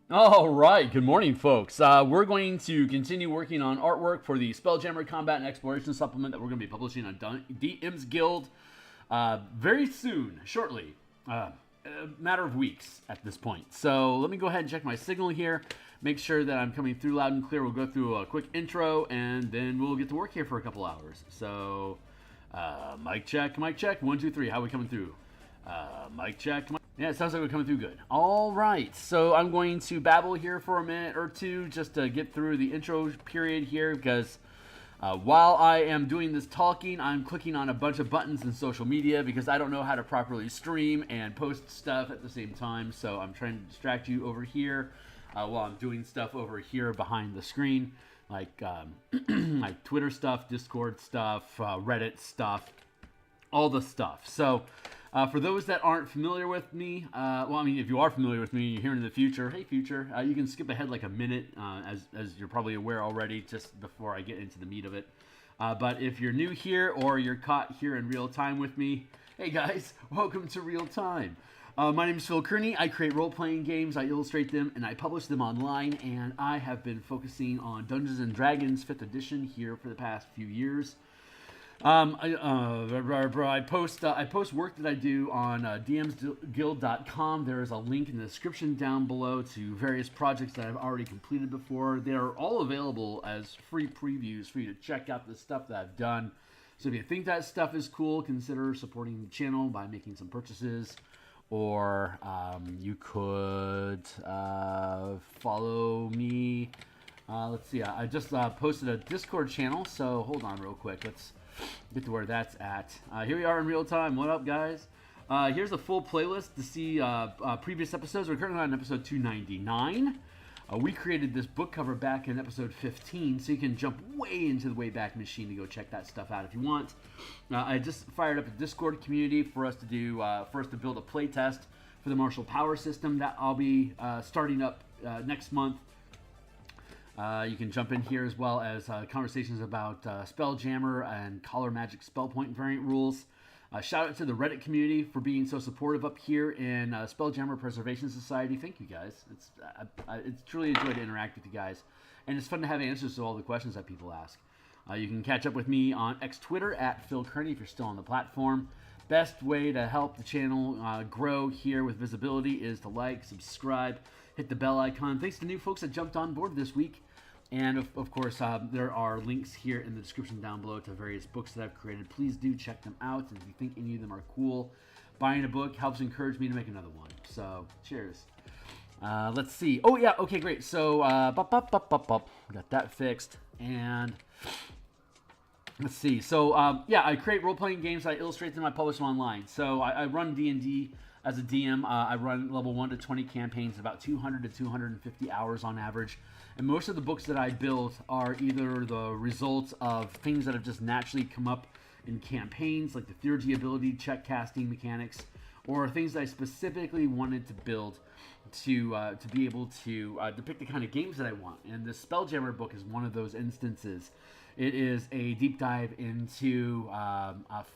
All right, good morning, folks. We're going to continue working on artwork for the Spelljammer Combat and Exploration supplement that we're going to be publishing on DMsGuild very soon, shortly. A matter of weeks at this point. So let me go ahead and check my signal here, make sure that I'm coming through loud and clear. We'll go through a quick intro, and then we'll get to work here for a couple hours. So, mic check, 1, 2, 3. How are we coming through? Mic check. Yeah, it sounds like we're coming through good. All right, so I'm going to babble here for a minute or two just to get through the intro period here because while I am doing this talking, I'm clicking on a bunch of buttons in social media because I don't know how to properly stream and post stuff at the same time. So I'm trying to distract you over here while I'm doing stuff over here behind the screen, like like Twitter stuff, Discord stuff, Reddit stuff, all the stuff. So for those that aren't familiar with me, well, I mean, if you are familiar with me, you're here in the future, hey, future, you can skip ahead like a minute, as you're probably aware already, just before I get into the meat of it. But if you're new here or you're caught here in real time with me, hey, guys, welcome to Real Time. My name is Phil Kearney. I create role-playing games, I illustrate them, and I publish them online, and I have been focusing on Dungeons & Dragons 5th edition here for the past few years. I post work that I do on DMsGuild.com. There is a link in the description down below to various projects that I've already completed before. They are all available as free previews for you to check out the stuff that I've done. So if you think that stuff is cool, consider supporting the channel by making some purchases. Or you could follow me. Let's see. I just posted a Discord channel, so hold on real quick. Let's get to where that's at. Here we are in real time. What up, guys? Here's a full playlist to see previous episodes. We're currently on episode 299. We created this book cover back in episode 15, so you can jump way into the Wayback Machine to go check that stuff out if you want. I just fired up a Discord community for us to do, build a play test for the Martial Power System that I'll be starting up next month. You can jump in here as well as conversations about Spelljammer and Collar Magic Spell Point variant rules. Shout out to the Reddit community for being so supportive up here in Spelljammer Preservation Society. Thank you, guys. It's truly a joy to interact with you guys, and it's fun to have answers to all the questions that people ask. You can catch up with me on Twitter at Phil Kearney if you're still on the platform. Best way to help the channel grow here with visibility is to like, subscribe, hit the bell icon. Thanks to new folks that jumped on board this week. And of course, there are links here in the description down below to various books that I've created. Please do check them out. And if you think any of them are cool, buying a book helps encourage me to make another one. So, cheers. Let's see. Oh, yeah. Okay, great. So, got that fixed. And let's see. So, yeah, I create role-playing games. I illustrate them. I publish them online. So, I run D&D as a DM. I run level 1 to 20 campaigns, about 200 to 250 hours on average. And most of the books that I build are either the results of things that have just naturally come up in campaigns, like the Theurgy ability, check casting mechanics, or things that I specifically wanted to build to be able to depict the kind of games that I want. And the Spelljammer book is one of those instances. It is a deep dive into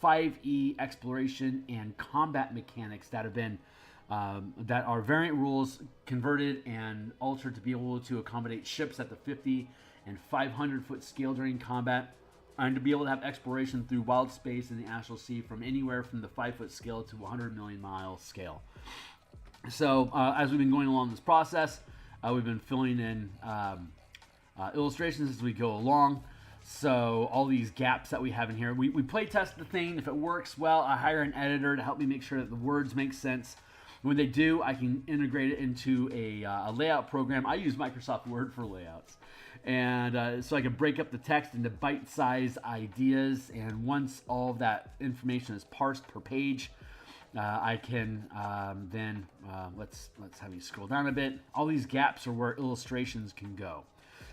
5e exploration and combat mechanics that have been that are variant rules converted and altered to be able to accommodate ships at the 50 and 500 foot scale during combat, and to be able to have exploration through wild space in the Astral Sea from anywhere from the 5 foot scale to 100 million mile scale. So as we've been going along this process, we've been filling in illustrations as we go along. So all these gaps that we have in here, we play test the thing. If it works well, I hire an editor to help me make sure that the words make sense. When they do, I can integrate it into a layout program. I use Microsoft Word for layouts. And so I can break up the text into bite-sized ideas. And once all of that information is parsed per page, I can then, let's have you scroll down a bit. All these gaps are where illustrations can go.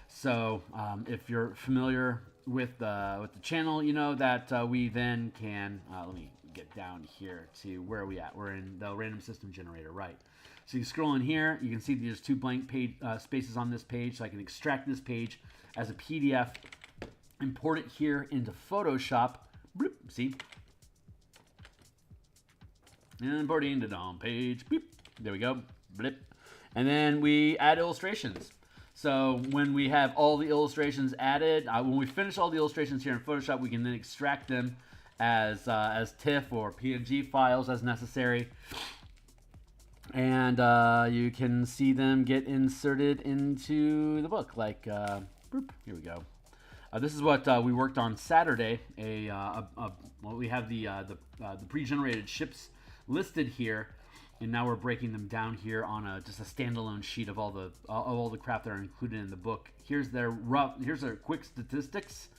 So if you're familiar with the channel, you know that we then can, let me get down here to where are we at? We're in the random system generator, right? So you scroll in here, you can see there's 2 blank page spaces on this page, so I can extract this page as a PDF, import it here into Photoshop. Bloop, see? And import it into the home page. Beep. There we go. Blip. And then we add illustrations. So when we have all the illustrations added, when we finish all the illustrations here in Photoshop, we can then extract them as TIFF or PNG files as necessary. And you can see them get inserted into the book. Like, boop, here we go. This is what we worked on Saturday. Well, we have the pre-generated ships listed here, and now we're breaking them down here on just a standalone sheet of all the crap that are included in the book. Here's their quick statistics,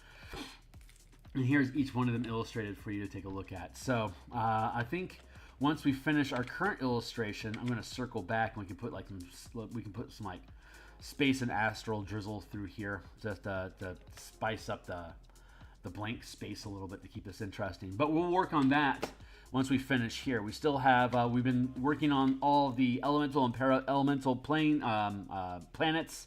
and here's each one of them illustrated for you to take a look at. So I think once we finish our current illustration, I'm going to circle back and we can put some like space and astral drizzle through here just to spice up the blank space a little bit to keep this interesting. But we'll work on that once we finish here. We still have we've been working on all the elemental and para-elemental planets.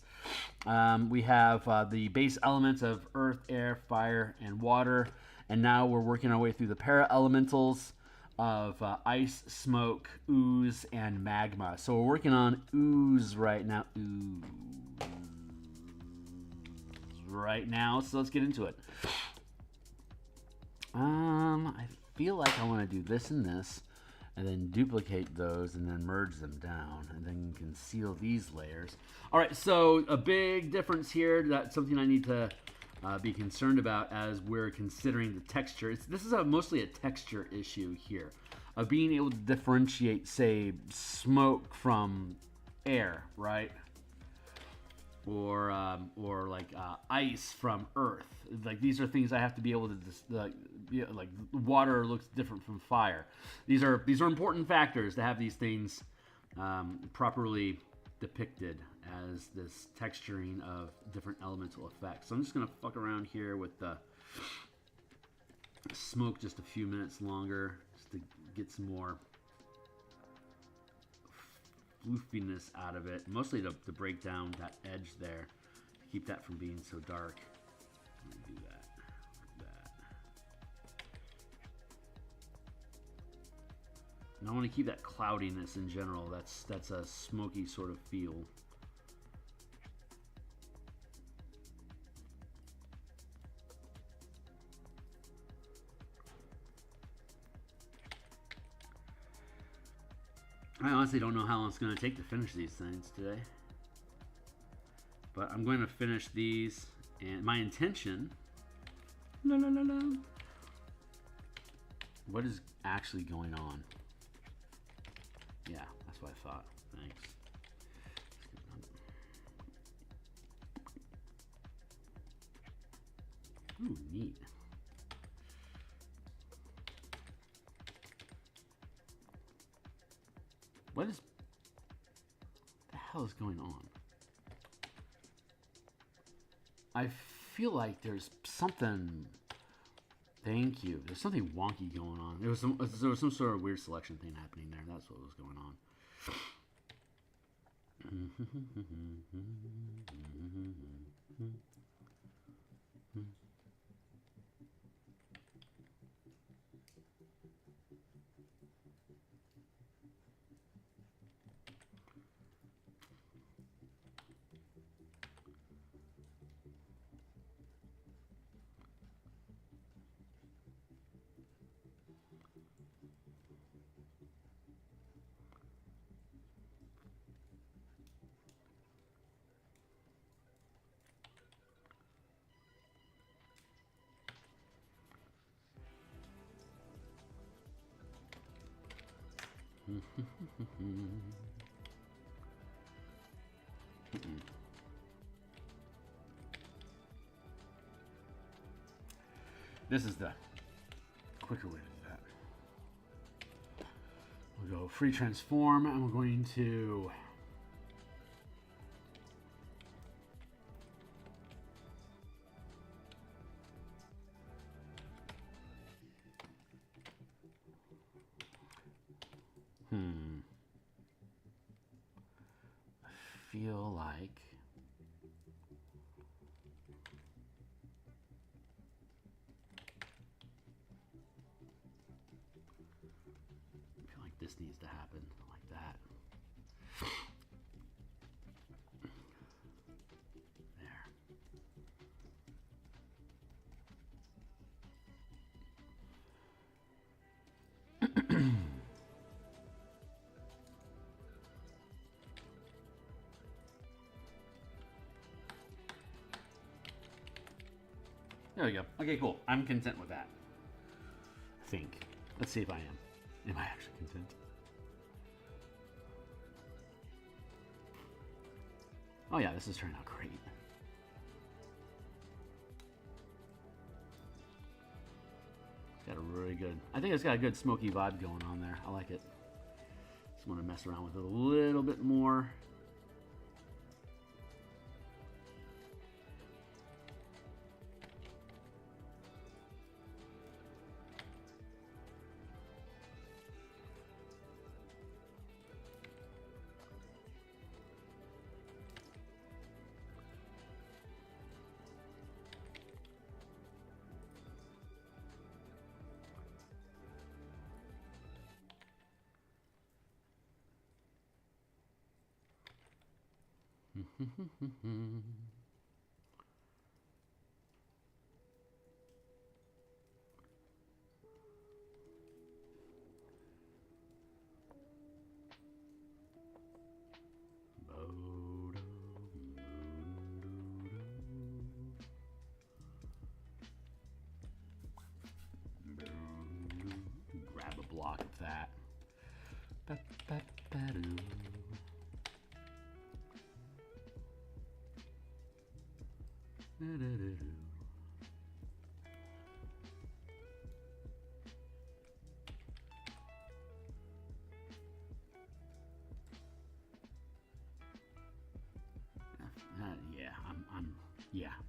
We have the base elements of earth, air, fire, and water, and now we're working our way through the para-elementals of ice, smoke, ooze, and magma. So we're working on ooze right now. So let's get into it. I feel like I want to do this and this, and then duplicate those, and then merge them down, and then conceal these layers. All right, so a big difference here. That's something I need to be concerned about as we're considering the texture. This is mostly a texture issue here, of being able to differentiate, say, smoke from air, right? Or like ice from earth. Like, these are things I have to be able to like water looks different from fire. These are important factors to have these things properly depicted as this texturing of different elemental effects. So I'm just gonna fuck around here with the smoke just a few minutes longer, just to get some more floofiness out of it, mostly to break down that edge there, to keep that from being so dark. Let me do that, like that. And I want to keep that cloudiness in general. That's a smoky sort of feel. I honestly don't know how long it's going to take to finish these things today. But I'm going to finish these, and my intention... What is actually going on? Yeah, that's what I thought. Thanks. Ooh, neat. What the hell is going on? I feel like there's something. Thank you. There's something wonky going on. There was some sort of weird selection thing happening there. That's what was going on. This is the quicker way to do that. We'll go free transform, and we're going to I feel like this needs to happen like that. There we go. Okay, cool. I'm content with that. I think. Let's see if I am. Am I actually content? Oh yeah, this is turning out great. It's got a really good... I think it's got a good smoky vibe going on there. I like it. Just want to mess around with it a little bit more. Grab a block of that.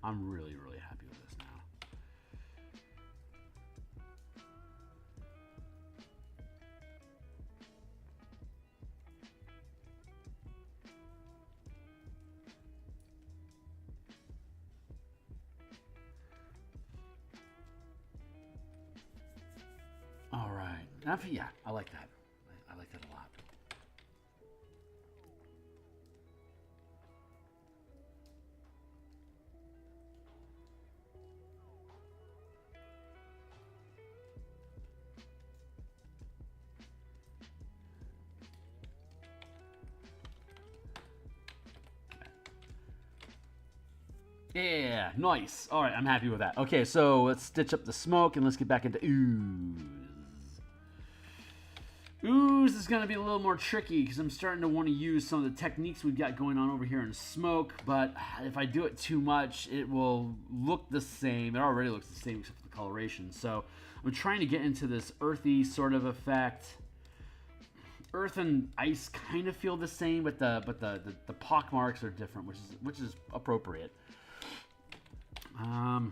I'm really happy with this now. All right. Yeah, I like that. I like that a lot. Yeah, nice. All right, I'm happy with that. Okay, so let's stitch up the smoke and let's get back into ooze. Ooze is going to be a little more tricky because I'm starting to want to use some of the techniques we've got going on over here in smoke, but if I do it too much, it will look the same. It already looks the same except for the coloration. So I'm trying to get into this earthy sort of effect. Earth and ice kind of feel the same, but the pock marks are different, which is appropriate. How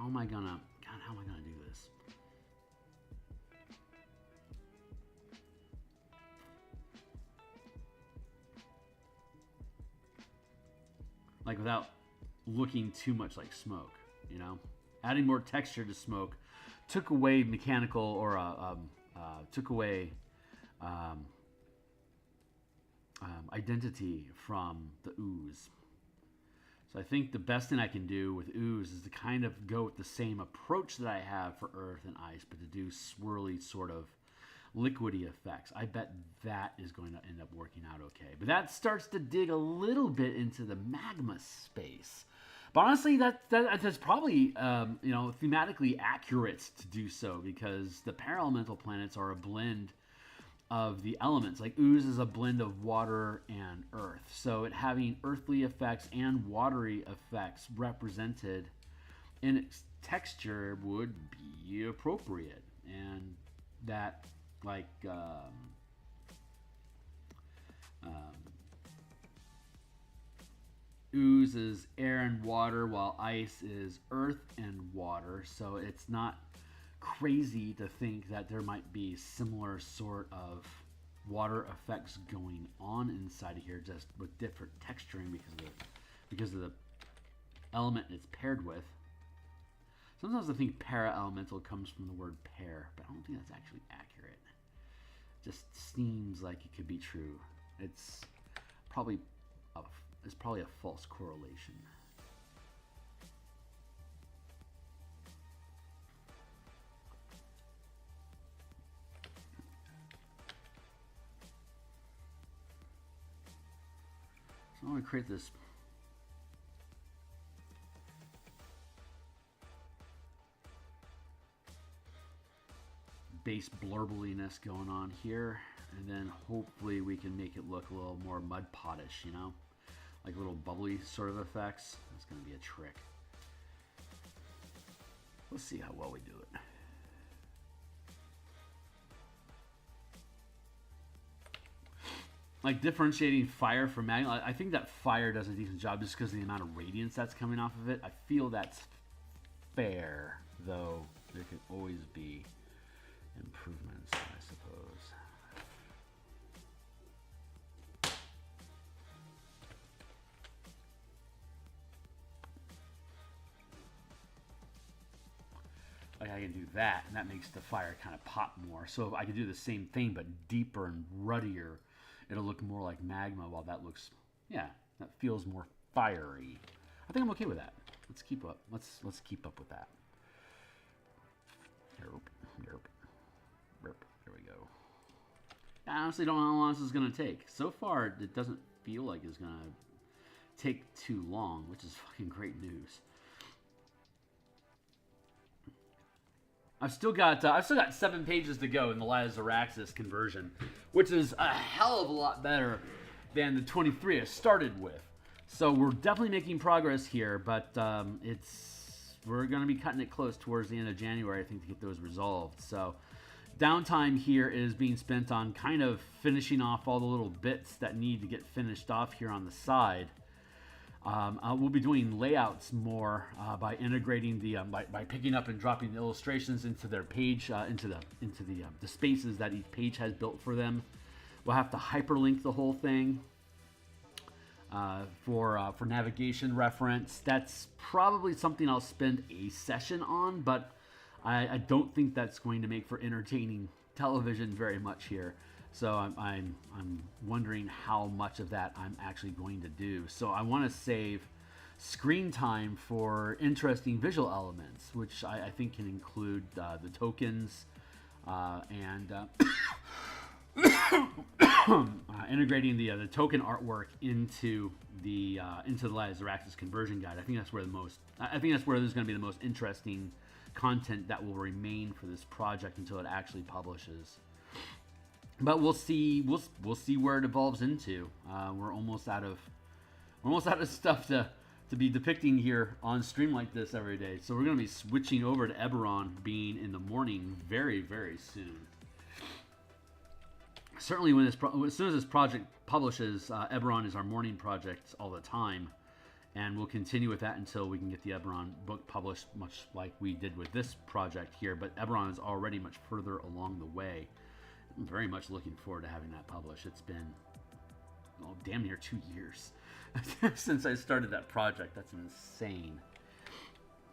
am I gonna do this? Like without looking too much like smoke, you know? Adding more texture to smoke took away mechanical or took away identity from the ooze. So I think the best thing I can do with ooze is to kind of go with the same approach that I have for earth and ice, but to do swirly sort of liquidy effects. I bet that is going to end up working out okay. But that starts to dig a little bit into the magma space. But honestly, that's probably thematically accurate to do so, because the Paraelemental Planets are a blend of the elements. Like ooze is a blend of water and earth, so it having earthly effects and watery effects represented in its texture would be appropriate. And that ooze is air and water, while ice is earth and water, so it's not crazy to think that there might be similar sort of water effects going on inside of here, just with different texturing because of the element it's paired with. Sometimes I think para-elemental comes from the word pair, but I don't think that's actually accurate. It just seems like it could be true. It's probably a false correlation. So I'm going to create this space blurbeliness going on here. And then hopefully we can make it look a little more mud pottish, you know? Like little bubbly sort of effects. That's going to be a trick. Let's see how well we do it. Like differentiating fire from magma, I think that fire does a decent job just because of the amount of radiance that's coming off of it. I feel that's fair, though there could always be improvements, I suppose. Like I can do that, and that makes the fire kind of pop more. So if I could do the same thing, but deeper and ruddier, it'll look more like magma, while that looks, yeah, that feels more fiery. I think I'm okay with that. Let's keep up. Let's keep up with that. There we go. I honestly don't know how long this is going to take. So far, it doesn't feel like it's going to take too long, which is fucking great news. I've still got 7 pages to go in the Lazaraxis conversion, which is a hell of a lot better than the 23 I started with. So we're definitely making progress here, but we're going to be cutting it close towards the end of January, I think, to get those resolved. So downtime here is being spent on kind of finishing off all the little bits that need to get finished off here on the side. We'll be doing layouts more by integrating by picking up and dropping the illustrations into their page, into the spaces that each page has built for them. We'll have to hyperlink the whole thing for navigation reference. That's probably something I'll spend a session on, but I don't think that's going to make for entertaining television very much here. So I'm wondering how much of that I'm actually going to do. So I want to save screen time for interesting visual elements, which I think can include the tokens and integrating the token artwork into the Lazaraxis conversion guide. I think that's where there's going to be the most interesting content that will remain for this project until it actually publishes. But we'll see where it evolves into. We're almost out of stuff to be depicting here on stream like this every day. So we're going to be switching over to Eberron being in the morning very, very soon. Certainly, as soon as this project publishes, Eberron is our morning project all the time, and we'll continue with that until we can get the Eberron book published, much like we did with this project here. But Eberron is already much further along the way. I'm very much looking forward to having that published. It's been damn near 2 years since I started that project. That's insane.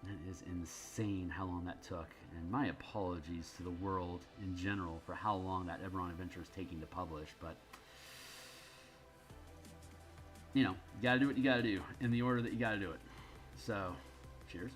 That is insane how long that took. And my apologies to the world in general for how long that Eberron adventure is taking to publish. But, you know, you got to do what you got to do in the order that you got to do it. So, cheers.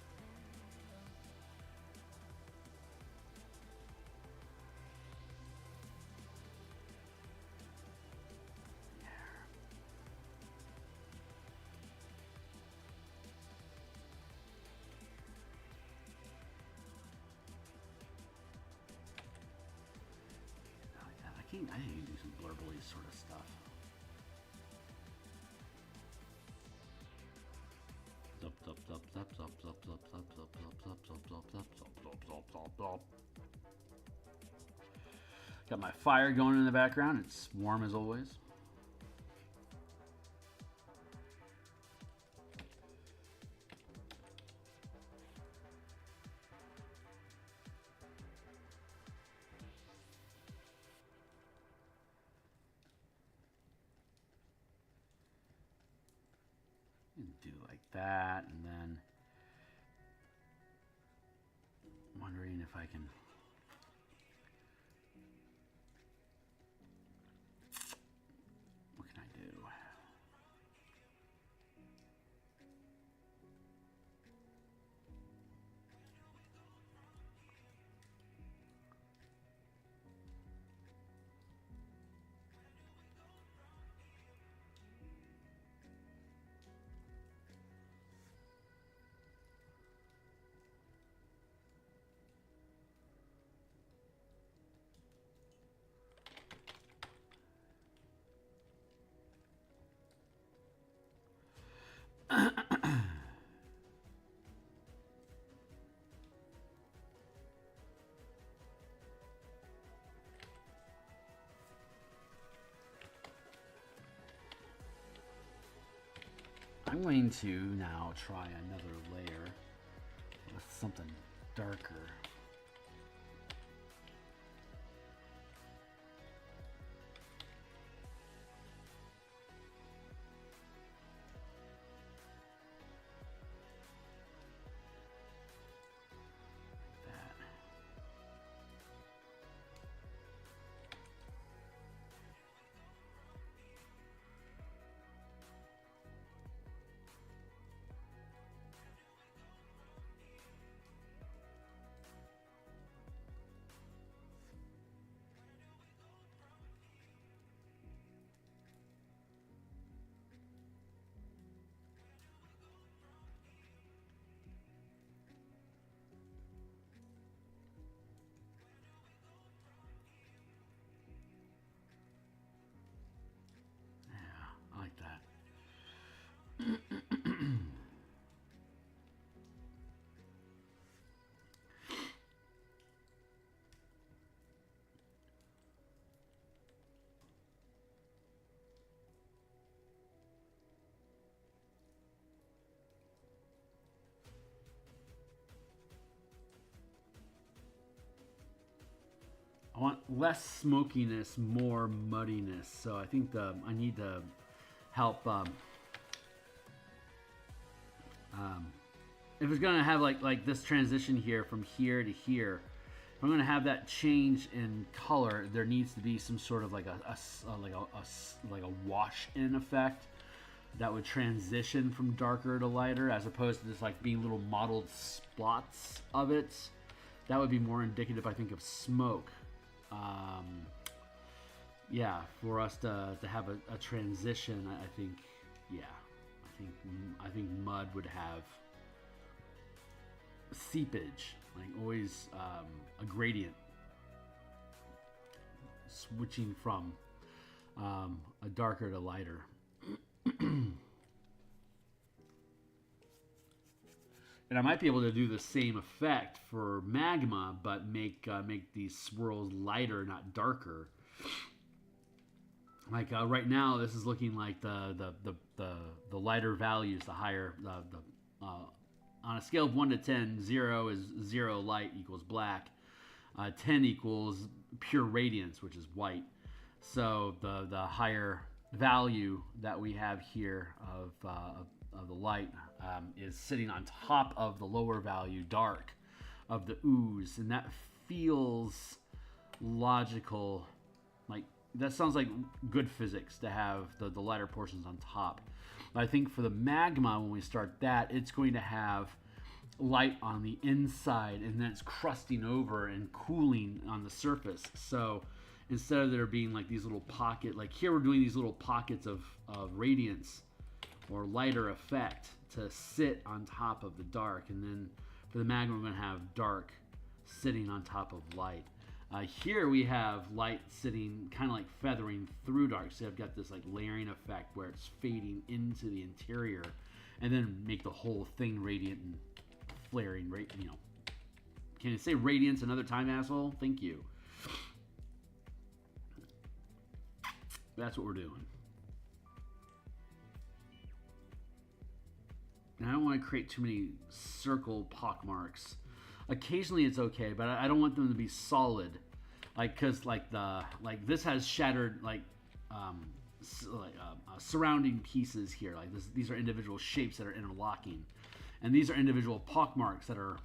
I think you can do some blurbly sort of stuff. Got my fire going in the background. It's warm as always. Do like that, and then wondering if I can what can I do? I'm going to now try another layer with something darker. I like that. I want less smokiness, more muddiness. So I think I need to help. If it's gonna have like this transition here from here to here, if I'm gonna have that change in color, there needs to be some sort of like a wash-in effect that would transition from darker to lighter, as opposed to just like being little mottled spots of it. That would be more indicative, I think, of smoke. Yeah, for us to have a transition, I think, yeah, I think mud would have seepage, like always a gradient, switching from a darker to lighter. And I might be able to do the same effect for magma, but make these swirls lighter, not darker. Like right now, this is looking like the lighter values, the higher on a scale of 1 to 10, 0 is 0 light equals black, 10 equals pure radiance, which is white. So the higher value that we have here of the light is sitting on top of the lower value, dark, of the ooze, and that feels logical. Like that sounds like good physics to have the lighter portions on top. I think for the magma, when we start that, it's going to have light on the inside, and then it's crusting over and cooling on the surface. So instead of there being like these little pockets, like here we're doing these little pockets of radiance or lighter effect to sit on top of the dark, and then for the magma we're going to have dark sitting on top of light. Here we have light sitting kind of like feathering through dark, so I've got this like layering effect where it's fading into the interior, and then make the whole thing radiant and flaring. You know, can you say radiance another time, asshole? Thank you. That's what we're doing. And I don't want to create too many circle pockmarks. Occasionally it's okay, but I don't want them to be solid, like because like this has shattered surrounding pieces here. Like these are individual shapes that are interlocking, and these are individual pockmarks that are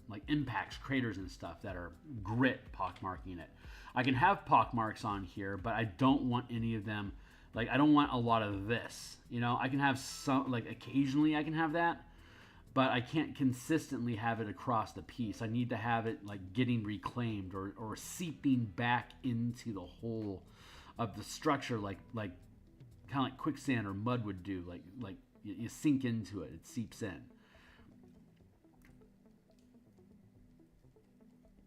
like impacts, craters, and stuff that are grit pockmarking it. I can have pockmarks on here, but I don't want any of them. Like I don't want a lot of this. You know, I can have some, like occasionally I can have that, but I can't consistently have it across the piece. I need to have it like getting reclaimed or seeping back into the whole of the structure, like kind of like quicksand or mud would do. Like you sink into it, it seeps in.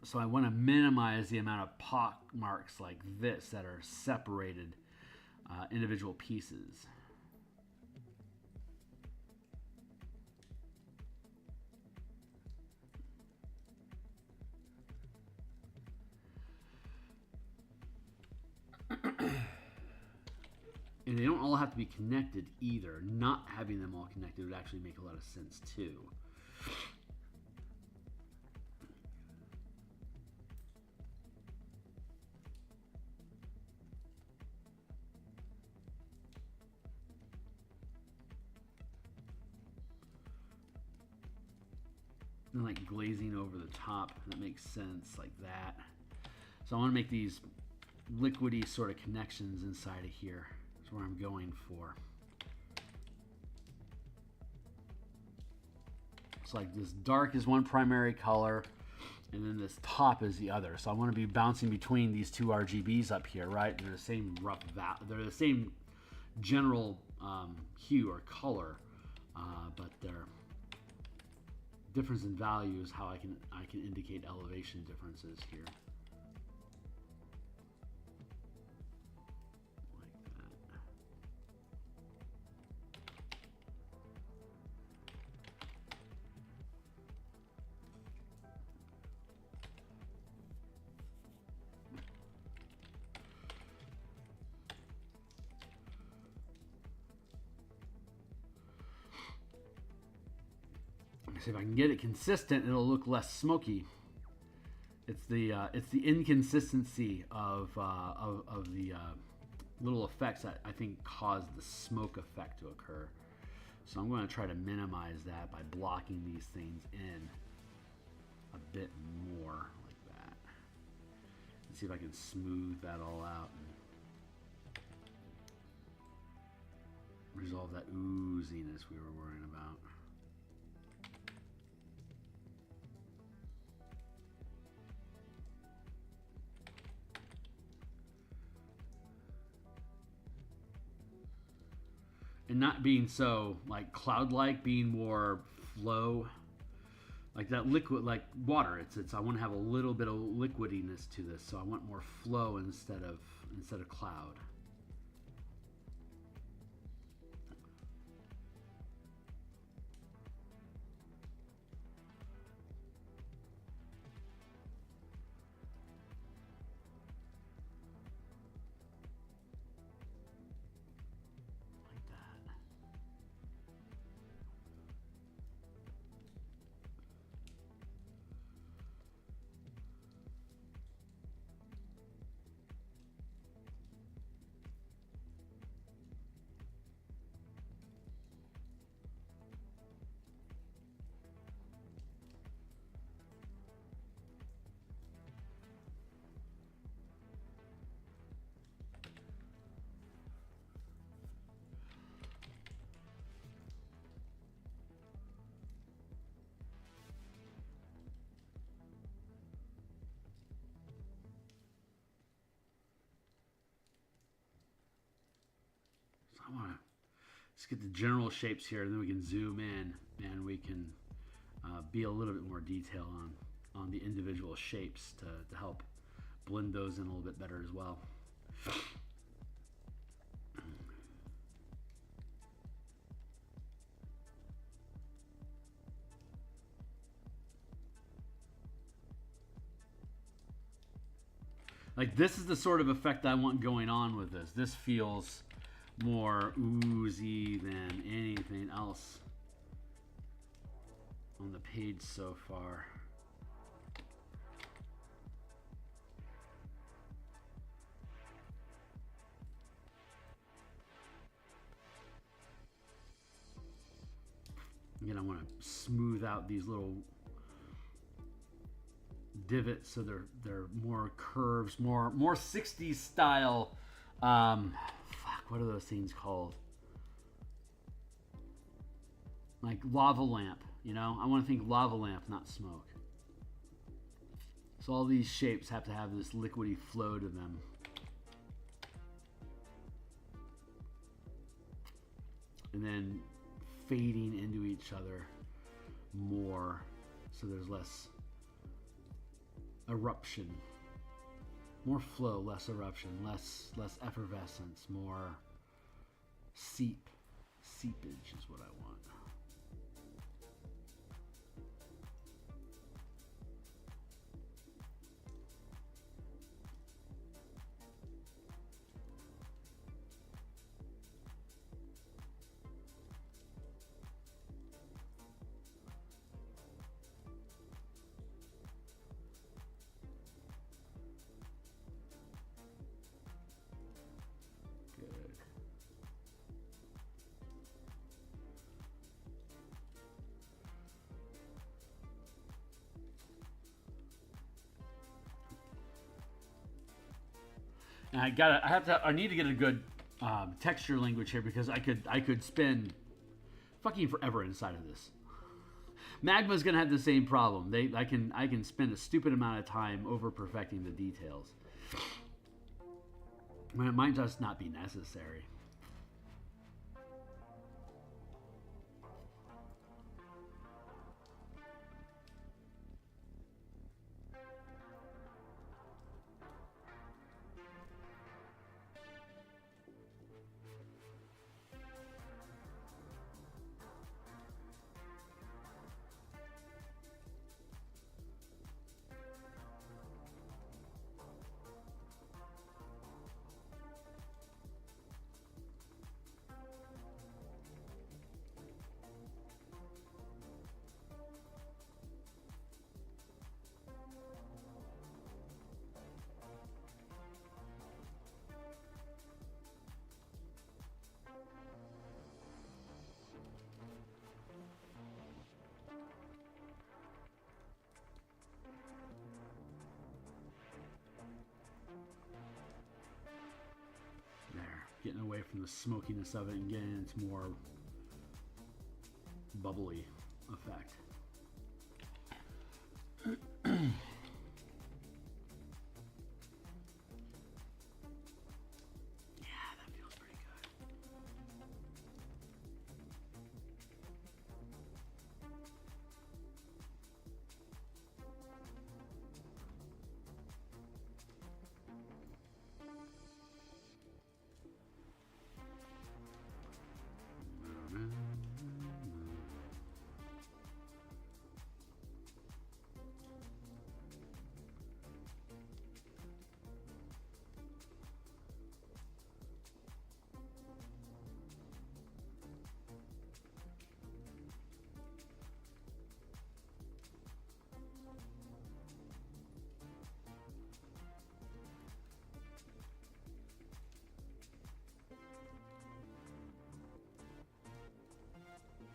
So I want to minimize the amount of pock marks like this that are separated individual pieces. And they don't all have to be connected either. Not having them all connected would actually make a lot of sense too. And like glazing over the top, that makes sense, like that. So I want to make these liquidy sort of connections inside of here. That's where I'm going for. It's like this dark is one primary color, and then this top is the other. So I want to be bouncing between these two RGBs up here, right? They're the same they're the same general hue or color, but their difference in value is how I can indicate elevation differences here. See if I can get it consistent, it'll look less smoky. It's the inconsistency of the little effects that I think cause the smoke effect to occur. So I'm going to try to minimize that by blocking these things in a bit more like that. Let's see if I can smooth that all out and resolve that ooziness we were worrying about. And not being so like cloud-like, being more flow, like that liquid, like water. It's I want to have a little bit of liquidiness to this, so I want more flow instead of cloud. I want to just get the general shapes here, and then we can zoom in and we can be a little bit more detailed on the individual shapes to help blend those in a little bit better as well. Like this is the sort of effect I want going on with this. This feels more oozy than anything else on the page so far. Again, I want to smooth out these little divots so they're more curves, more 60s style. What are those things called? Like lava lamp, you know? I want to think lava lamp, not smoke. So all these shapes have to have this liquidy flow to them. And then fading into each other more so there's less eruption. More flow, less eruption, less effervescence, more seepage is what I want. And I need to get a good texture language here because I could spend fucking forever inside of this. Magma's gonna have the same problem. I can spend a stupid amount of time over perfecting the details when it might just not be necessary. Getting away from the smokiness of it and getting its more bubbly effect.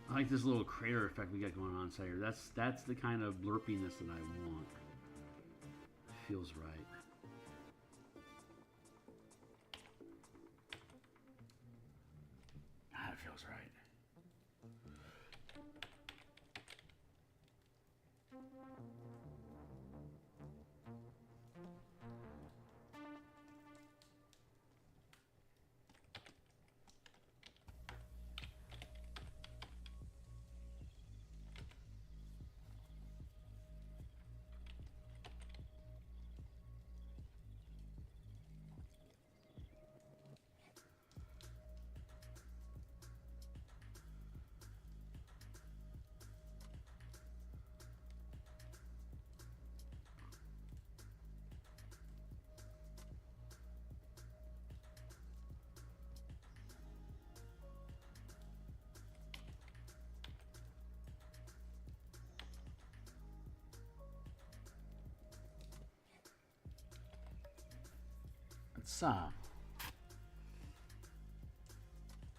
I like this little crater effect we got going on here. That's the kind of blurpiness that I want. Feels right. That feels right.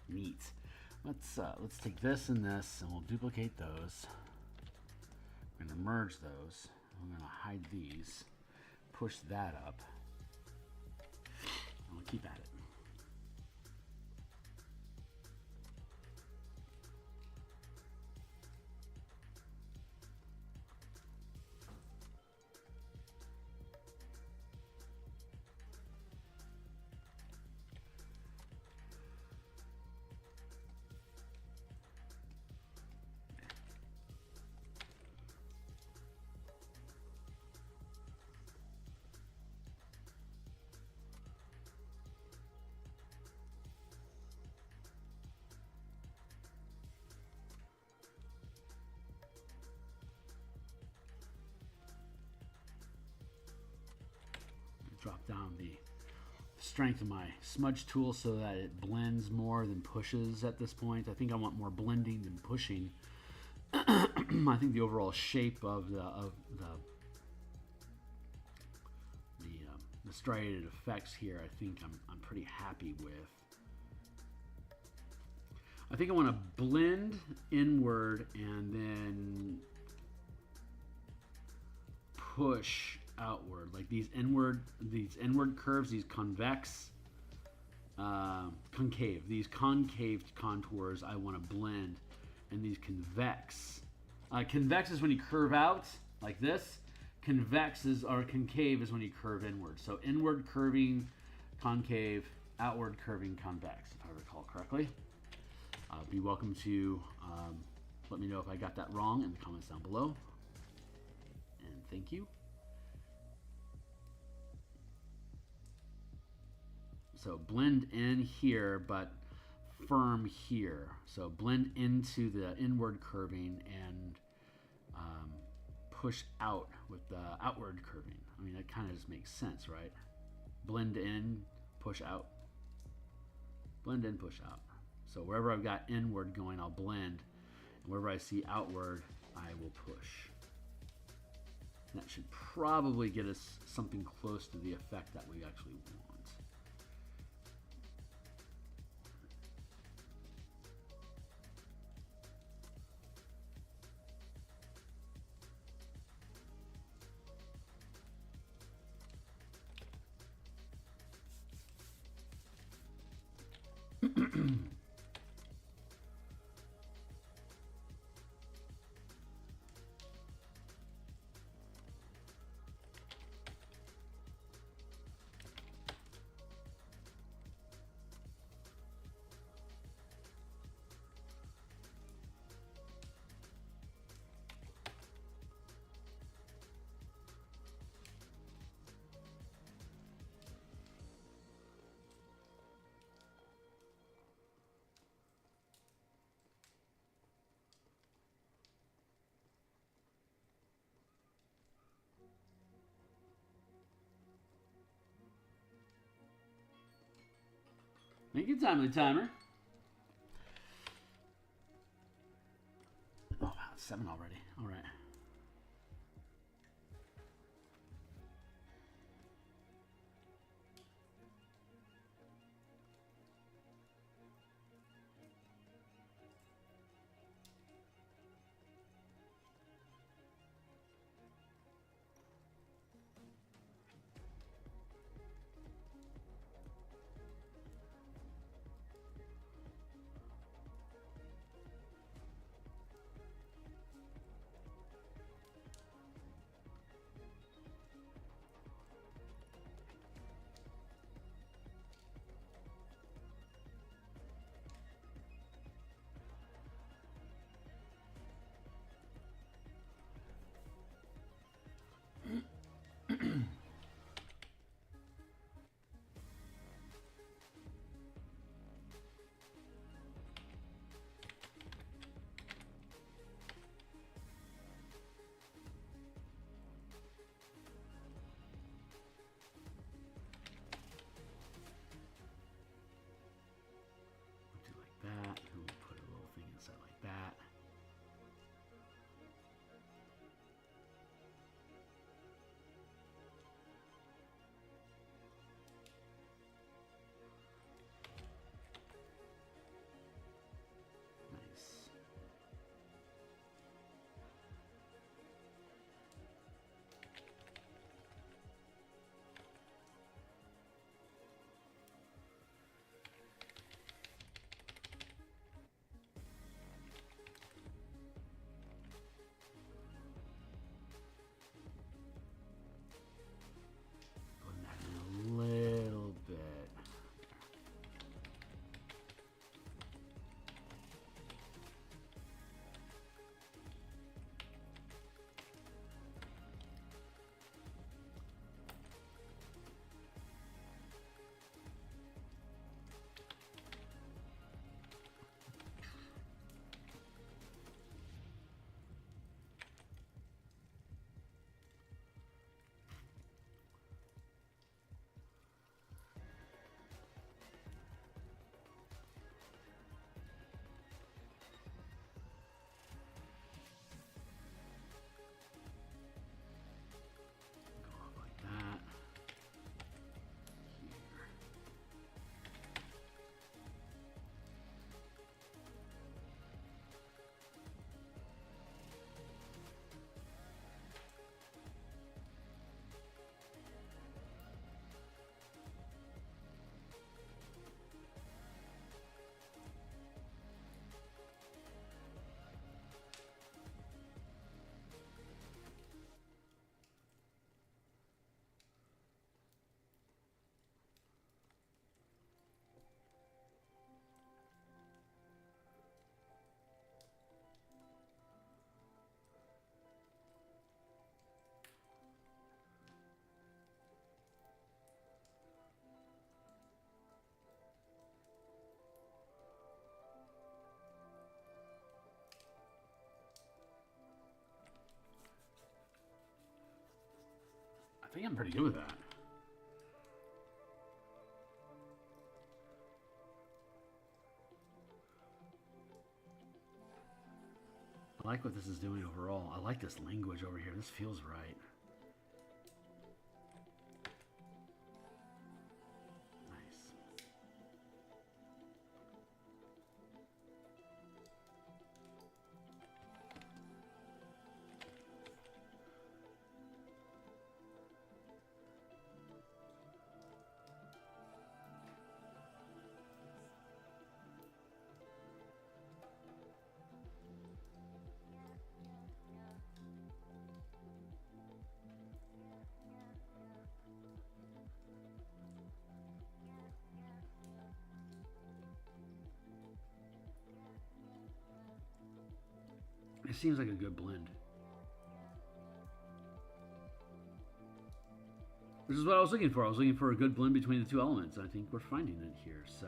Neat. Let's take this and this, and we'll duplicate those. We're gonna merge those. We're gonna hide these. Push that up. And we'll keep at it. Drop down the strength of my smudge tool so that it blends more than pushes at this point. I think I want more blending than pushing. I think the overall shape of the striated effects here, I think I'm pretty happy with. I think I want to blend inward and then push outward, like these inward curves, these convex, concave, these concave contours I want to blend, and these convex. Convex is when you curve out like this. Convex is, or concave is when you curve inward. So inward curving concave, outward curving convex, if I recall correctly. Be welcome to let me know if I got that wrong in the comments down below. And thank you. So blend in here, but firm here. So blend into the inward curving and push out with the outward curving. I mean, that kind of just makes sense, right? Blend in, push out. Blend in, push out. So wherever I've got inward going, I'll blend. And wherever I see outward, I will push. And that should probably get us something close to the effect that we actually want. Make it timely, timer. Oh, wow, it's 7 already. All right. I think I'm pretty good with that. I like what this is doing overall. I like this language over here. This feels right. Nice. It seems like a good blend. This is what I was looking for. I was looking for a good blend between the two elements. I think we're finding it here. So,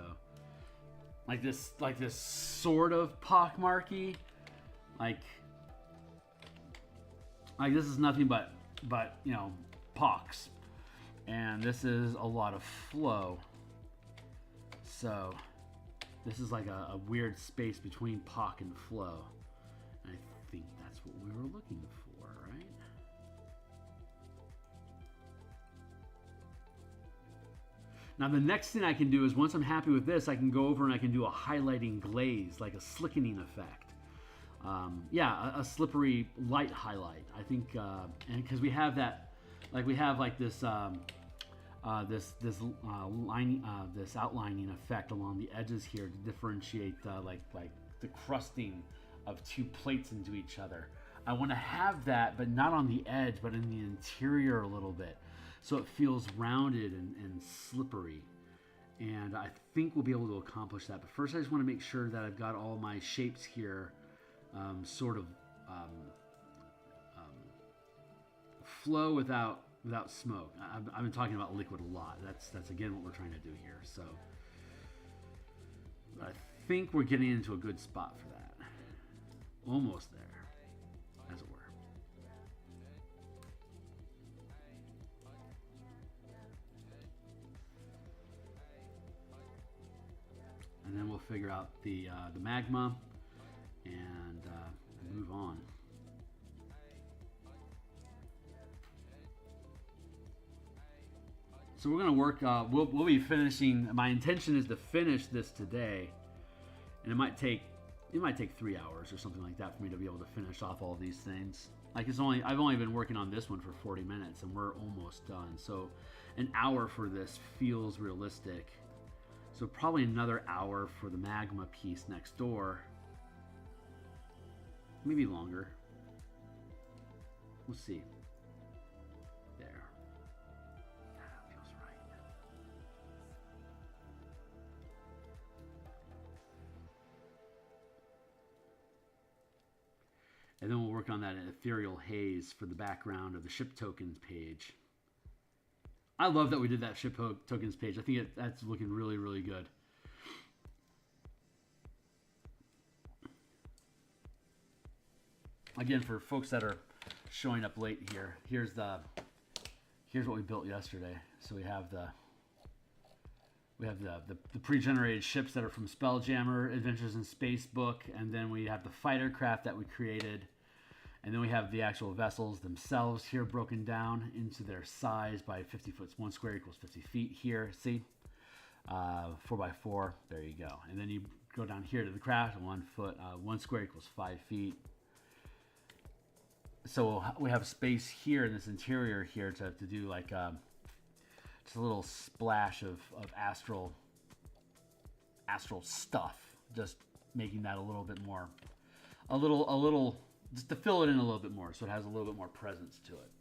like this sort of pockmarky, like this is nothing but you know, pox, and this is a lot of flow. So, this is like a weird space between pock and flow. I think that's what we were looking for, right? Now the next thing I can do is, once I'm happy with this, I can go over and I can do a highlighting glaze, like a slickening effect. Yeah, a slippery light highlight. I think, and because we have that, like we have like this this outlining effect along the edges here to differentiate like the crusting of two plates into each other. I want to have that, but not on the edge, but in the interior a little bit, so it feels rounded and slippery. And I think we'll be able to accomplish that. But first, I just want to make sure that I've got all my shapes here sort of flow without smoke. I've been talking about liquid a lot. That's again what we're trying to do here. So I think we're getting into a good spot for that. Almost there, as it were. And then we'll figure out the magma and move on. So we're going to work, we'll be finishing, my intention is to finish this today, and it might take 3 hours or something like that for me to be able to finish off all these things. Like I've only been working on this one for 40 minutes and we're almost done. So an hour for this feels realistic. So probably another hour for the magma piece next door. Maybe longer. We'll see. There. That feels right. And then we'll work on that ethereal haze for the background of the ship tokens page. I love that we did that ship tokens page. I think that's looking really, really good. Again, for folks that are showing up late here, here's what we built yesterday. So we have the pre-generated ships that are from Spelljammer, Adventures in Space book, and then we have the fighter craft that we created. And then we have the actual vessels themselves here broken down into their size by 50 foot. 1 square equals 50 feet here. See? 4 by 4. There you go. And then you go down here to the craft. 1 foot. 1 square equals 5 feet. So we have space here in this interior here to do like just a little splash of astral stuff. Just making that a little bit more, a little. Just to fill it in a little bit more, so it has a little bit more presence to it.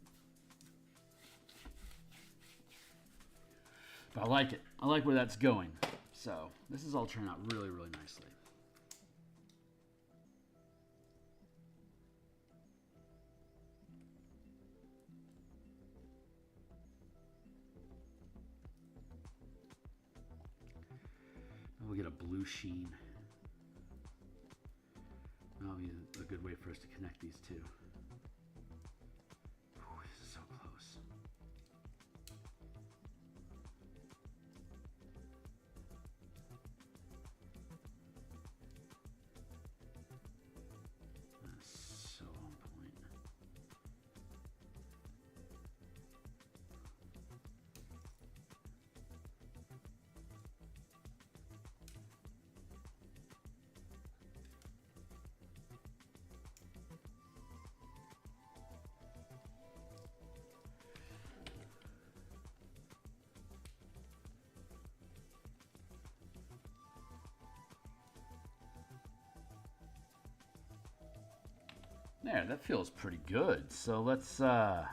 But I like it. I like where that's going. So this is all turned out really, really nicely. We'll get a blue sheen. That'll be a good way for us to connect these two. Ooh, this is so close. There, that feels pretty good. So let's take care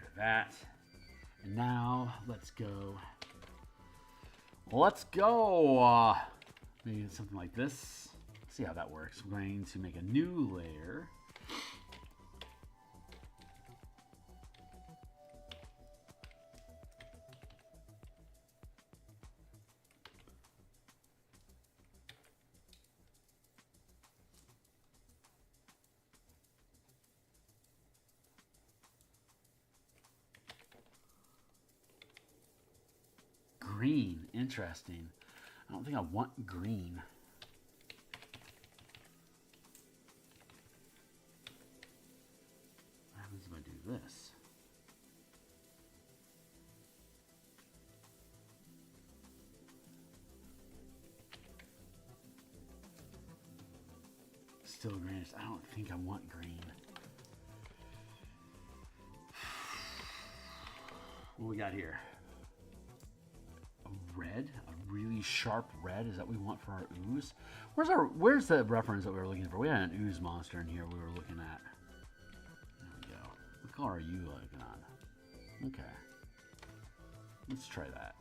of that. And now let's go. Let's go. Maybe something like this. See how that works. We're going to make a new layer. Green, interesting. I don't think I want green. What happens if I do this? Still green. I don't think I want green. What we got here? Red, a really sharp red. Is that what we want for our ooze? Where's the reference that we were looking for? We had an ooze monster in here we were looking at. There we go. What color are you looking on? Okay. Let's try that.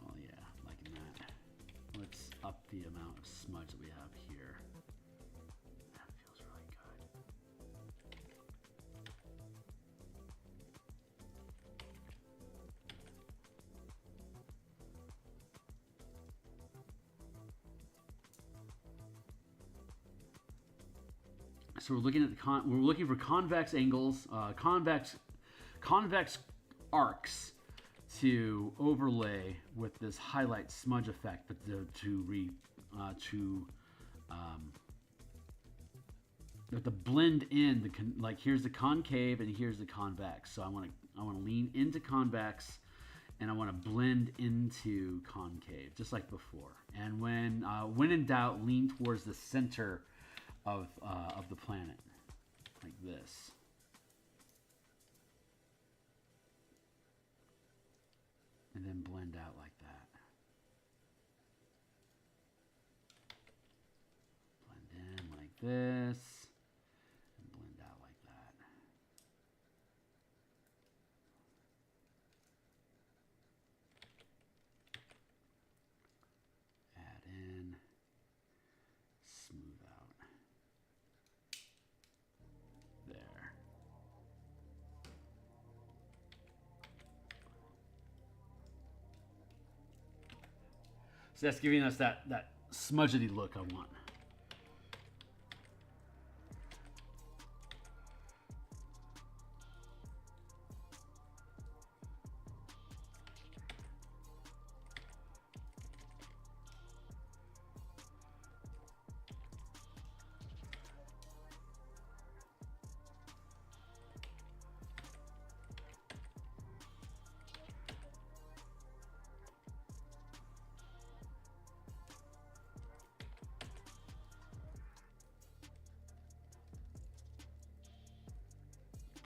Oh yeah, liking that. Let's up the amount of smudge that we have here. So we're looking at we're looking for convex angles, convex arcs to overlay with this highlight smudge effect, but to blend in like here's the concave and here's the convex. So I want to lean into convex, and I want to blend into concave, just like before. And when in doubt, lean towards the center of the planet, like this. And then blend out like that. Blend in like this, and blend out like that. Add in, smooth out. There. So that's giving us that smudgety look I want.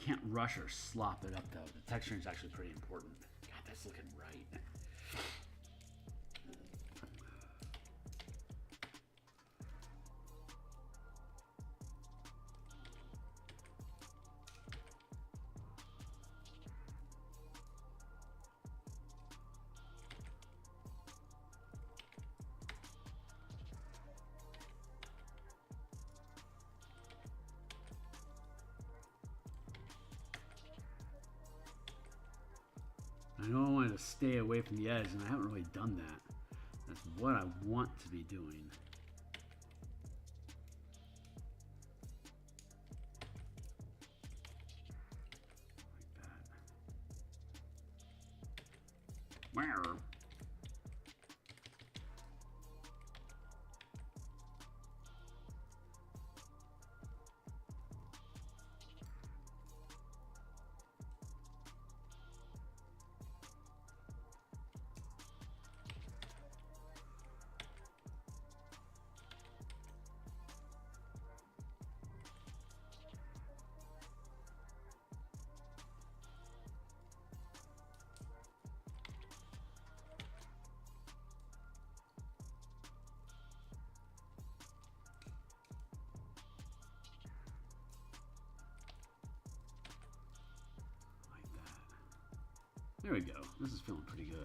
Can't rush or slop it up though. The texturing is actually pretty important. God, that's looking right. I know I wanted to stay away from the edge, and I haven't really done that. That's what I want to be doing. Like that. Where? There we go. This is feeling pretty good.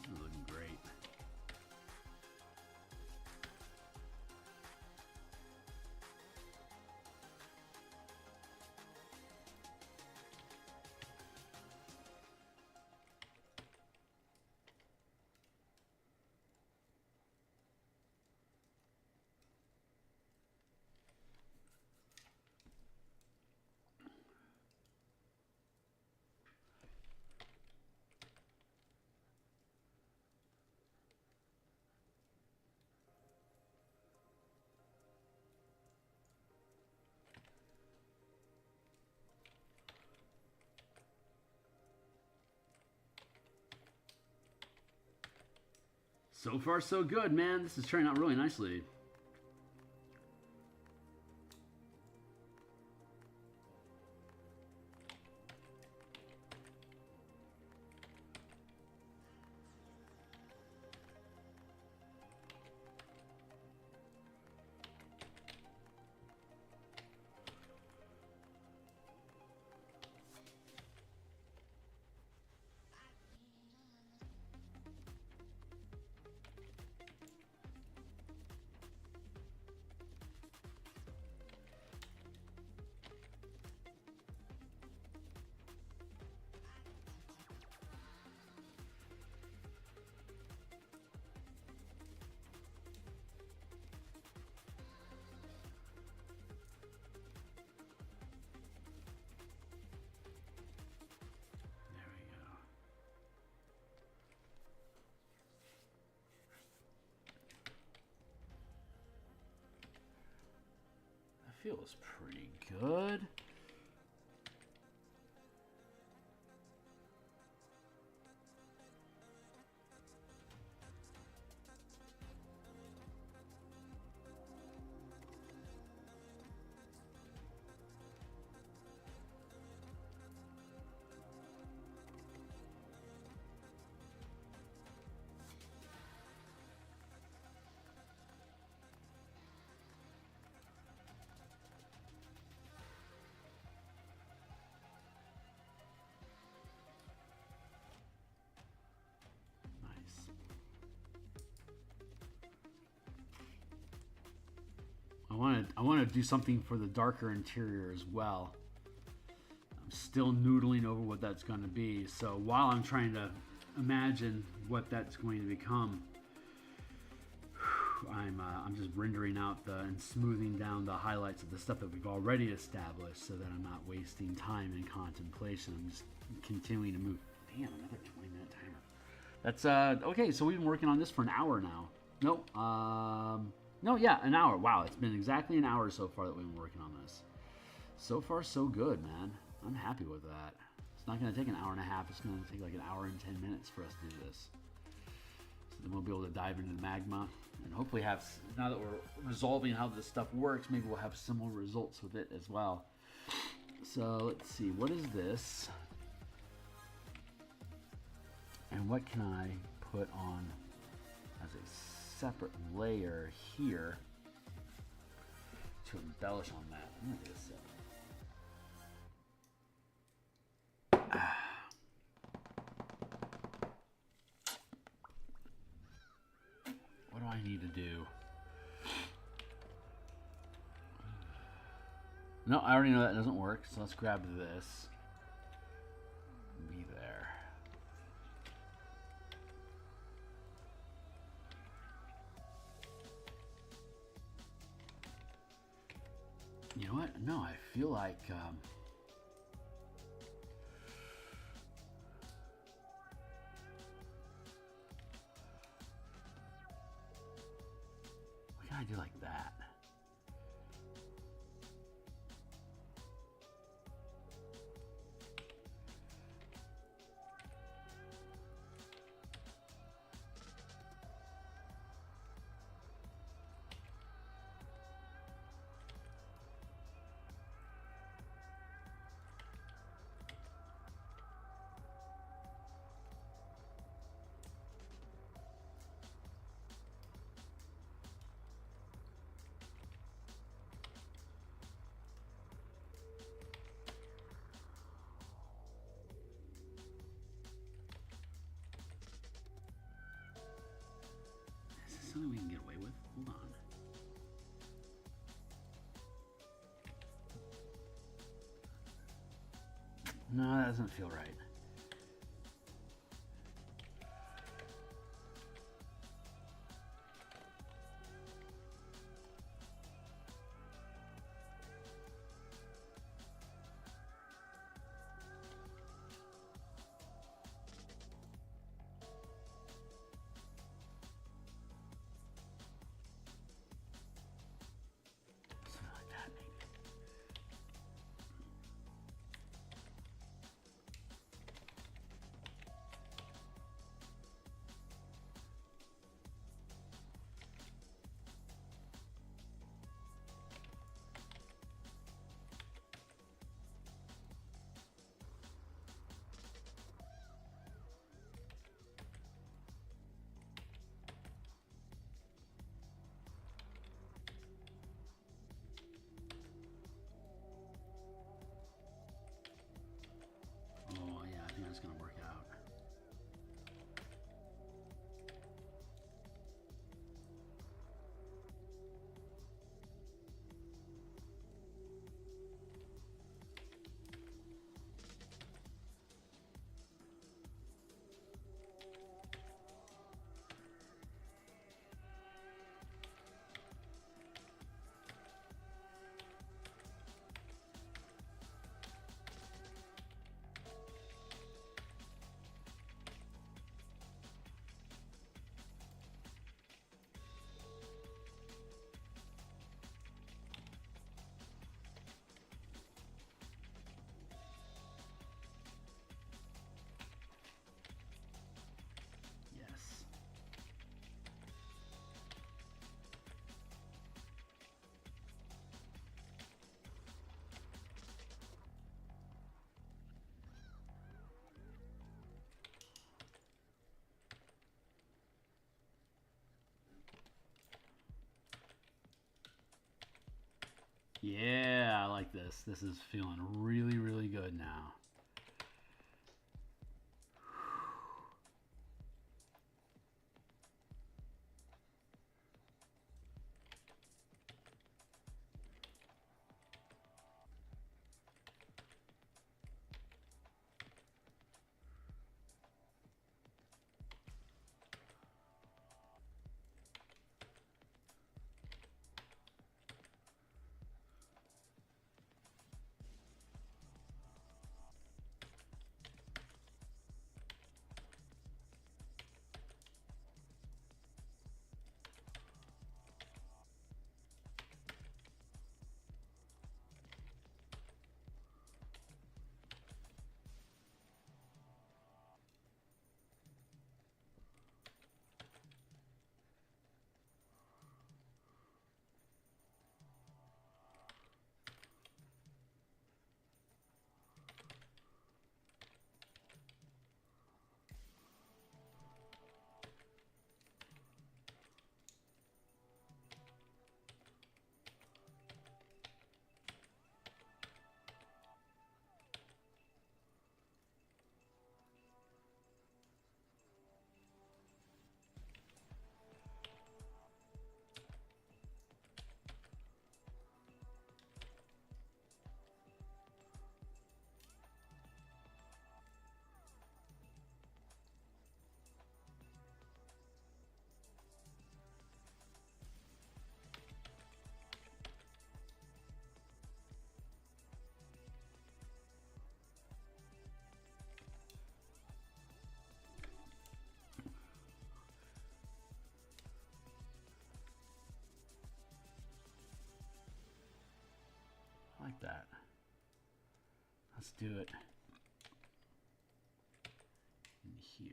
This is looking great. So far, so good, man. This is turning out really nicely. Feels pretty good. wanna do something for the darker interior as well. I'm still noodling over what that's going to be. So while I'm trying to imagine what that's going to become, I'm just rendering out and smoothing down the highlights of the stuff that we've already established, so that I'm not wasting time in contemplation. I'm just continuing to move. Damn, another 20-minute timer. That's okay. So we've been working on this for an hour now. Nope. No, yeah, an hour. Wow, it's been exactly an hour so far that we've been working on this. So far, so good, man. I'm happy with that. It's not going to take an hour and a half. It's going to take like an hour and 10 minutes for us to do this. So then we'll be able to dive into the magma and hopefully have, now that we're resolving how this stuff works, maybe we'll have similar results with it as well. So let's see, what is this? And what can I put on as a separate layer here to embellish on that? I'm going to do this. What do I need to do? No, I already know that doesn't work, so let's grab this. Be there. You know what? No, I feel like what can I do like that? Something we can get away with. Hold on. No, that doesn't feel right. Oh yeah, I think that's gonna work out. Yes. Yeah, I like this. This is feeling really, really good now. want that. Let's do it in here.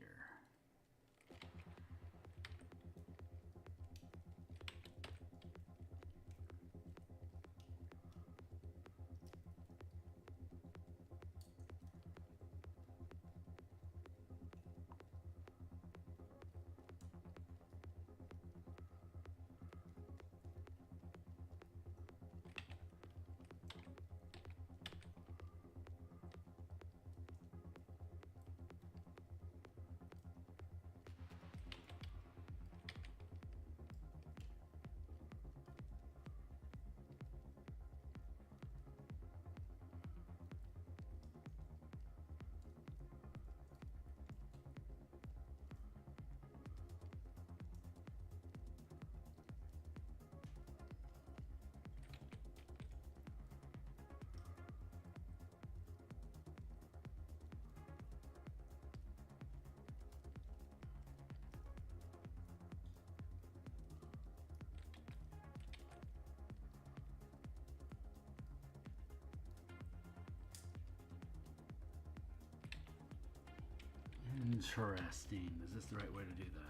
Interesting. Is this the right way to do that?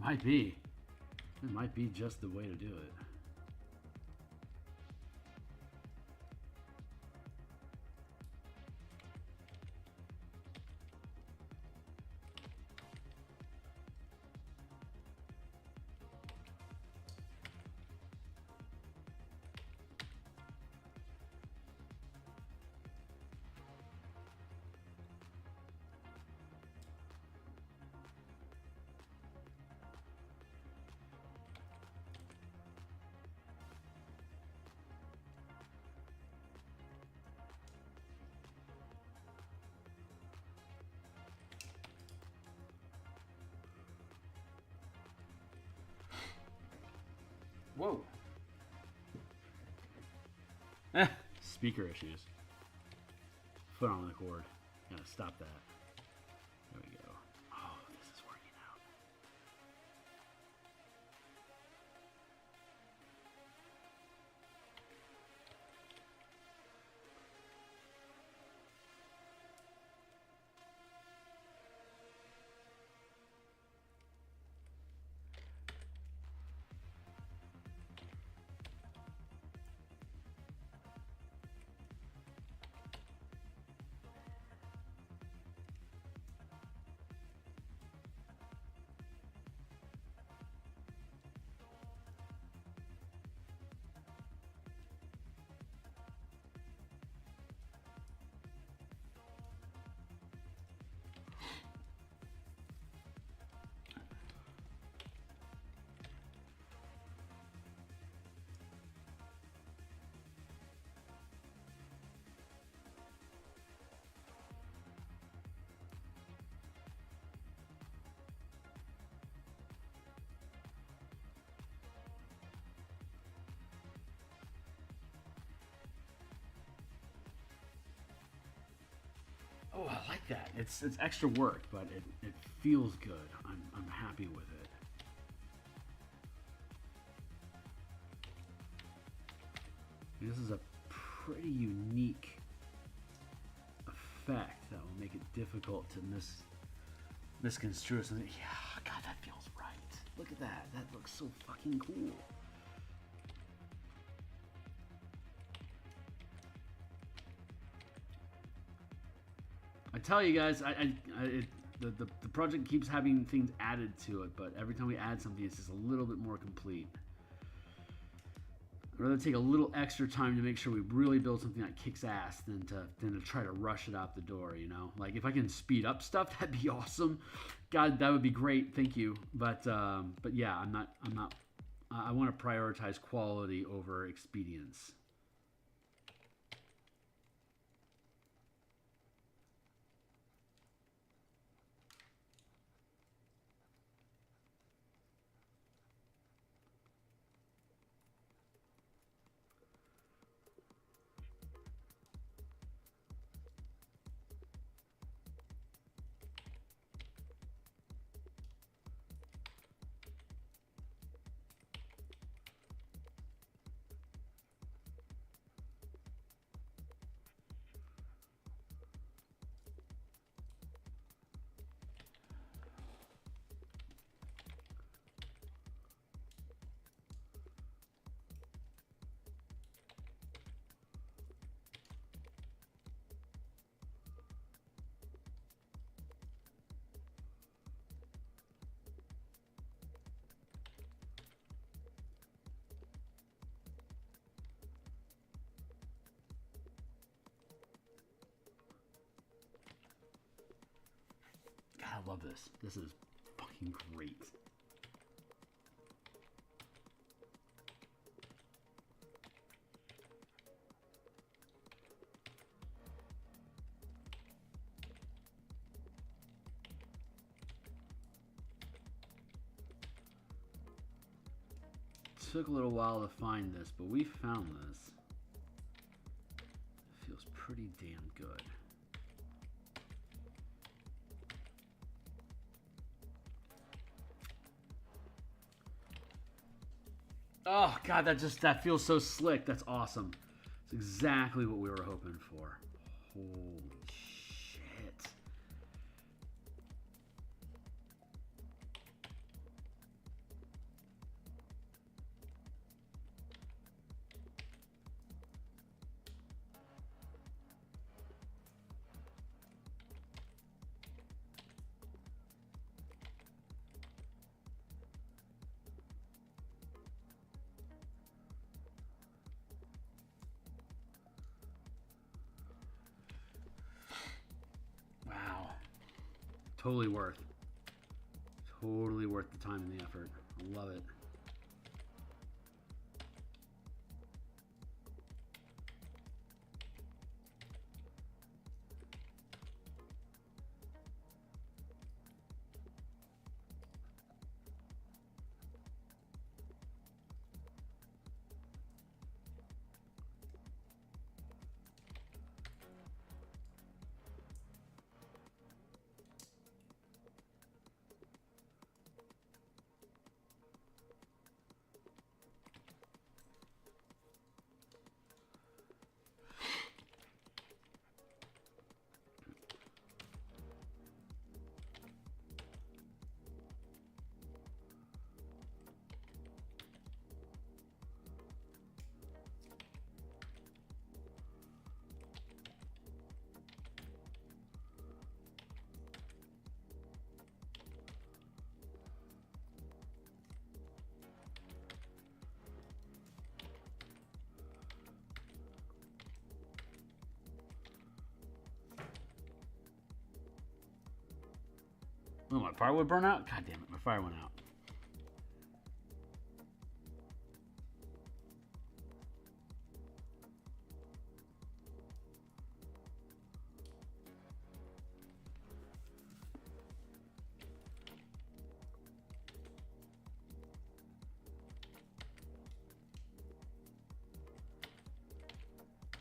Might be. It might be just the way to do it. Whoa. Speaker issues. Foot on the cord. Gotta stop that. There we go. Oh, this is working out. Oh, I like that. It's extra work, but it feels good. I'm happy with it. This is a pretty unique effect that will make it difficult to misconstrue something. Yeah, God, that feels right. Look at that. That looks so fucking cool. I tell you guys, the project keeps having things added to it, but every time we add something, it's just a little bit more complete. I'd rather take a little extra time to make sure we really build something that kicks ass than to try to rush it out the door, you know? Like, if I can speed up stuff, that'd be awesome. God, that would be great. Thank you. But yeah, I'm not. I want to prioritize quality over expedience. love this. This is fucking great. Took a little while to find this, but we found this. It feels pretty damn good. Oh god, that feels so slick. That's awesome. It's exactly what we were hoping for. Holy shit. Totally worth the time and the effort. I love it. Oh, my firewood burn out? God damn it, my fire went out.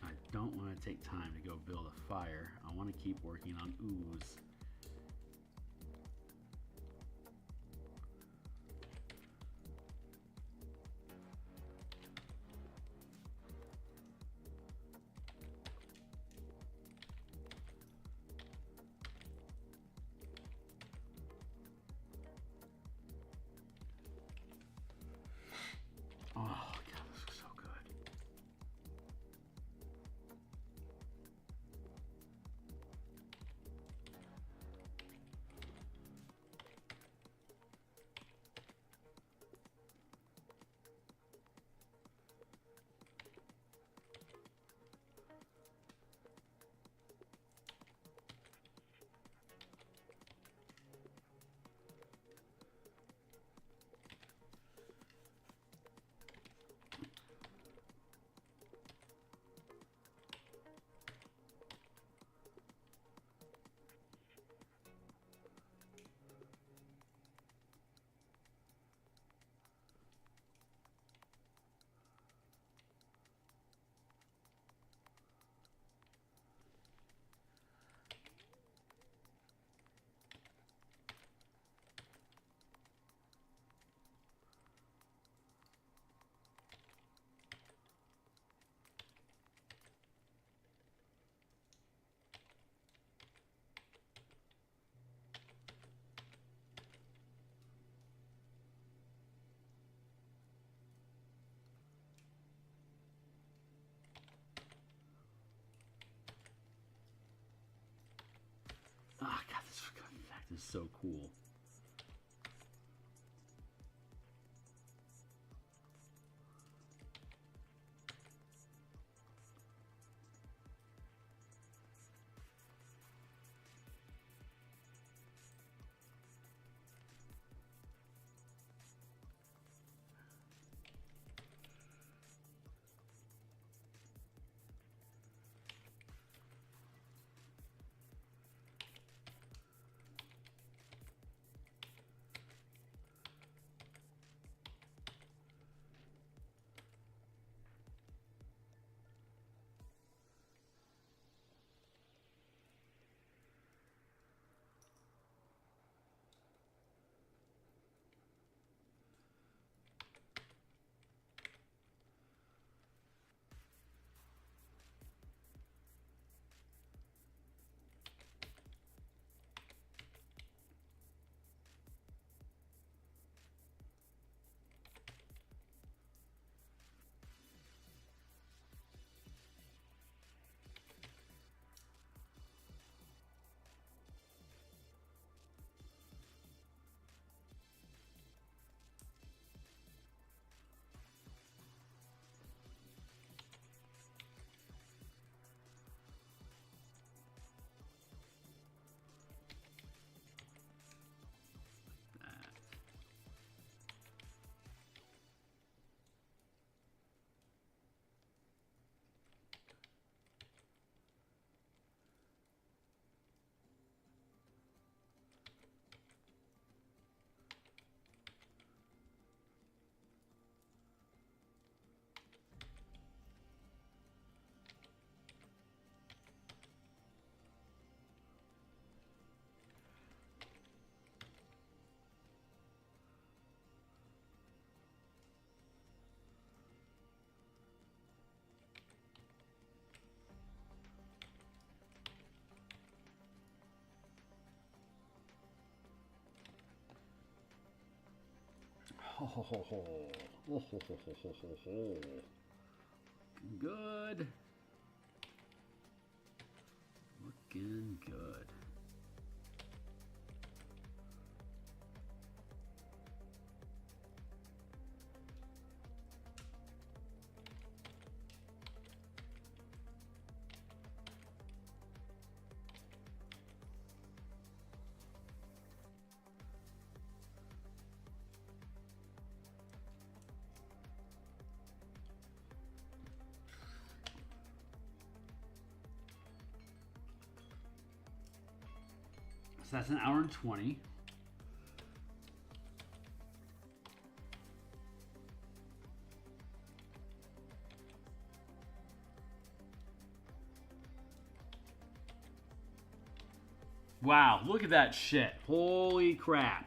I don't want to take time to go build a fire. I want to keep working on ooze. Oh, God, this looks so good. Oh, God, this fact is so cool. Ho, ho, ho, ho. Oh, ho, ho, ho, ho, ho, ho. Good. Looking good. So that's an hour and 20. Wow, look at that shit. Holy crap.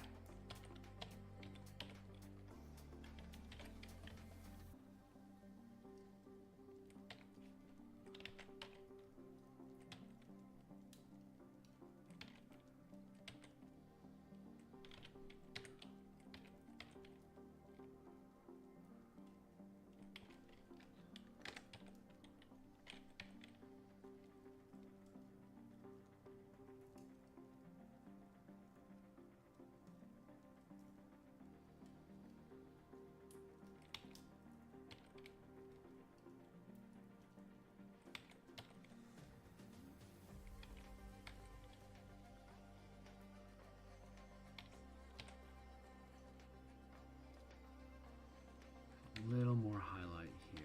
A little more highlight here.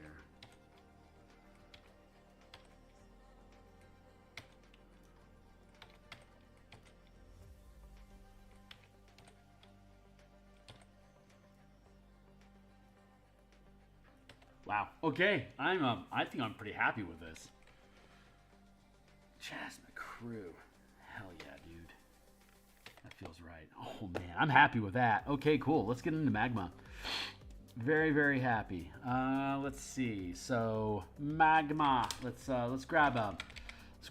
Wow. Okay, I think I'm pretty happy with this. Jasmine Crew. Hell yeah, dude. That feels right. Oh man, I'm happy with that. Okay, cool. Let's get into Magma. Very, very happy. Let's see. So Magma. Let's grab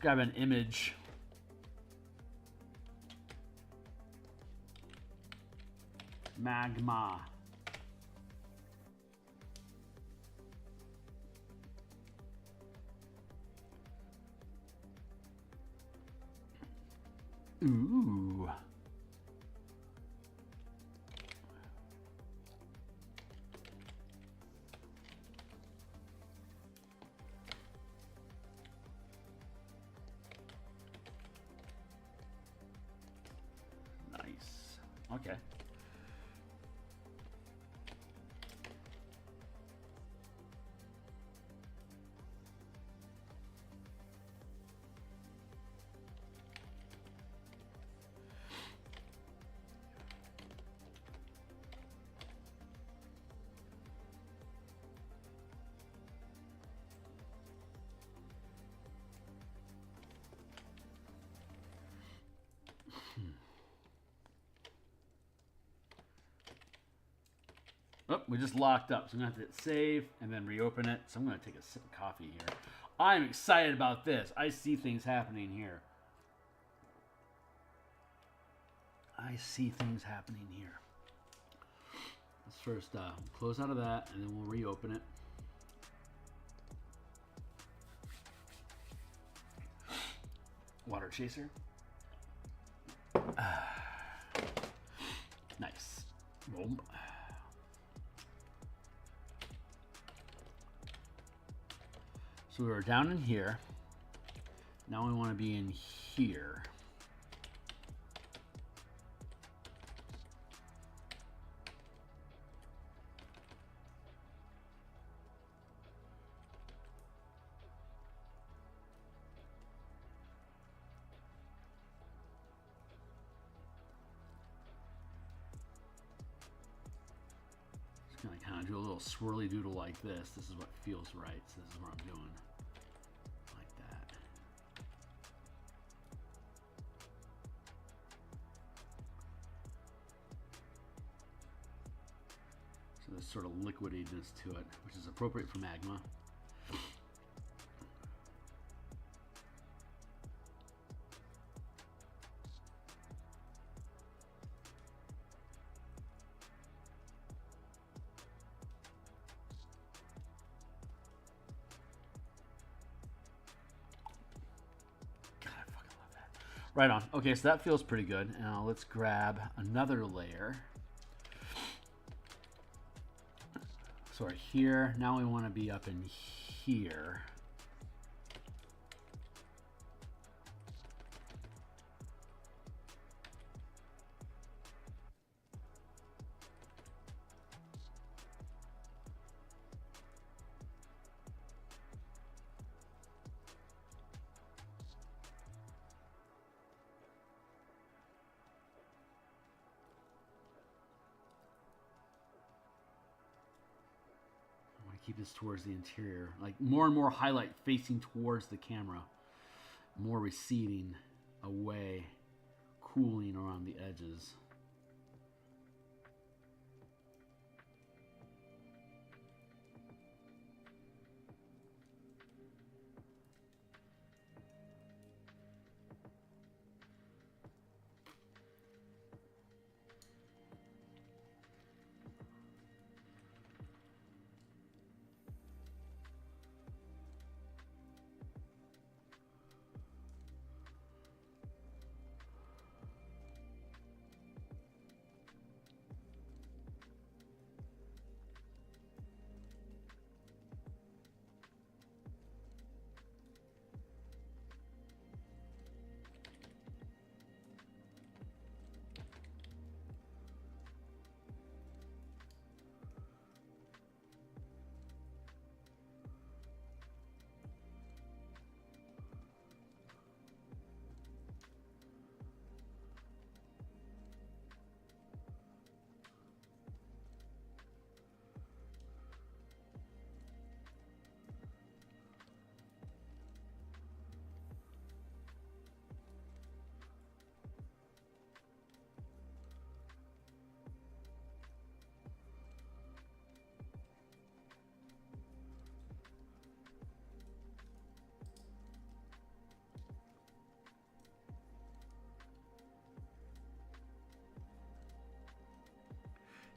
an image. Magma. Ooh. Nice. Okay. Oh, we just locked up, so I'm going to have to hit save and then reopen it. So I'm going to take a sip of coffee here. I'm excited about this. I see things happening here. I see things happening here. Let's first close out of that, and then we'll reopen it. Water chaser. Nice. Boom. So we were down in here. Now we want to be in here. Just gonna kind of do a little swirly doodle like this. This is what feels right. So this is what I'm doing. This sort of liquidiness to it, which is appropriate for magma. Right on. Okay, so that feels pretty good. Now let's grab another layer. So we're here. Now we want to be up in here. Keep this towards the interior, like more and more highlight facing towards the camera, more receding away, cooling around the edges.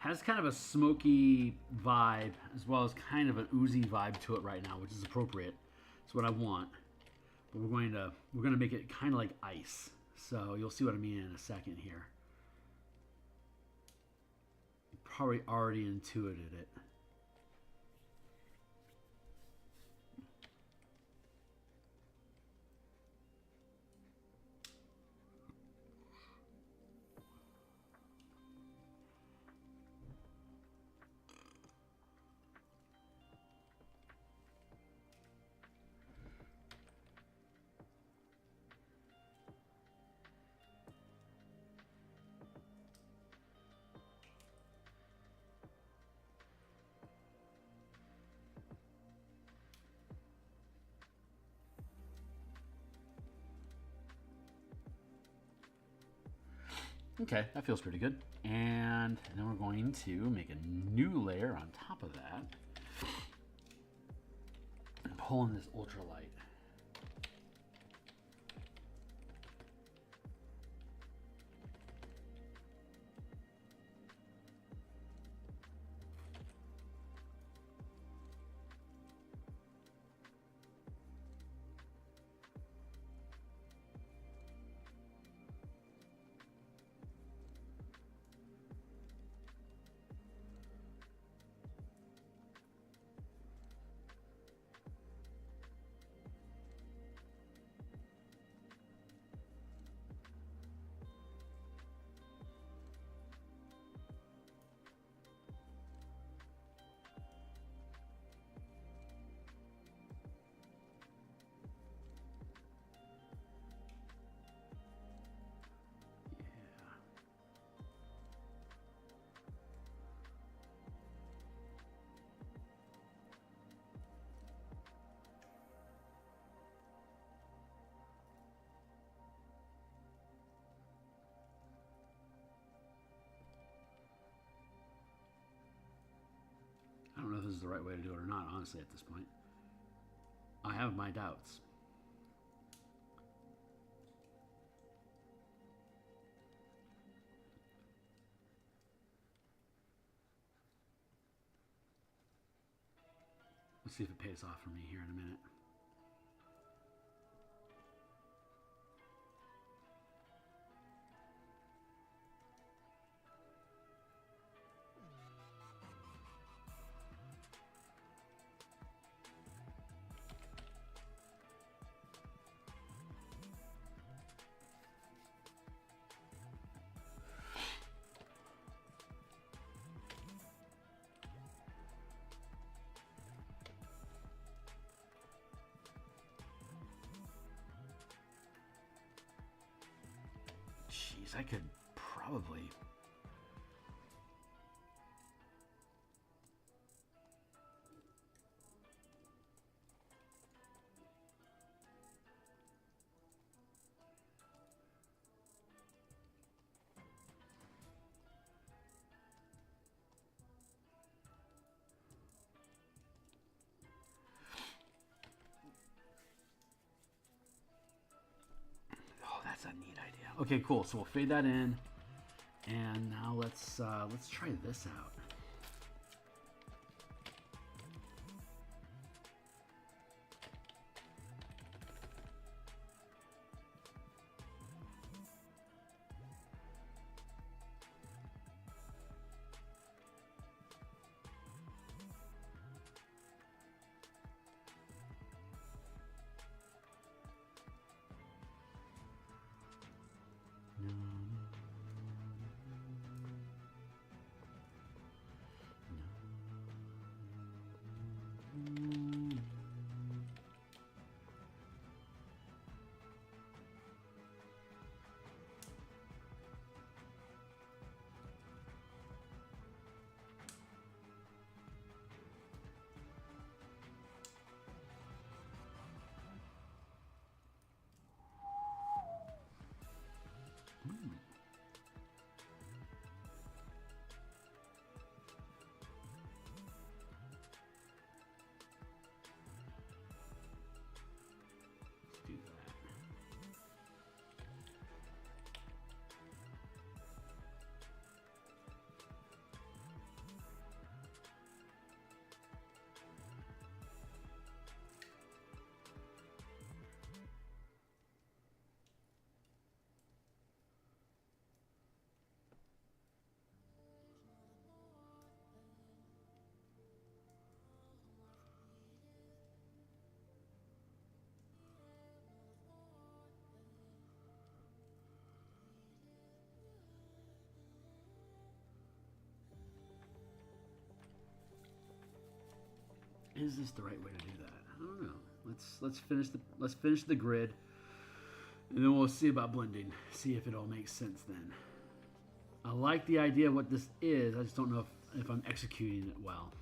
Has kind of a smoky vibe as well as kind of an oozy vibe to it right now, which is appropriate. It's what I want. But we're going to make it kind of like ice. So you'll see what I mean in a second here. You probably already intuited it. Okay, that feels pretty good. And then we're going to make a new layer on top of that. And pull in this ultralight. I don't know if this is the right way to do it or not, honestly, at this point. I have my doubts. Let's see if it pays off for me here in a minute. Jeez, I could probably... Oh, that's a neat idea. Okay, cool. So we'll fade that in, and now let's try this out. Do that. Is this the right way to do that? I don't know. Let's finish the grid, and then we'll see about blending. See if it all makes sense then. I like the idea of what this is. I just don't know if I'm executing it well.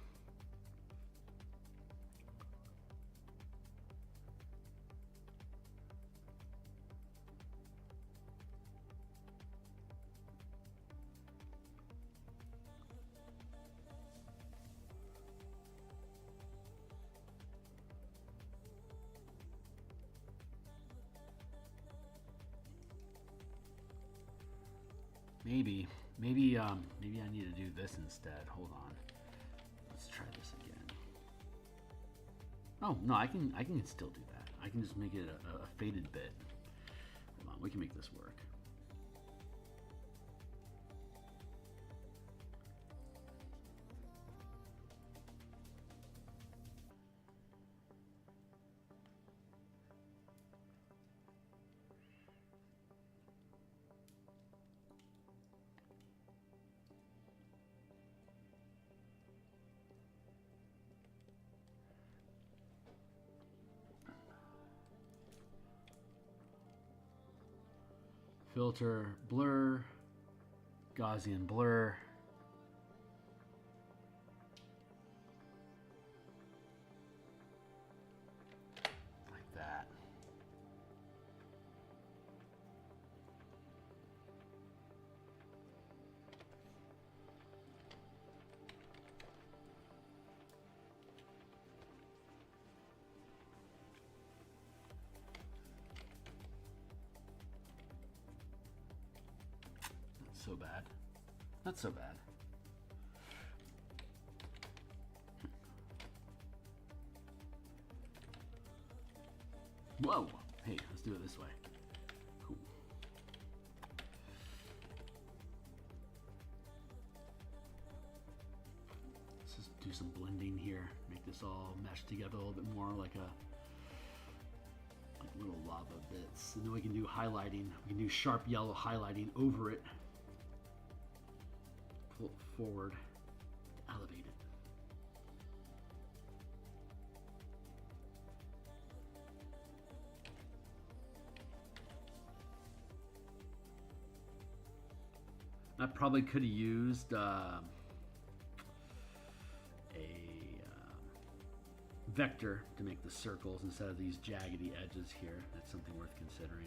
Maybe I need to do this instead. Hold on. Let's try this again. Oh no, I can still do that. I can just make it a faded bit. Hold on, we can make this work. Filter, blur, Gaussian blur. Like that. So bad. Not so bad. Whoa! Hey, let's do it this way. Cool. Let's just do some blending here. Make this all mesh together a little bit more like little lava bits. And then we can do highlighting. We can do sharp yellow highlighting over it. Pull it forward, elevate it. I probably could have used a vector to make the circles instead of these jaggedy edges here. That's something worth considering.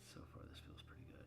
So far, this feels pretty good.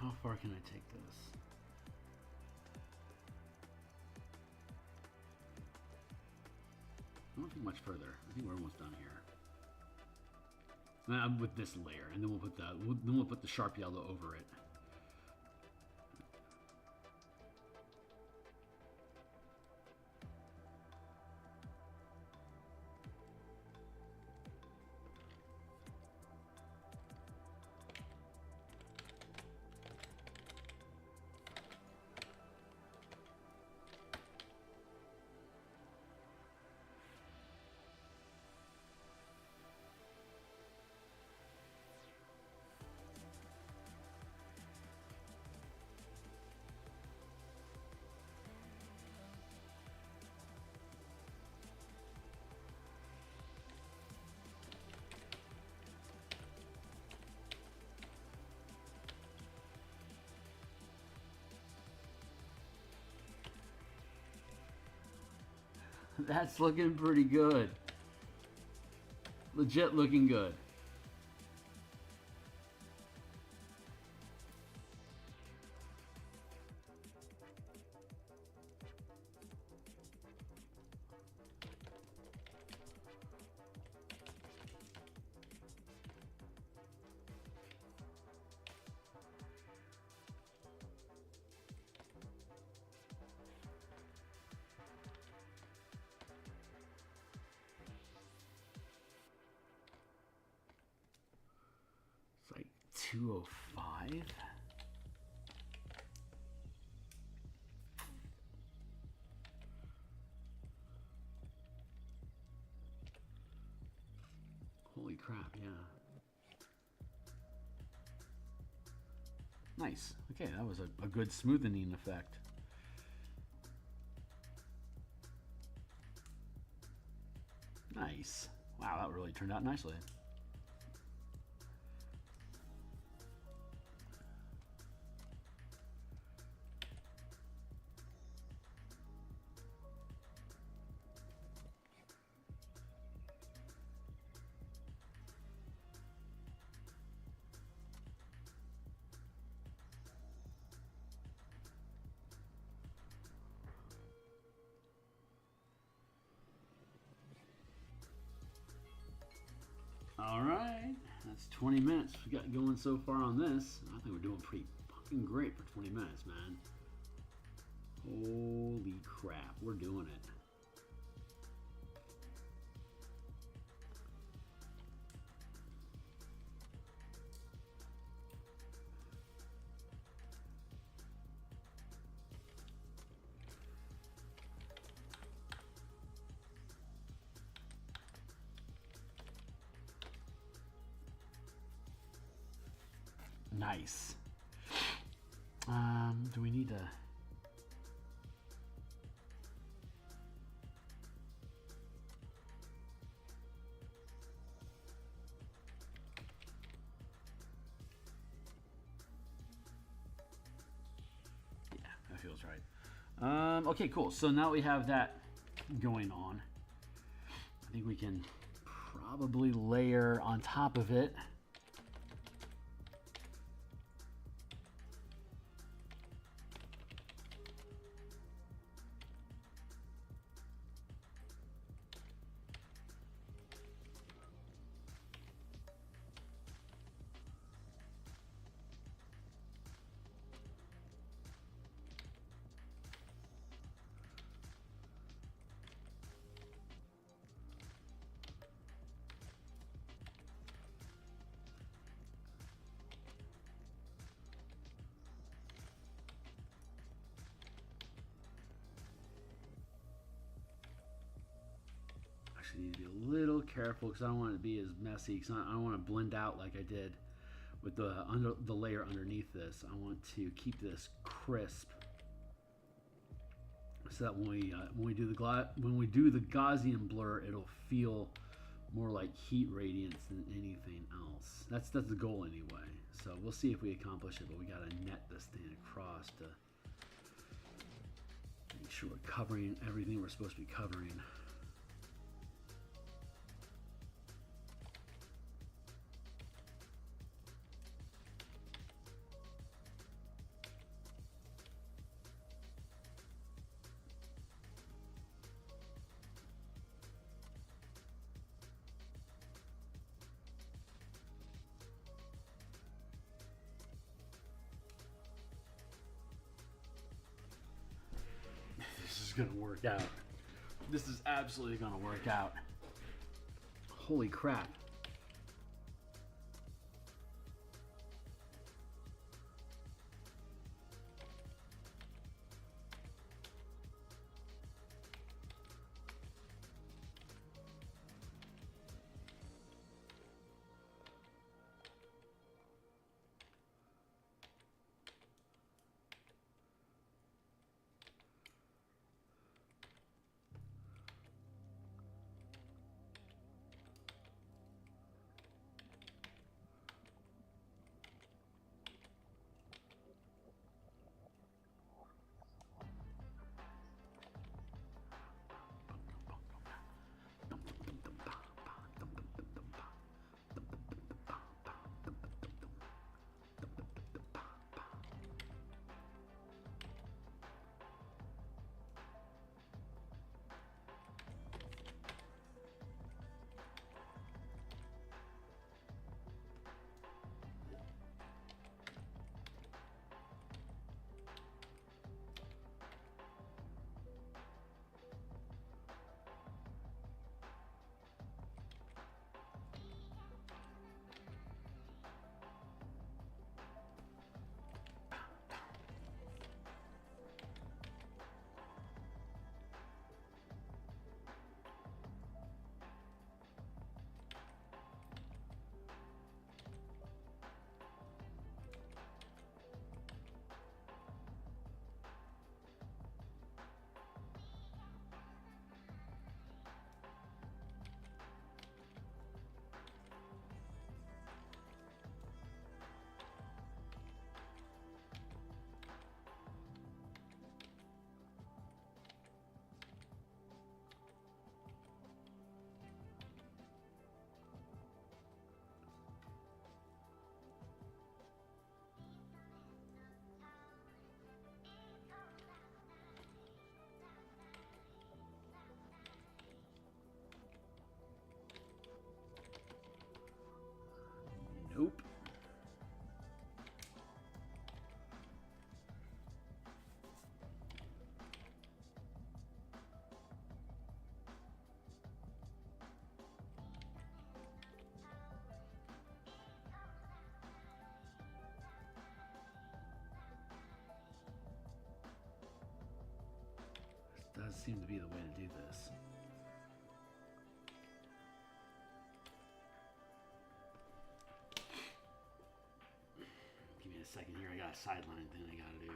How far can I take this? I don't think much further. I think we're almost done here. With this layer, and then we'll put the sharp yellow over it. That's looking pretty good. Legit looking good. It's like 205. Holy crap, yeah. Nice. Okay, that was a good smoothening effect. Nice. Wow, that really turned out nicely. All right, that's 20 minutes we got going so far on this. I think we're doing pretty fucking great for 20 minutes, man. Holy crap, we're doing it. Nice. Do we need to... Yeah, that feels right. Okay, cool. So now we have that going on. I think we can probably layer on top of it. Need to be a little careful because I don't want it to be as messy, because I don't want to blend out like I did with the layer underneath this. I want to keep this crisp so that when we do the Gaussian blur, it'll feel more like heat radiance than anything else. That's the goal anyway. So we'll see if we accomplish it, but we got to net this thing across to make sure we're covering everything we're supposed to be covering. This is gonna work out. This is absolutely gonna work out. Holy crap. seems to be the way to do this. Give me a second here. I got a sideline thing I gotta do.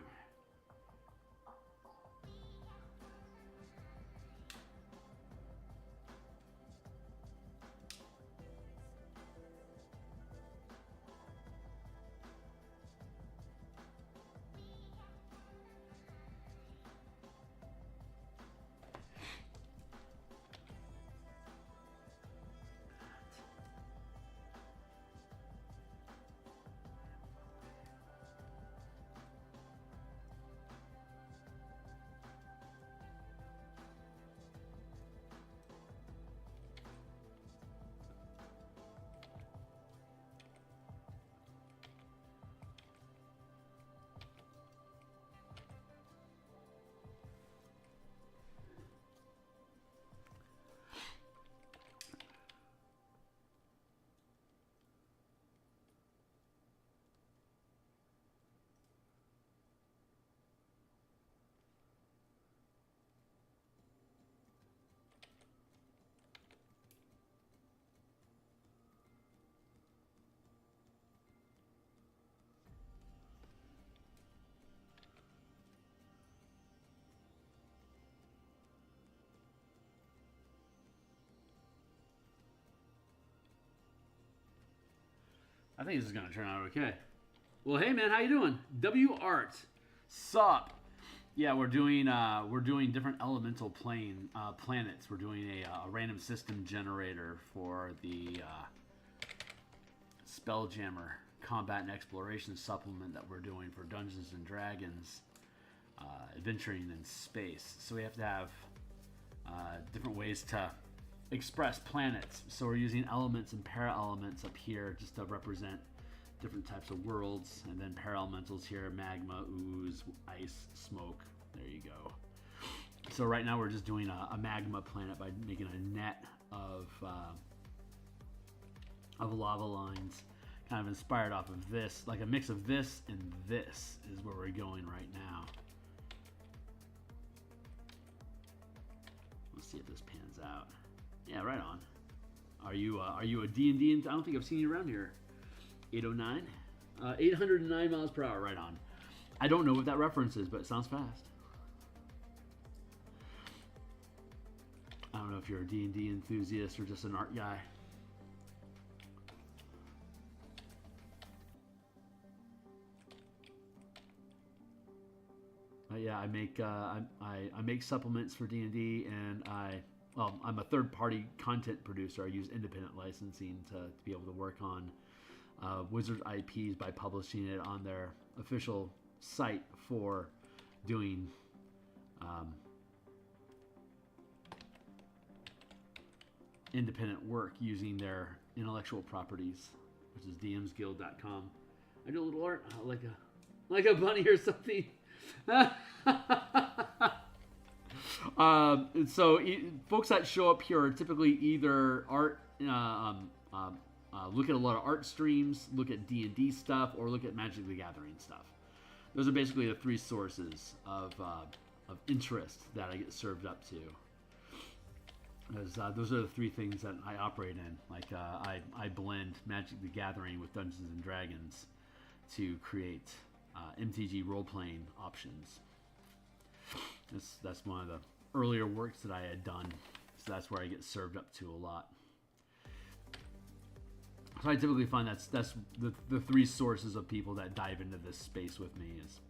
I think this is gonna turn out okay. Well, hey man, how you doing? W Art, sup? Yeah, we're doing different elemental planets. We're doing a random system generator for the Spelljammer combat and exploration supplement that we're doing for Dungeons and Dragons, adventuring in space. So we have to have different ways to express planets. So we're using elements and para-elements up here just to represent different types of worlds, and then para-elementals here: magma, ooze, ice, smoke. There you go. So right now we're just doing a magma planet by making a net of lava lines, kind of inspired off of this, like a mix of this and this is where we're going right now. Let's see if this pans out. Yeah, right on. Are you a D&D? I don't think I've seen you around here. 809? 809 miles per hour, right on. I don't know what that reference is, but it sounds fast. I don't know if you're a D&D enthusiast or just an art guy. Yeah, I make supplements for D&D, and I'm a third-party content producer. I use independent licensing to be able to work on Wizards IPs by publishing it on their official site for doing independent work using their intellectual properties, which is DMsGuild.com. I do a little art, like a bunny or something. So folks that show up here are typically either art, look at a lot of art streams, look at D&D stuff, or look at Magic the Gathering stuff. Those are basically the three sources of interest that I get served up to. Those are the three things that I operate in. Like I blend Magic the Gathering with Dungeons and Dragons to create MTG role-playing options. That's one of the earlier works that I had done, so that's where I get served up to a lot. So I typically find that's the three sources of people that dive into this space with me is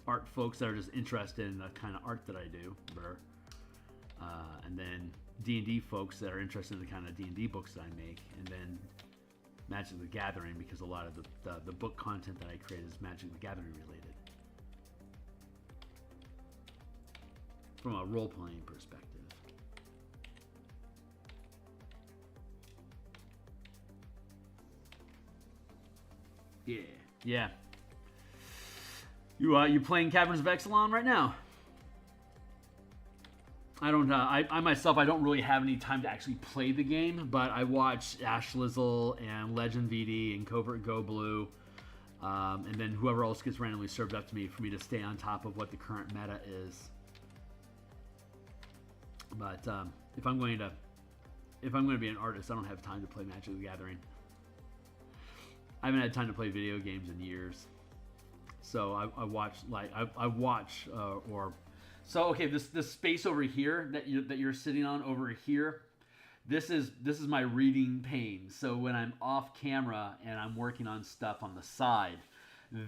art folks that are just interested in the kind of art that I do, and then D&D folks that are interested in the kind of D&D books that I make, and then Magic the Gathering, because a lot of the book content that I create is Magic the Gathering related. From a role-playing perspective. Yeah. You playing Caverns of Exelon right now? I don't. I myself, I don't really have any time to actually play the game, but I watch Ash Lizzle and Legend VD and Covert Go Blue, and then whoever else gets randomly served up to me for me to stay on top of what the current meta is. But if I'm going to be an artist, I don't have time to play Magic the Gathering. I haven't had time to play video games in years. So I watch so okay, this space over here that you're sitting on over here, this is my reading pane. So when I'm off camera and I'm working on stuff on the side,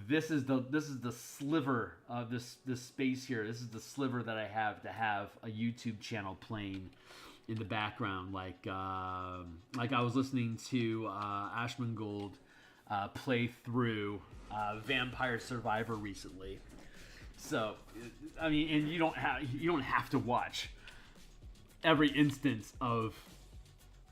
this is the sliver of this space here. This is the sliver that I have to have a YouTube channel playing in the background. Like I was listening to DMsGuild play through Vampire Survivor recently. So I mean, and you don't have to watch every instance of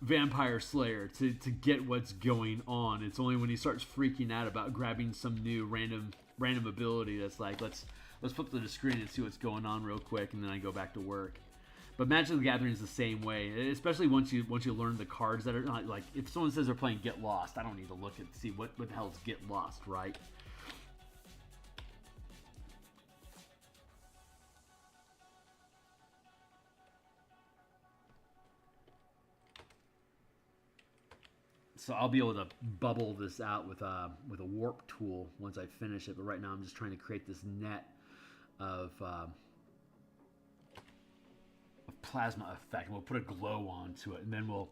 Vampire Slayer to get what's going on. It's only when he starts freaking out about grabbing some new random ability that's like, let's flip to the screen and see what's going on real quick, and then I go back to work. But Magic the Gathering is the same way, especially once you learn the cards that are not, like, if someone says they're playing Get Lost, I don't need to look and see what the hell is Get Lost, right? So I'll be able to bubble this out with a warp tool once I finish it. But right now I'm just trying to create this net of plasma effect. We'll put a glow onto it, and then we'll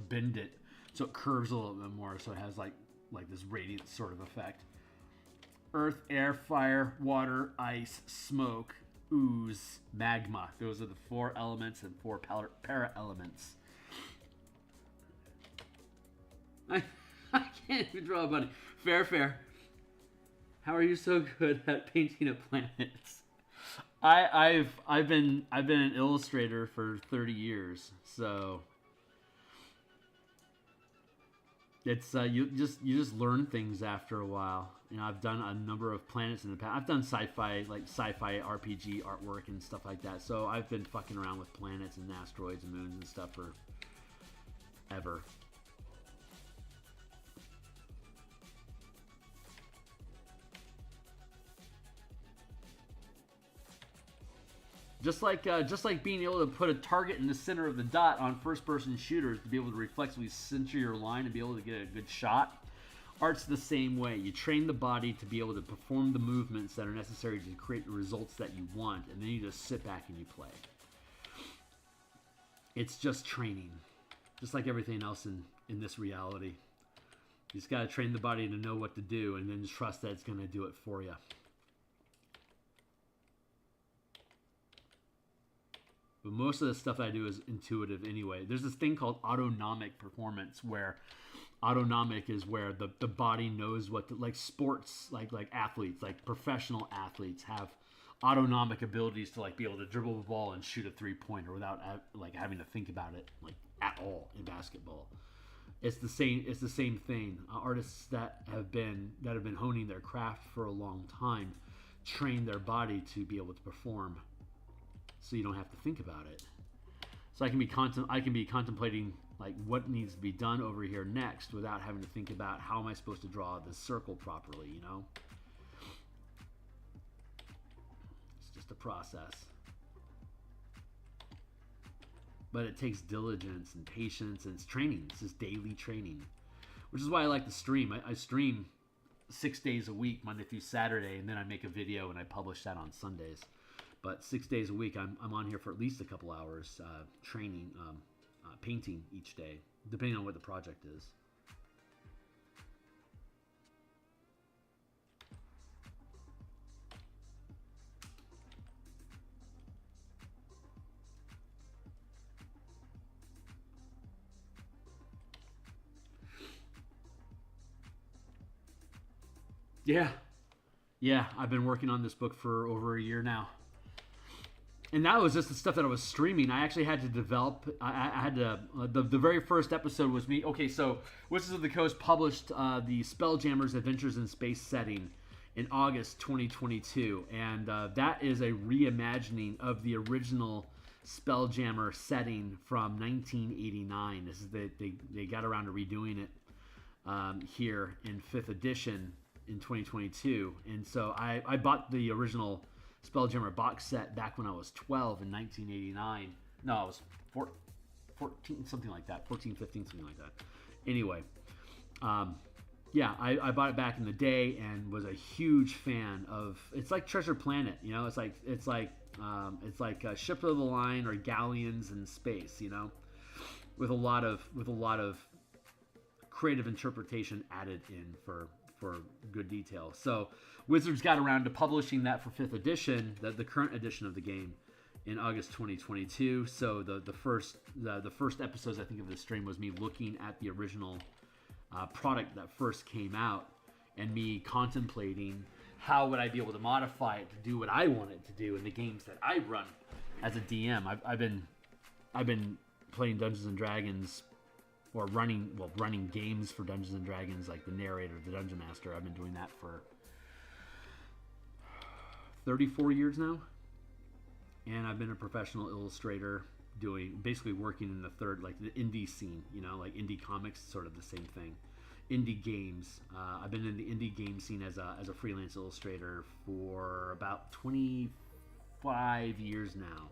bend it so it curves a little bit more, so it has like this radiant sort of effect. Earth, air, fire, water, ice, smoke, ooze, magma. Those are the 4 elements and 4 para-elements. I can't even draw a bunny. Fair. How are you so good at painting of planets? I've been an illustrator for 30 years, so it's you just learn things after a while. You know, I've done a number of planets in the past. I've done sci-fi RPG artwork and stuff like that. So I've been fucking around with planets and asteroids and moons and stuff for ever. Just like being able to put a target in the center of the dot on first-person shooters to be able to reflexively center your line and be able to get a good shot. Art's the same way. You train the body to be able to perform the movements that are necessary to create the results that you want, and then you just sit back and you play. It's just training, just like everything else in this reality. You just got to train the body to know what to do, and then trust that it's going to do it for you. But most of the stuff I do is intuitive anyway. There's this thing called autonomic performance, where autonomic is where the body knows what to, like sports, like athletes, like professional athletes have autonomic abilities to like be able to dribble the ball and shoot a 3-pointer without like having to think about it like at all in basketball. It's the same thing. Artists that have been honing their craft for a long time train their body to be able to perform, so you don't have to think about it. So I can be contemplating like what needs to be done over here next without having to think about how am I supposed to draw this circle properly, you know? It's just a process. But it takes diligence and patience, and it's training. It's just daily training, which is why I like to stream. I stream 6 days a week, Monday through Saturday, and then I make a video and I publish that on Sundays. But 6 days a week, I'm on here for at least a couple hours training, painting each day, depending on what the project is. Yeah, I've been working on this book for over a year now. And that was just the stuff that I was streaming. I actually had to develop. I had to. The very first episode was me. Okay, so Wizards of the Coast published the Spelljammer's Adventures in Space setting in August 2022, and that is a reimagining of the original Spelljammer setting from 1989. This is they got around to redoing it here in 5th edition in 2022, and so I bought the original Spelljammer box set back when I was 12 in 1989, No, it was 14, something like that. 14, 15, something like that. Anyway, yeah, I bought it back in the day and was a huge fan of. It's like Treasure Planet, you know. It's like Ship of the Line or Galleons in space, you know, with a lot of creative interpretation added in for good detail. So Wizards got around to publishing that for 5th edition, the current edition of the game, in August 2022. So the first episodes I think of this stream was me looking at the original product that first came out and me contemplating how would I be able to modify it to do what I want it to do in the games that I run as a DM. I've been playing Dungeons and Dragons, or running games for Dungeons and Dragons, like the narrator, the Dungeon Master. I've been doing that for 34 years now, and I've been a professional illustrator, basically working in the indie scene, you know, like indie comics, sort of the same thing. Indie games. I've been in the indie game scene as a freelance illustrator for about 25 years now.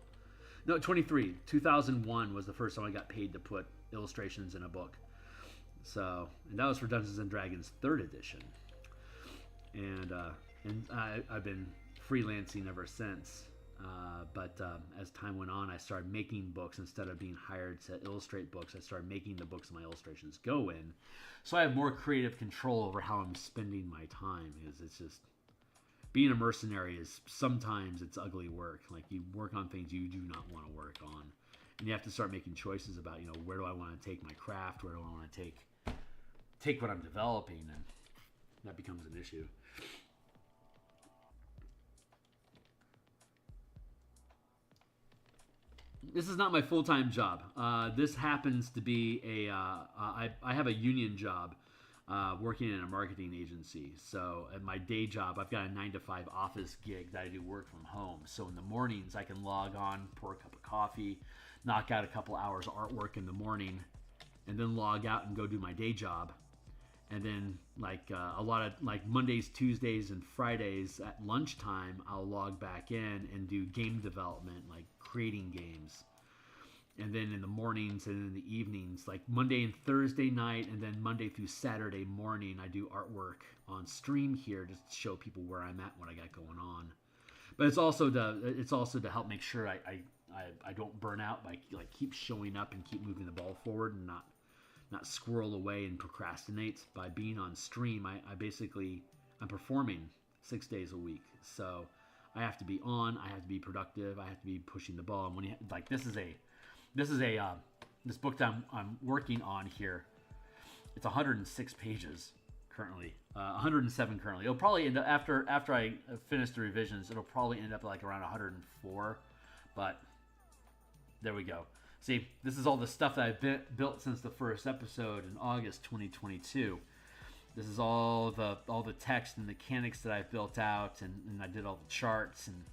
No, 23. 2001 was the first time I got paid to put illustrations in a book. So, and that was for Dungeons and Dragons 3rd edition. And I've been freelancing ever since. But as time went on, I started making books instead of being hired to illustrate books. I started making the books my illustrations go in, so I have more creative control over how I'm spending my time. Because it's just being a mercenary is sometimes it's ugly work. Like, you work on things you do not want to work on, and you have to start making choices about, you know, where do I want to take my craft, where do I want to take what I'm developing, and that becomes an issue. This is not my full-time job. This happens to be I have a union job working in a marketing agency. So at my day job, I've got a 9-to-5 office gig that I do work from home. So in the mornings, I can log on, pour a cup of coffee, knock out a couple hours of artwork in the morning, and then log out and go do my day job. And then a lot of Mondays, Tuesdays, and Fridays at lunchtime, I'll log back in and do game development, like creating games. And then in the mornings and in the evenings, like Monday and Thursday night, and then Monday through Saturday morning, I do artwork on stream here just to show people where I'm at, what I got going on. But it's also to help make sure I don't burn out by keep showing up and keep moving the ball forward and not squirrel away and procrastinate. By being on stream, I'm performing 6 days a week, so I have to be on, I have to be productive, I have to be pushing the ball. And when this book that I'm working on here, it's 106 pages currently, 107 currently. It'll probably end up after I finish the revisions, it'll probably end up like around 104, but there we go. See, this is all the stuff that I've built since the first episode in August 2022. This is all the text and mechanics that I've built out, and I did all the charts, and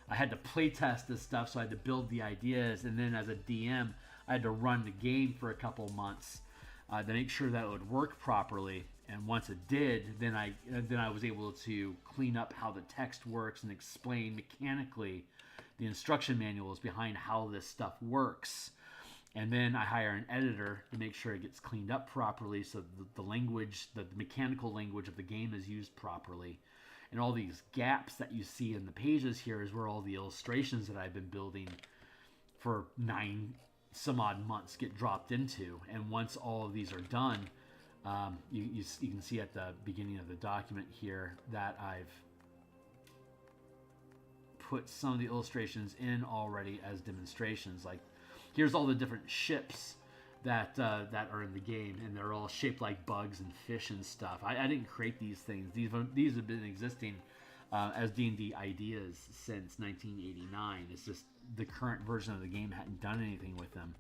I had to play test this stuff, so I had to build the ideas, and then as a DM, I had to run the game for a couple months to make sure that it would work properly. And once it did, then I was able to clean up how the text works and explain mechanically the instruction manuals behind how this stuff works. And then I hire an editor to make sure it gets cleaned up properly, so the language, the mechanical language of the game is used properly. And all these gaps that you see in the pages here is where all the illustrations that I've been building for 9 some odd months get dropped into. And once all of these are done, you can see at the beginning of the document here that I've put some of the illustrations in already as demonstrations. Like, here's all the different ships that are in the game, and they're all shaped like bugs and fish and stuff. I didn't create these things. These have been existing as D&D ideas since 1989. It's just the current version of the game hadn't done anything with them.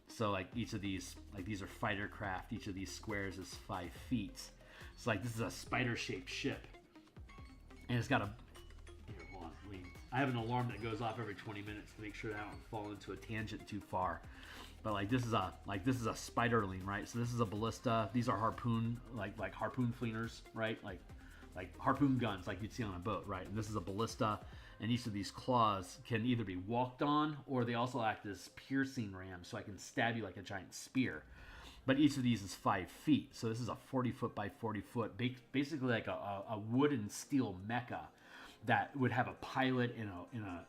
So like each of these, like these are fighter craft. Each of these squares is 5 feet. So like this is a spider-shaped ship, and it's got a. Here, hold on. I have an alarm that goes off every 20 minutes to make sure that I don't fall into a tangent too far. But this is a spiderling, right? So this is a ballista. These are harpoon, like harpoon fleeners, right? Like like harpoon guns like you'd see on a boat, right? And this is a ballista, and each of these claws can either be walked on, or they also act as piercing rams, so I can stab you like a giant spear. But each of these is 5 feet, so this is a 40-foot by 40-foot, basically like a wood and steel mecha that would have a pilot and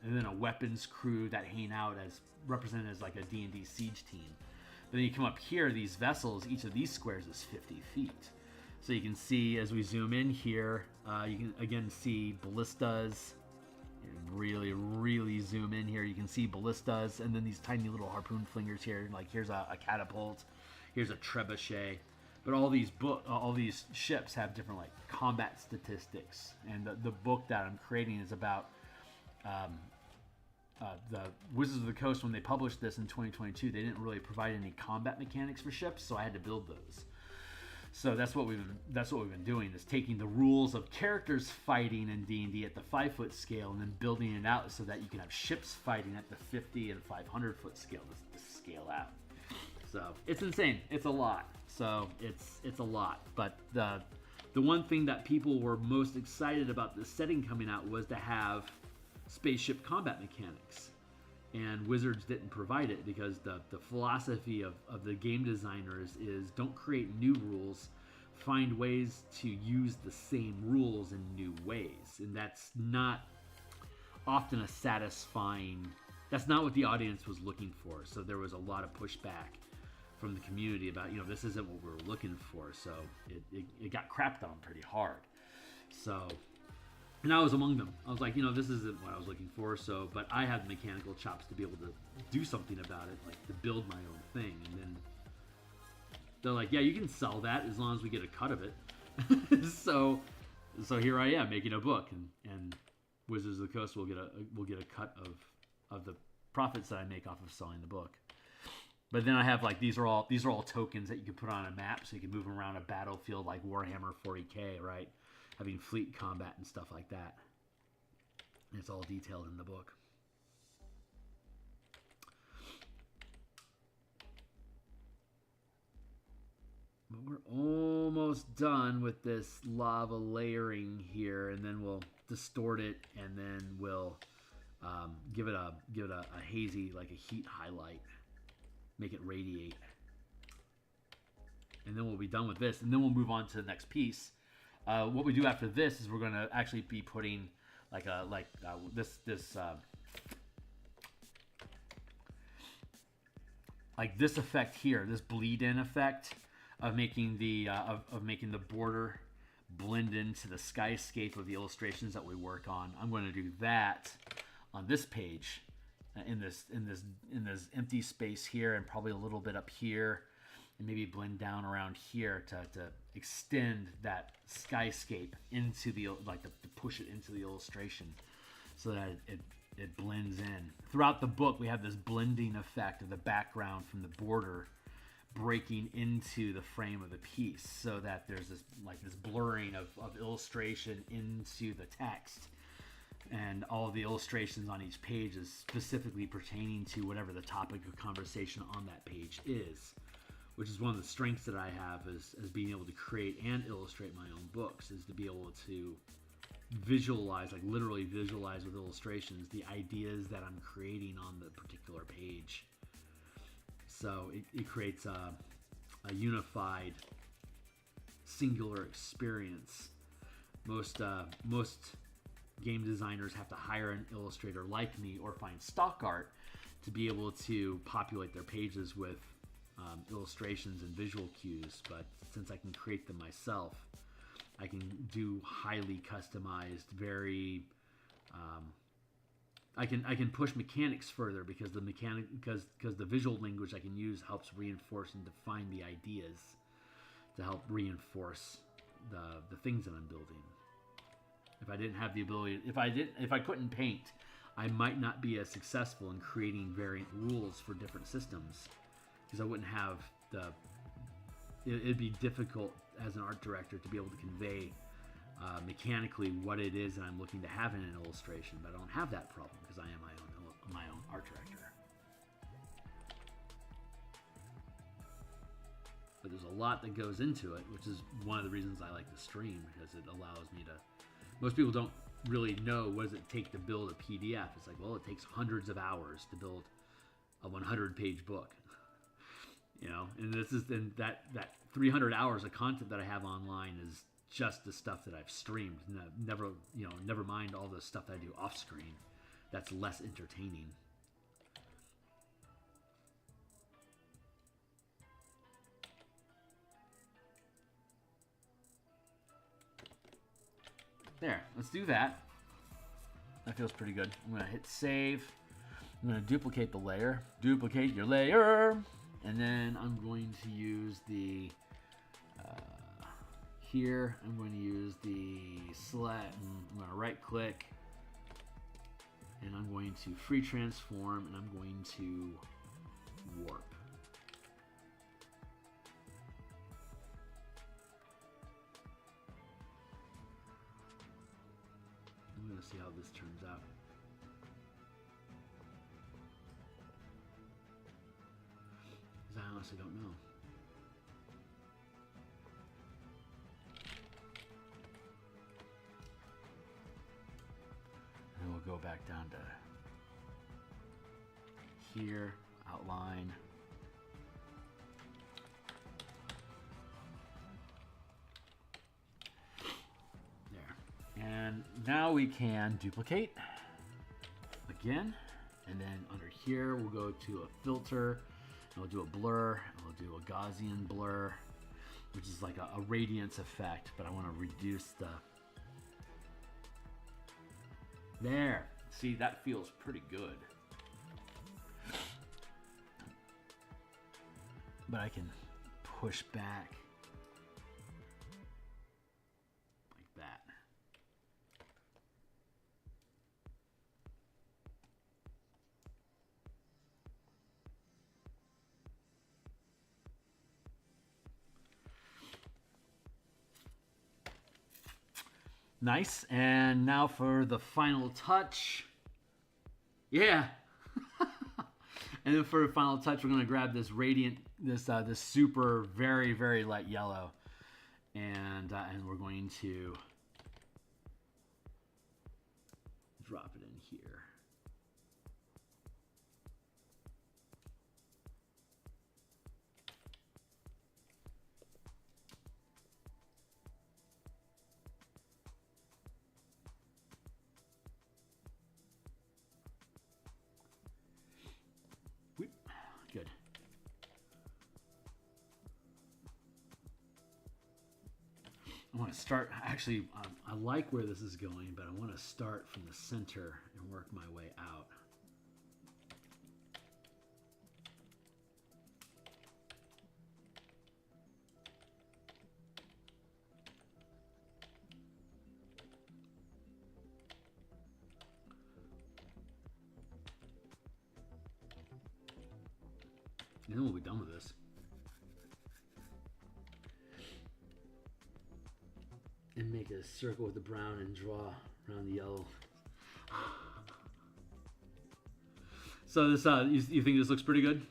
then a weapons crew that hang out as represented as like a D&D siege team. But then you come up here, these vessels, each of these squares is 50 feet. So you can see as we zoom in here, you can again see ballistas. Really, really zoom in here. You can see ballistas, and then these tiny little harpoon flingers here. Like here's a catapult, here's a trebuchet. But all these ships have different like combat statistics, and the book that I'm creating is about the Wizards of the Coast. When they published this in 2022, they didn't really provide any combat mechanics for ships, so I had to build those. So that's what we've been doing, is taking the rules of characters fighting in D&D at the 5-foot scale and then building it out so that you can have ships fighting at the 50 and 500-foot scale to scale out. So it's insane. It's a lot. So it's a lot. But the one thing that people were most excited about this setting coming out was to have spaceship combat mechanics. And Wizards didn't provide it because the philosophy of the game designers is don't create new rules, find ways to use the same rules in new ways. And that's not often a satisfying, that's not what the audience was looking for. So there was a lot of pushback from the community about, this isn't what we were looking for. So it got crapped on pretty hard. So, and I was among them. I was like, this isn't what I was looking for. So, but I had the mechanical chops to be able to do something about it, like to build my own thing. And then they're like, yeah, you can sell that as long as we get a cut of it. so here I am making a book, and Wizards of the Coast will get a cut of the profits that I make off of selling the book. But then I have like these are all tokens that you can put on a map, so you can move them around a battlefield like Warhammer 40K, right? Having fleet combat and stuff like that. And it's all detailed in the book. But we're almost done with this lava layering here, and then we'll distort it, and then we'll give it a hazy, like a heat highlight, make it radiate, and then we'll be done with this, and then we'll move on to the next piece. What we do after this is we're going to actually be putting this effect here, this bleed in effect of making the border blend into the skyscape of the illustrations that we work on. I'm going to do that on this page, in this empty space here, and probably a little bit up here, and maybe blend down around here to extend that skyscape into the, to push it into the illustration so that it blends in. Throughout the book, we have this blending effect of the background from the border breaking into the frame of the piece, so that there's this blurring of illustration into the text. And all of the illustrations on each page is specifically pertaining to whatever the topic of conversation on that page is, which is one of the strengths that I have as being able to create and illustrate my own books, is to be able to visualize, literally visualize with illustrations, the ideas that I'm creating on the particular page. So it creates a unified, singular experience. Most game designers have to hire an illustrator like me or find stock art to be able to populate their pages with illustrations and visual cues. But since I can create them myself, I can do highly customized, very I can push mechanics further, because the visual language I can use helps reinforce and define the ideas to help reinforce the things that I'm building. If I didn't have the ability, if I couldn't paint, I might not be as successful in creating variant rules for different systems, because I wouldn't have it'd be difficult as an art director to be able to convey mechanically what it is that I'm looking to have in an illustration. But I don't have that problem because I am my own art director. but there's a lot that goes into it, which is one of the reasons I like to stream, because it allows me to. Most people don't really know what does it take to build a PDF. It's like, well, it takes hundreds of hours to build a 100-page book. You know, and that 300 hours of content that I have online is just the stuff that I've streamed. Never mind all the stuff that I do off screen. That's less entertaining. There, let's do that. That feels pretty good. I'm gonna hit save. I'm gonna duplicate the layer. Duplicate your layer. And then I'm going to use the, here, I'm going to use the select, I'm going to right click, and I'm going to free transform, and I'm going to warp. I'm going to see how this turns out. I honestly don't know. And we'll go back down to here, outline. There. And now we can duplicate again. And then under here, we'll go to a filter. I'll do a blur, and I'll do a Gaussian blur, which is like a radiance effect, but I want to reduce the... There. See, that feels pretty good. But I can push back like that. Nice. And now for the final touch. Yeah. And then for the final touch, we're going to grab this radiant, this super very, very light yellow. And we're going to drop it in here. Good. I want to start, actually, I like where this is going, but I want to start from the center and work my way out. And then we'll be done with this. And make a circle with the brown and draw around the yellow. So this, you think this looks pretty good?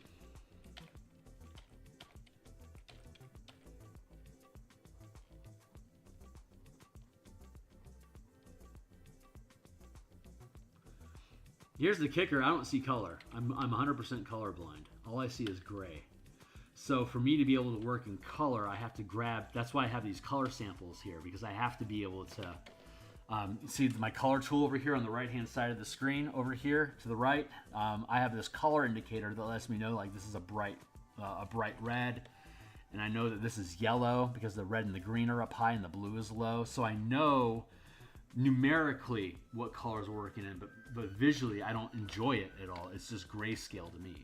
Here's the kicker, I don't see color. I'm 100% colorblind. All I see is gray. So for me to be able to work in color, I have to grab, that's why I have these color samples here, because I have to be able to, see my color tool over here on the right-hand side of the screen, over here to the right. I have this color indicator that lets me know, like, this is a bright red, and I know that this is yellow because the red and the green are up high and the blue is low. So I know numerically what colors we're working in, but visually I don't enjoy it at all. It's just grayscale to me.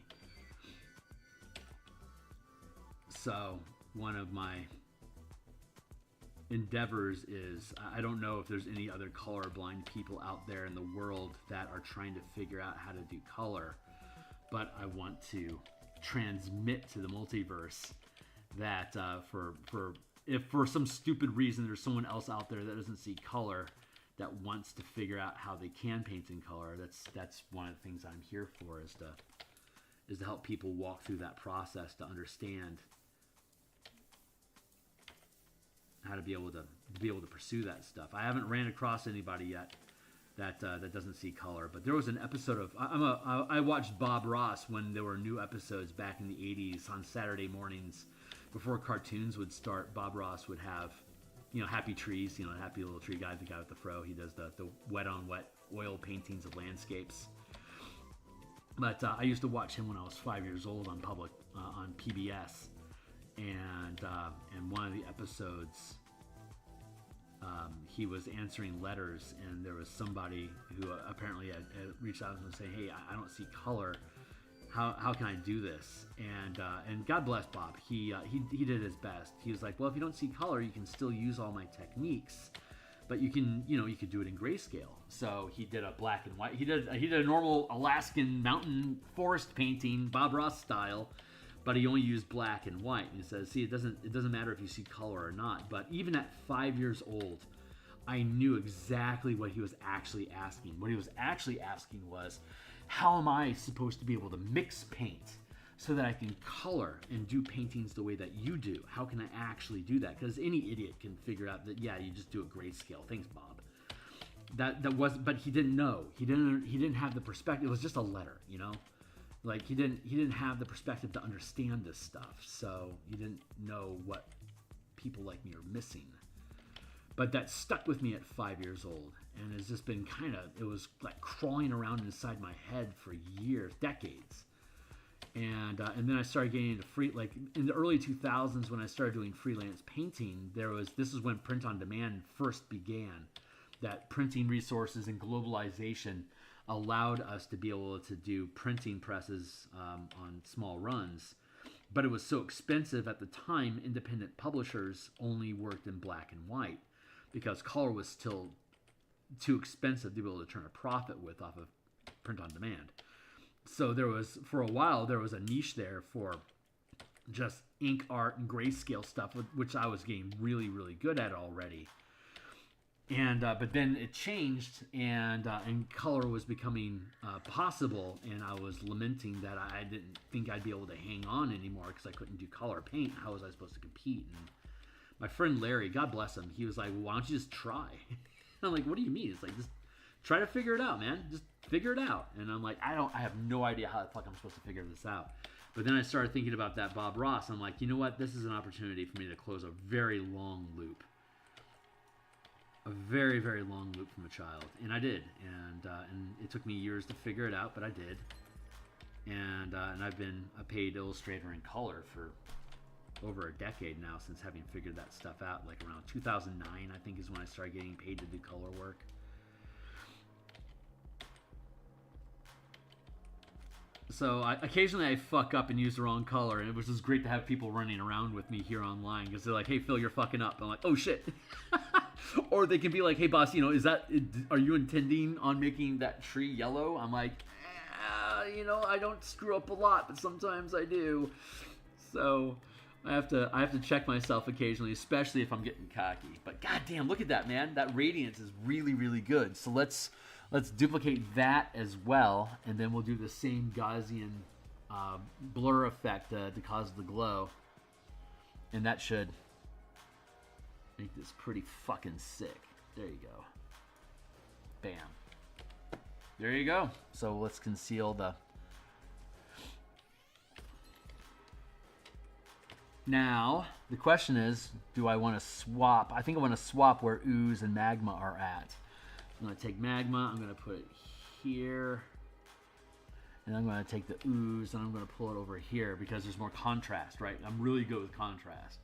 So one of my endeavors is, I don't know if there's any other colorblind people out there in the world that are trying to figure out how to do color, but I want to transmit to the multiverse that if for some stupid reason there's someone else out there that doesn't see color, that wants to figure out how they can paint in color, that's one of the things I'm here for, is to help people walk through that process to understand how to be able to pursue that stuff. I haven't ran across anybody yet that doesn't see color. But there was an episode of I watched Bob Ross when there were new episodes back in the 80s on Saturday mornings before cartoons would start. Bob Ross would have, Happy Trees, Happy Little Tree Guy, the guy with the fro. He does the wet on wet oil paintings of landscapes. But I used to watch him when I was 5 years old on PBS, and one of the episodes, he was answering letters, and there was somebody who apparently had reached out and saying, "Hey, I don't see color. How can I do this?" And God bless Bob. He did his best. He was like, "Well, if you don't see color, you can still use all my techniques, but you could do it in grayscale." So he did a black and white. He did a normal Alaskan mountain forest painting, Bob Ross style, but he only used black and white. And he says, "See, it doesn't matter if you see color or not." But even at 5 years old, I knew exactly what he was actually asking. What he was actually asking was, how am I supposed to be able to mix paint so that I can color and do paintings the way that you do? How can I actually do that? Because any idiot can figure out that, yeah, you just do a grayscale. Thanks, Bob. But he didn't know. He didn't have the perspective. It was just a letter, Like he didn't have the perspective to understand this stuff. So he didn't know what people like me are missing. But that stuck with me at 5 years old, and it's just been it was like crawling around inside my head for years, decades. And then I started getting into like in the early 2000s when I started doing freelance painting, this is when print on demand first began. That printing resources and globalization allowed us to be able to do printing presses on small runs. But it was so expensive at the time, independent publishers only worked in black and white because color was still too expensive to be able to turn a profit with off of print on demand. So for a while, there was a niche there for just ink art and grayscale stuff, which I was getting really, really good at already. And but then it changed, and color was becoming possible, and I was lamenting that I didn't think I'd be able to hang on anymore because I couldn't do color paint. How was I supposed to compete? And my friend Larry, God bless him, he was like, "Well, why don't you just try?" I'm like, "What do you mean?" It's like, just try to figure it out, man. Just figure it out. And I'm like, I have no idea how the fuck I'm supposed to figure this out. But then I started thinking about that Bob Ross. I'm like, you know what? This is an opportunity for me to close a very long loop. A very, very long loop from a child. And I did. And it took me years to figure it out, but I did. And I've been a paid illustrator in color for over a decade now, since having figured that stuff out. Like around 2009, I think, is when I started getting paid to do color work. So occasionally I fuck up and use the wrong color, and it was just great to have people running around with me here online, because they're like, "Hey Phil, you're fucking up." I'm like, "Oh shit." Or they can be like, "Hey boss, are you intending on making that tree yellow?" I'm like, I don't screw up a lot, but sometimes I do. So I have to check myself occasionally, especially if I'm getting cocky. But goddamn, look at that, man. That radiance is really, really good. So let's duplicate that as well, and then we'll do the same Gaussian blur effect to cause the glow. And that should make this pretty fucking sick. There you go. Bam. There you go. So let's conceal the... Now, the question is, do I want to swap? I think I want to swap where ooze and magma are at. I'm going to take magma, I'm going to put it here, and I'm going to take the ooze, and I'm going to pull it over here because there's more contrast, right? I'm really good with contrast.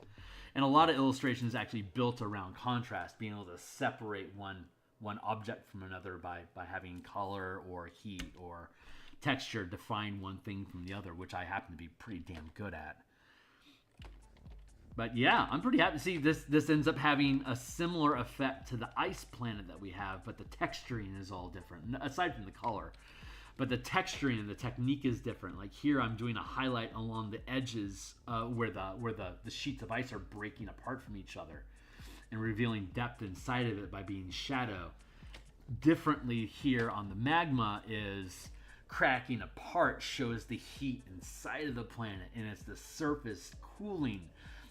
And a lot of illustrations actually built around contrast, being able to separate one object from another by having color or heat or texture define one thing from the other, which I happen to be pretty damn good at. But yeah, I'm pretty happy. See, this ends up having a similar effect to the ice planet that we have, but the texturing is all different, aside from the color. But the texturing and the technique is different. Like here, I'm doing a highlight along the edges where the sheets of ice are breaking apart from each other and revealing depth inside of it by being shadow. Differently here on the magma is cracking apart shows the heat inside of the planet, and it's the surface cooling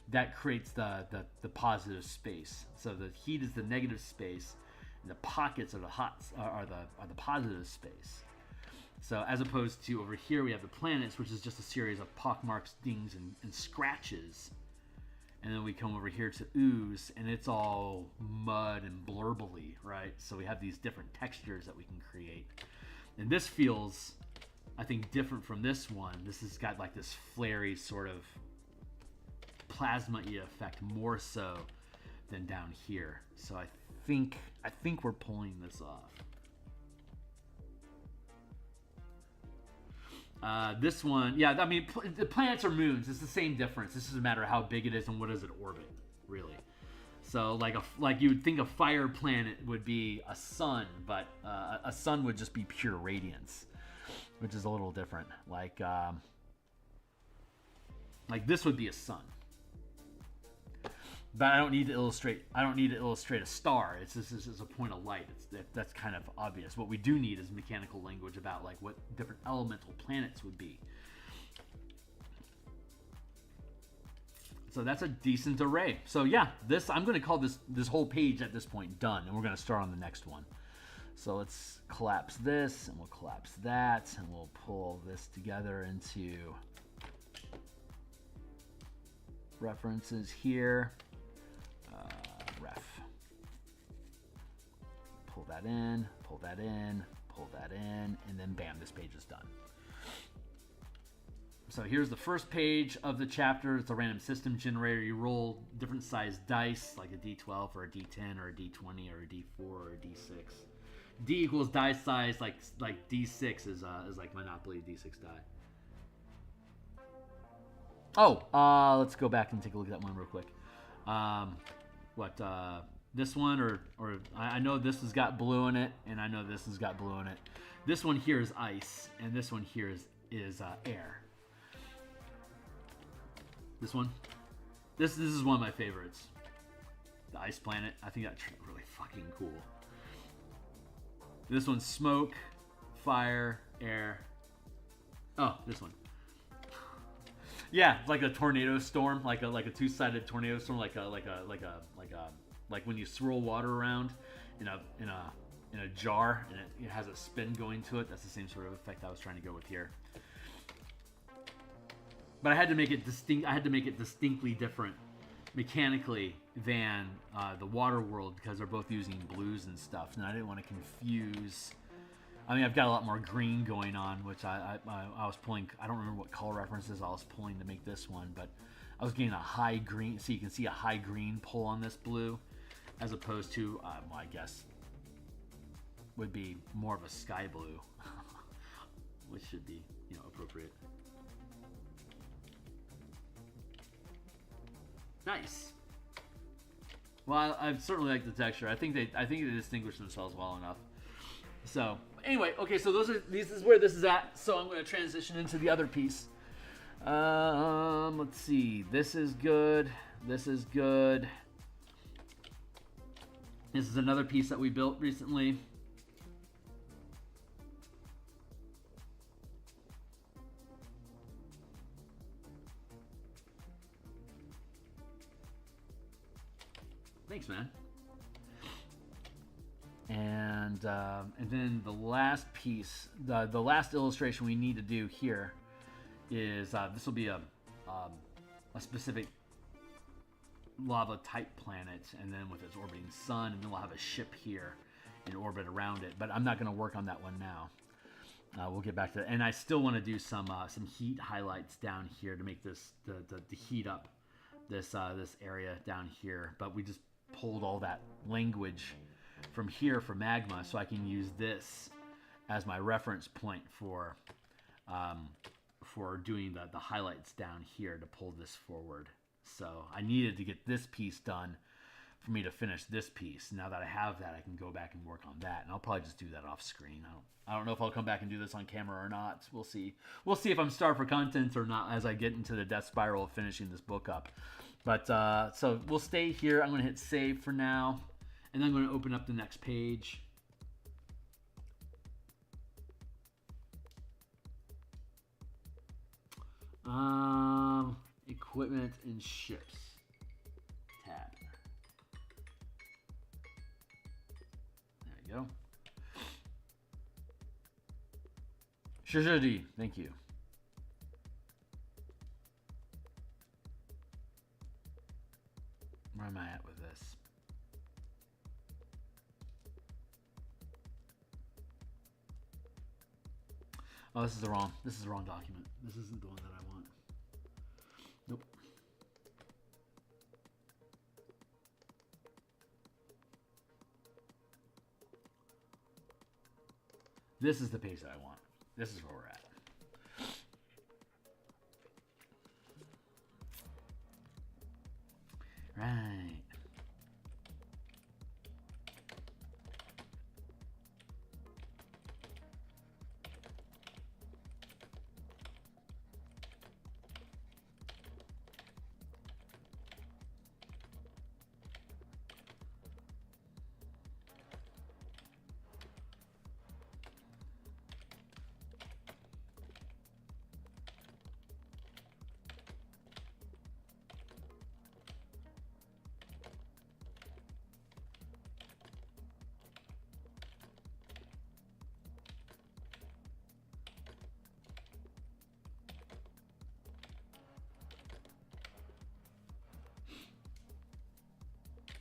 that creates the positive space. So the heat is the negative space, and the pockets are the positive space. So as opposed to over here, we have the planets, which is just a series of pockmarks, dings, and scratches. And then we come over here to ooze, and it's all mud and blurbly, right? So we have these different textures that we can create. And this feels, I think, different from this one. This has got like this flary sort of plasma-y effect more so than down here. So I think we're pulling this off. This one, yeah, I mean, the planets are moons. It's the same difference. This is a matter of how big it is and what does it orbit, really. So, like you would think a fire planet would be a sun, but a sun would just be pure radiance, which is a little different. Like this would be a sun. But I don't need to illustrate a star. It's just a point of light. That's kind of obvious. What we do need is mechanical language about like what different elemental planets would be. So that's a decent array. So yeah, I'm going to call this whole page at this point done, and we're going to start on the next one. So let's collapse this, and we'll collapse that, and we'll pull this together into references here. Ref. Pull that in, pull that in, pull that in, and then bam, this page is done. So here's the first page of the chapter. It's a random system generator. You roll different sized dice, like a D12 or a D10 or a D20 or a D4 or a D6. D equals die size, like D6 is like Monopoly D6 die. Oh, let's go back and take a look at that one real quick. This one or I know this has got blue in it, and I know this has got blue in it. This one here is ice, and this one here is air. This one, this is one of my favorites. The ice planet. I think that's really fucking cool. This one's smoke, fire, air. Oh, this one. Yeah, it's like a tornado storm, like a two-sided tornado storm, like when you swirl water around in a jar and it has a spin going to it. That's the same sort of effect I was trying to go with here. But I had to make it distinct. I had to make it distinctly different mechanically than the water world, because they're both using blues and stuff, and I didn't want to confuse. I mean, I've got a lot more green going on, which I was pulling. I don't remember what color references I was pulling to make this one, but I was getting a high green. So you can see a high green pull on this blue, as opposed to, well, I guess, would be more of a sky blue, which should be, appropriate. Nice. Well, I certainly like the texture. I think they distinguish themselves well enough. So anyway, okay, so this is where this is at. So I'm going to transition into the other piece. Let's see. This is good. This is good. This is another piece that we built recently. Thanks, man. And then the last piece, the last illustration we need to do here is this will be a specific lava type planet, and then with its orbiting sun, and then we'll have a ship here in orbit around it. But I'm not going to work on that one now. We'll get back to that. And I still want to do some heat highlights down here to make this the heat up this area down here. But we just pulled all that language from here for magma, so I can use this as my reference point for doing the highlights down here to pull this forward. So I needed to get this piece done for me to finish this piece. Now that I have that, I can go back and work on that, and I'll probably just do that off screen. I don't know if I'll come back and do this on camera or not. We'll see. We'll see if I'm starved for content or not as I get into the death spiral of finishing this book up. But so we'll stay here. I'm going to hit save for now, and then I'm going to open up the next page. Equipment and ships. Shajadi, thank you. Where am I at with this? Oh, this is the wrong document. This isn't the one that I want. Nope. This is the page that I want. This is where we're at. Right.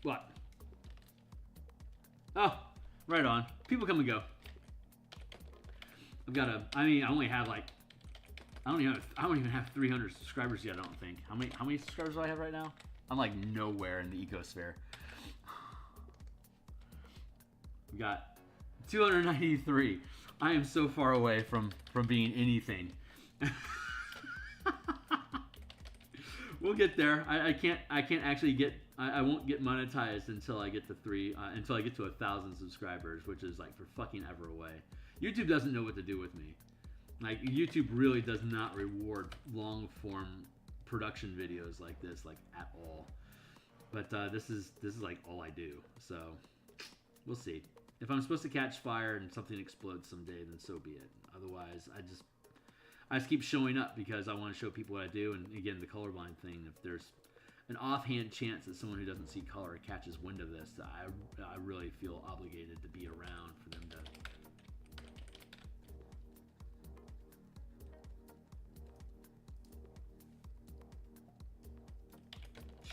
What? Oh, right on. People come and go. I've got a. I mean, I only have like. I don't even have 300 subscribers yet. I don't think. How many subscribers do I have right now? I'm like nowhere in the ecosphere. We got 293. I am so far away from being anything. We'll get there. I can't actually get. I won't get monetized until I get to until I get to 1,000 subscribers, which is like for fucking ever away. YouTube doesn't know what to do with me. Like YouTube really does not reward long form production videos like this, like at all. But this is like all I do. So we'll see. If I'm supposed to catch fire and something explodes someday, then so be it. Otherwise, I just keep showing up because I want to show people what I do. And again, the colorblind thing, if there's an offhand chance that someone who doesn't see color catches wind of this, I really feel obligated to be around for them to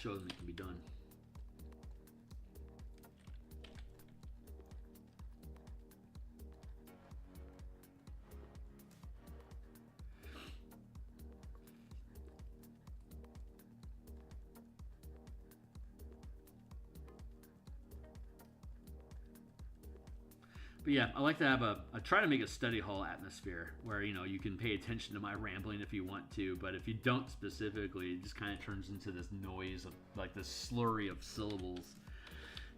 show them it can be done. But yeah, I like to have I try to make a study hall atmosphere where, you know, you can pay attention to my rambling if you want to, but if you don't specifically, it just kind of turns into this noise of like this slurry of syllables.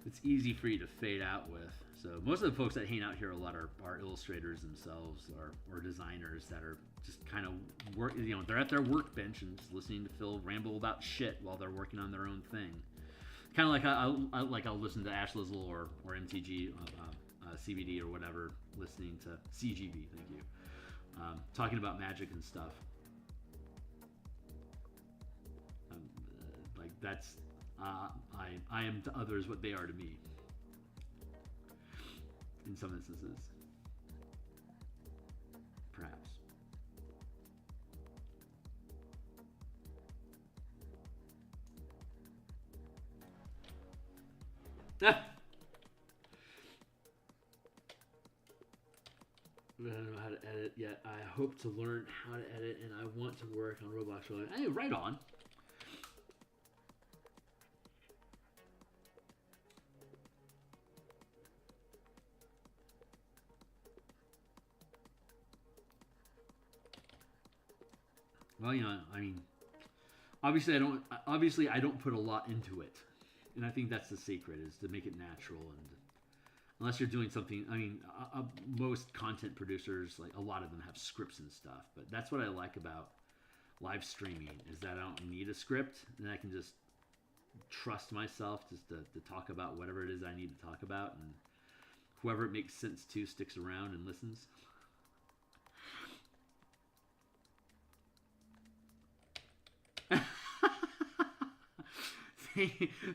It's easy for you to fade out with. So most of the folks that hang out here a lot are illustrators themselves or designers that are just kind of they're at their workbench and just listening to Phil ramble about shit while they're working on their own thing. Kind of like I'll listen to Ash Lizzle or MTG. CBD or whatever, listening to CGB, thank you, talking about magic and stuff. Like that's, I am to others what they are to me, in some instances, perhaps. I don't know how to edit yet. I hope to learn how to edit, and I want to work on Roblox. Hey, right on. Well, you know, I mean, obviously I don't put a lot into it, and I think that's the secret, is to make it natural. And unless you're doing something, I mean, most content producers, like a lot of them have scripts and stuff, but that's what I like about live streaming, is that I don't need a script, and I can just trust myself just to talk about whatever it is I need to talk about, and whoever it makes sense to sticks around and listens.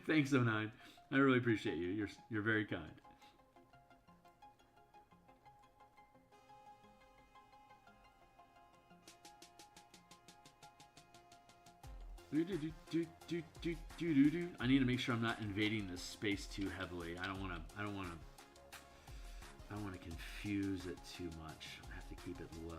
Thanks, 09. I really appreciate you. You're very kind. I need to make sure I'm not invading this space too heavily. I don't want to confuse it too much. I have to keep it low.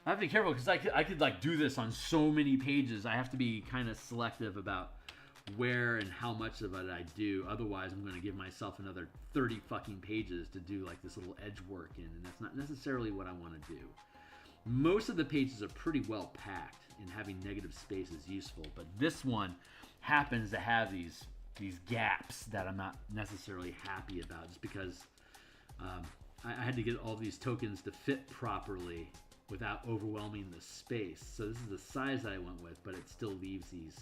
I have to be careful because I could like do this on so many pages. I have to be kind of selective about where and how much of it I do. Otherwise, I'm going to give myself another 30 fucking pages to do like this little edge work in, and that's not necessarily what I want to do. Most of the pages are pretty well packed, and having negative space is useful. But this one happens to have these gaps that I'm not necessarily happy about, just because I had to get all these tokens to fit properly without overwhelming the space. So this is the size that I went with, but it still leaves these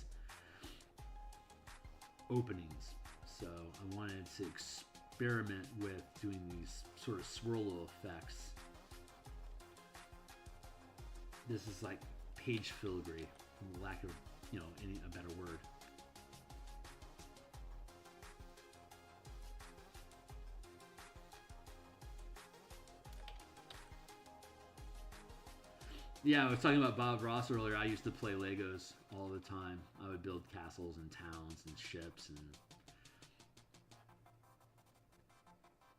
openings. So I wanted to experiment with doing these sort of swirl effects. This is like page filigree, for lack of a better word. Yeah, I was talking about Bob Ross earlier. I used to play Legos all the time. I would build castles and towns and ships, and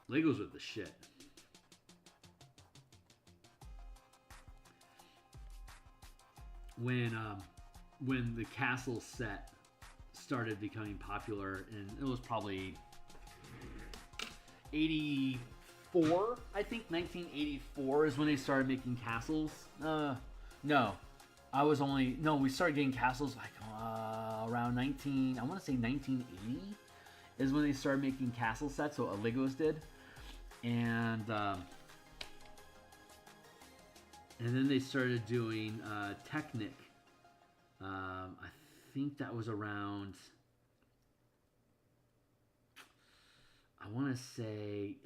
Legos were the shit. When the castle set started becoming popular, and it was probably 84, I think 1984 is when they started making castles. We started getting castles like around I want to say 1980 is when they started making castle sets, so Legos did. And then they started doing Technic. I think that was around, I want to say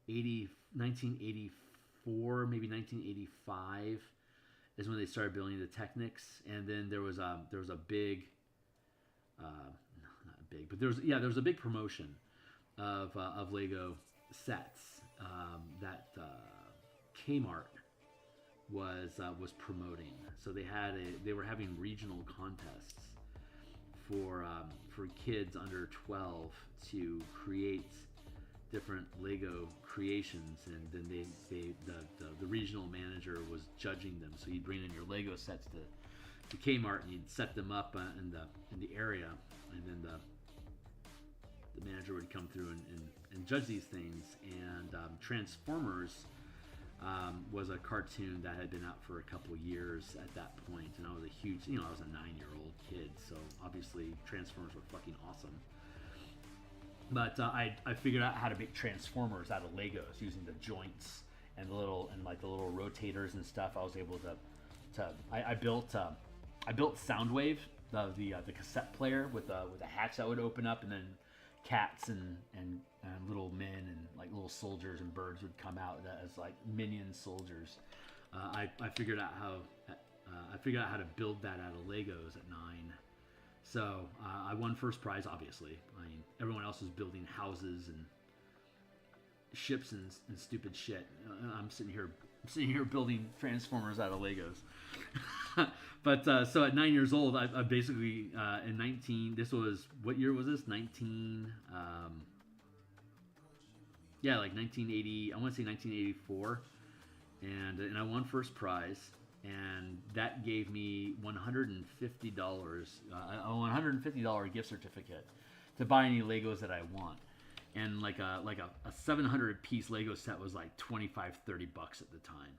1984, maybe 1985 is when they started building the Technics. And then there was a big, not big, but there was a big promotion of Lego sets that Kmart was promoting. So they were having regional contests for kids under 12 to create different Lego creations, and then the regional manager was judging them. So you'd bring in your Lego sets to Kmart, and you'd set them up in the area, and then the manager would come through and judge these things. And Transformers was a cartoon that had been out for a couple years at that point, and I was I was a 9-year-old kid, so obviously Transformers were fucking awesome. But I figured out how to make Transformers out of Legos using the joints and the little rotators and stuff. I was able to I built Soundwave, the cassette player with a hatch that would open up, and then cats and little men and like little soldiers and birds would come out as like minion soldiers. I figured out how to build that out of Legos at 9. So I won first prize, obviously. I mean, everyone else was building houses and ships and stupid shit. I'm sitting here building Transformers out of Legos. But so at 9 years old, I basically in 19. This was, what year was this? 19. Like 1980. I want to say 1984, and I won first prize. And that gave me $150, a $150 gift certificate to buy any Legos that I want. And like a 700 piece Lego set was like $25-30 at the time.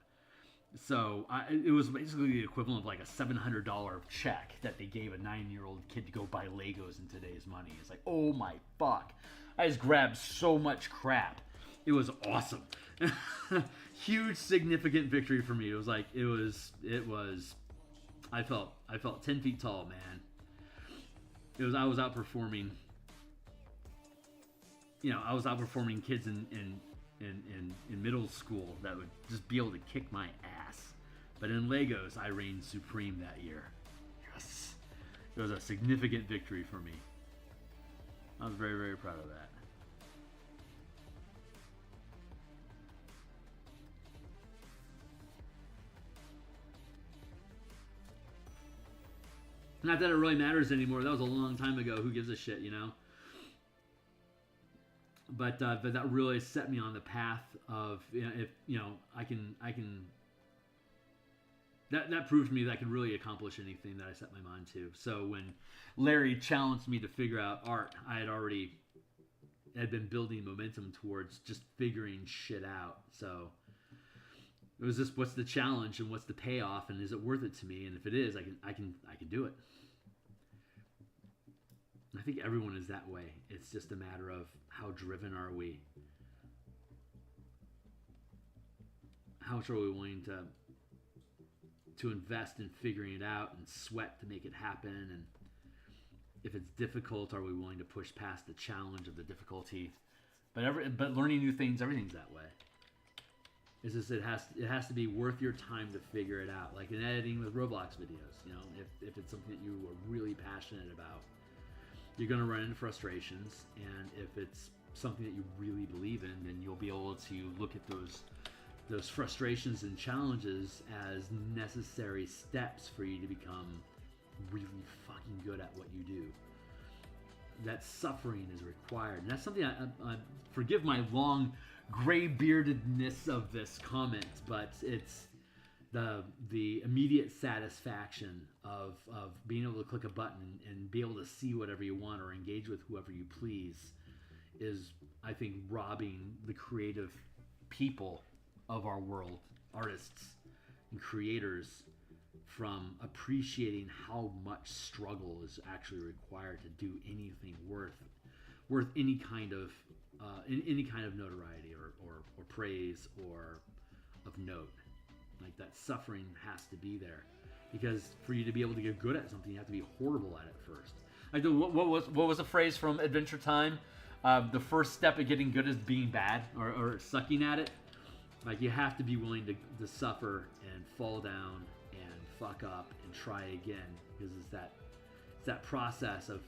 So it was basically the equivalent of like a $700 check that they gave a 9-year-old kid to go buy Legos in today's money. It's like, oh my fuck. I just grabbed so much crap. It was awesome. Huge significant victory for me. It was I felt 10 feet tall, man. I was outperforming kids in middle school that would just be able to kick my ass But in Legos, I reigned supreme that year. Yes. It was a significant victory for me. I was very, very proud of that. Not that it really matters anymore. That was a long time ago. Who gives a shit, you know? But that really set me on the path of, you know, if you know, I can. That proved to me that I could really accomplish anything that I set my mind to. So when Larry challenged me to figure out art, I had been building momentum towards just figuring shit out. So it was just, what's the challenge and what's the payoff, and is it worth it to me? And if it is, I can do it. I think everyone is that way. It's just a matter of how driven are we? How much are we willing to invest in figuring it out and sweat to make it happen? And if it's difficult, are we willing to push past the challenge of the difficulty? But learning new things, everything's that way. It's just it has to be worth your time to figure it out. Like in editing with Roblox videos, you know, if it's something that you are really passionate about, you're going to run into frustrations, and if it's something that you really believe in, then you'll be able to look at those frustrations and challenges as necessary steps for you to become really fucking good at what you do. That suffering is required, and that's something I forgive my long gray beardedness of this comment, but it's the immediate satisfaction of being able to click a button and be able to see whatever you want or engage with whoever you please is, I think, robbing the creative people of our world, artists and creators, from appreciating how much struggle is actually required to do anything worth any kind of notoriety or praise or of note. Like, that suffering has to be there, because for you to be able to get good at something, you have to be horrible at it first. Like, what was the phrase from Adventure Time? The first step of getting good is being bad or sucking at it. Like, you have to be willing to suffer and fall down and fuck up and try again, because it's that process of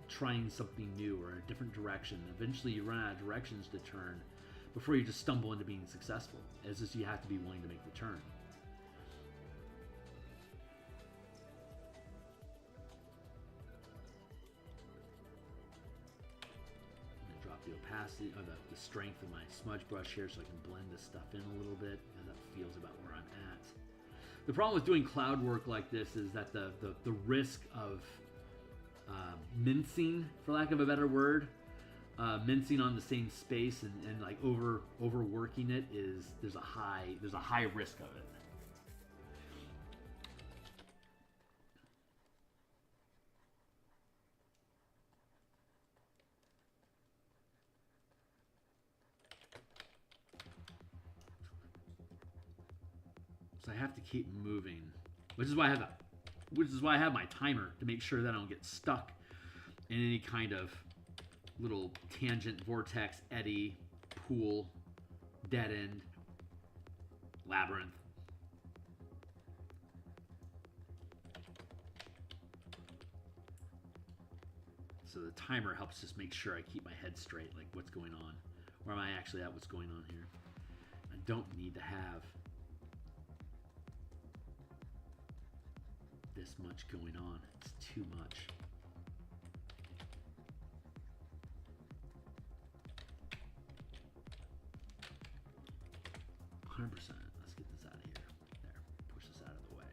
trying something new or a different direction. Eventually you run out of directions to turn before you just stumble into being successful. It's just, you have to be willing to make the turn. Drop the opacity or the strength of my smudge brush here so I can blend this stuff in a little bit, and that feels about where I'm at. The problem with doing cloud work like this is that the risk of mincing, for lack of a better word, mincing on the same space and like overworking it, is there's a high risk of it. So I have to keep moving, which is why I have my timer, to make sure that I don't get stuck in any kind of little tangent, vortex, eddy, pool, dead end, labyrinth. So the timer helps just make sure I keep my head straight, like what's going on. Where am I actually at? What's going on here? I don't need to have this much going on. It's too much. 100%. Let's get this out of here. There. Push this out of the way.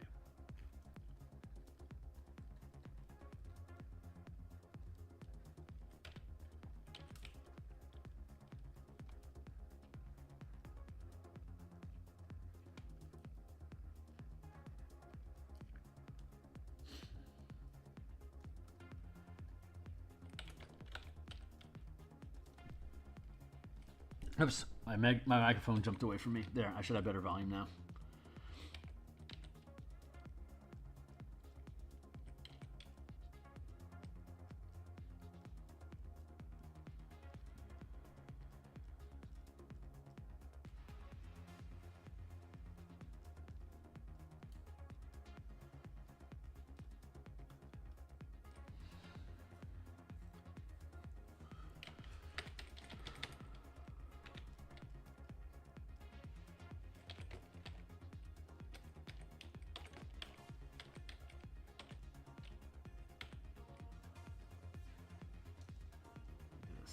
Oops, my microphone jumped away from me. There, I should have better volume now.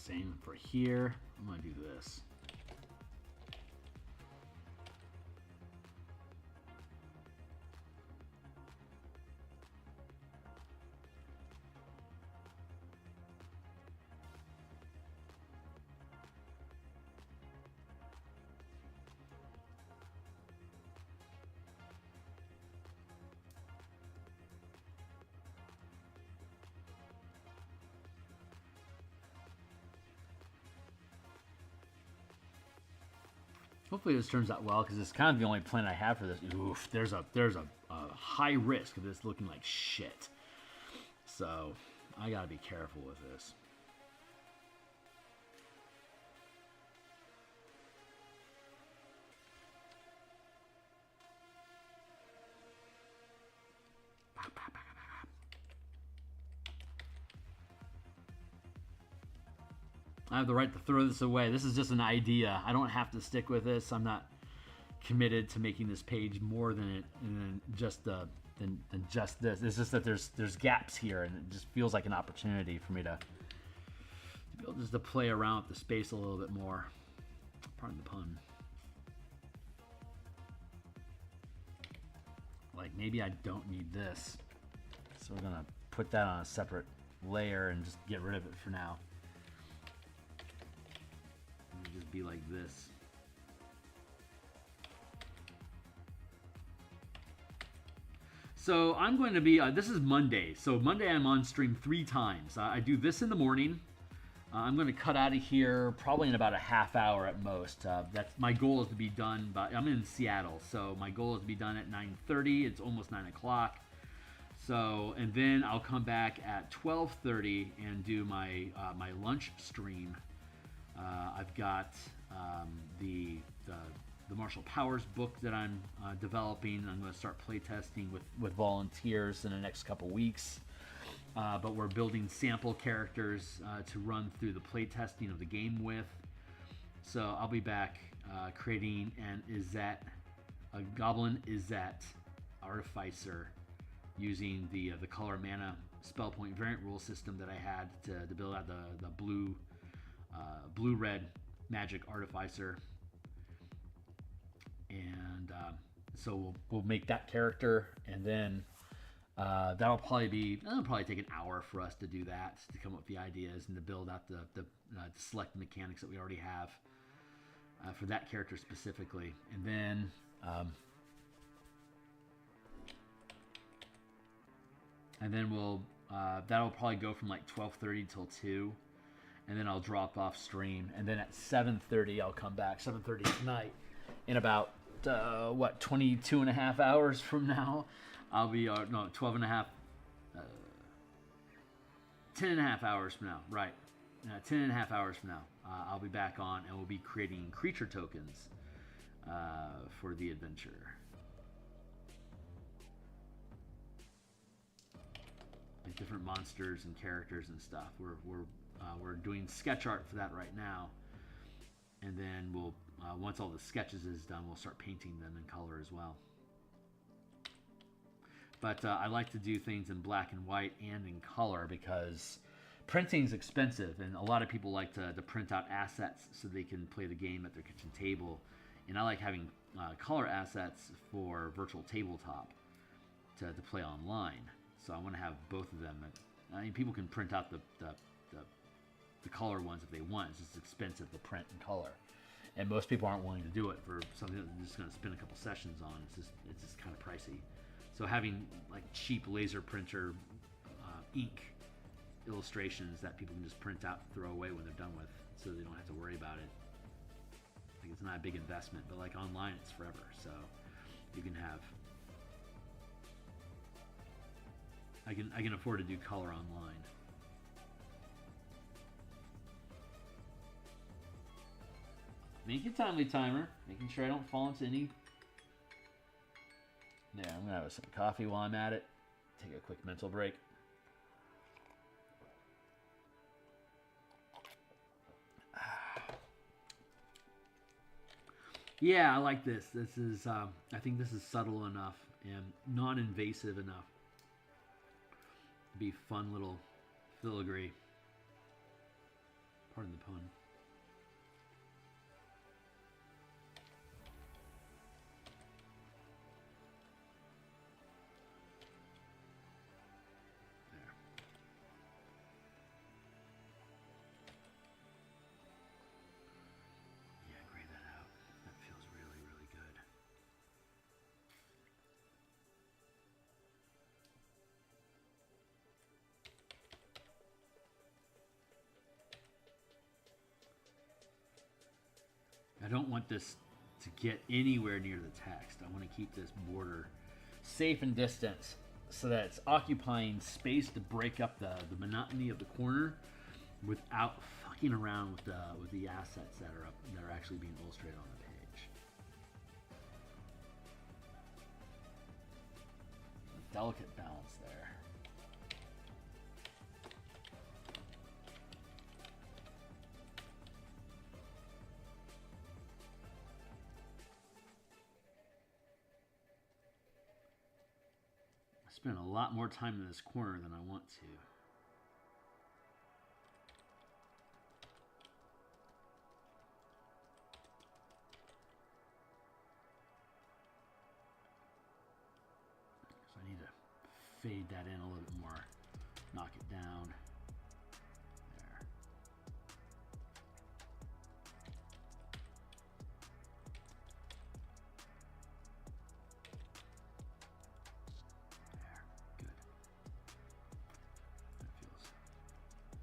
Same for here. I'm going to do this. Hopefully this turns out well, because it's kind of the only plan I have for this. Oof, there's a high risk of this looking like shit. So I gotta be careful with this. I have the right to throw this away. This is just an idea. I don't have to stick with this. I'm not committed to making this page more than just this. It's just that there's gaps here, and it just feels like an opportunity for me to be able just to play around with the space a little bit more. Pardon the pun. Like, maybe I don't need this, so we're gonna put that on a separate layer and just get rid of it for now. Just be like this. So I'm going to be, this is Monday. So Monday I'm on stream 3 times. I do this in the morning. I'm going to cut out of here probably in about a half hour at most. That's my goal is to be done by, I'm in Seattle. So my goal is to be done at 9:30. It's almost 9 o'clock. So, and then I'll come back at 12:30 and do my lunch stream. I've got the Martial Powers book that I'm developing. I'm going to start playtesting with volunteers in the next couple weeks. But we're building sample characters to run through the playtesting of the game with. So I'll be back creating a Goblin Izzet Artificer using the color mana spell point variant rule system that I had to build out the blue-red magic artificer, and so we'll make that character, and then that'll probably take an hour for us to do that, to come up with the ideas and to build out the select mechanics that we already have for that character specifically, and then we'll that'll probably go from like 12:30 till 2. And then I'll drop off stream, and then at 7:30 I'll come back. 7:30 tonight. In about 22 and a half hours from now, I'll be 12 and a half, 10 and a half hours from now. Right, 10 and a half hours from now, I'll be back on, and we'll be creating creature tokens for the adventure. Like different monsters and characters and stuff. We're doing sketch art for that right now, and then we'll once all the sketches is done, we'll start painting them in color as well. But I like to do things in black and white and in color because printing is expensive, and a lot of people like to print out assets so they can play the game at their kitchen table, and I like having color assets for virtual tabletop to play online. So I want to have both of them. I mean, people can print out the color ones if they want. It's just expensive to print in color, and most people aren't willing to do it for something that they're just going to spend a couple sessions on. It's just kind of pricey. So having like cheap laser printer ink illustrations that people can just print out and throw away when they're done with, so they don't have to worry about it. Like, it's not a big investment, but like online it's forever. So you can have. I can afford to do color online. Make your timely timer, making sure I don't fall into any. Yeah, I'm gonna have some coffee while I'm at it. Take a quick mental break. Yeah, I like this. This is, I think this is subtle enough and non-invasive enough. Be fun little filigree. Pardon the pun. There. Yeah, grade that out. That feels really, really good. I don't want this to get anywhere near the text. I want to keep this border safe and distant so that it's occupying space to break up the monotony of the corner without fucking around with the assets that are actually being illustrated on the page. A delicate balance there. Spend a lot more time in this corner than I want to. So I need to fade that in a little bit more. Knock it down. There.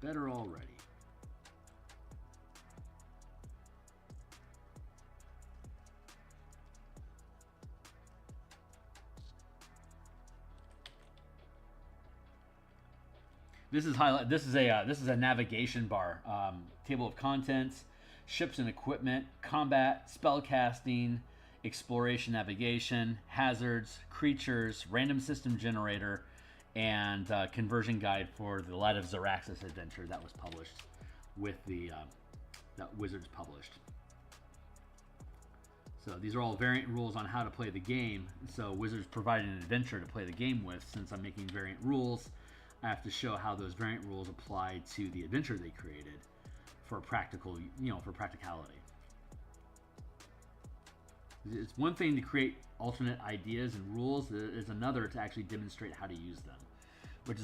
Better already. This is highlight. This is a navigation bar. Table of contents, ships and equipment, combat, spellcasting, exploration, navigation, hazards, creatures, random system generator, and conversion guide for the Light of Xeraxis adventure that was published with that Wizards published. So these are all variant rules on how to play the game. So Wizards provided an adventure to play the game with. Since I'm making variant rules, I have to show how those variant rules apply to the adventure they created for practical, for practicality. It's one thing to create alternate ideas and rules. It's another to actually demonstrate how to use them, this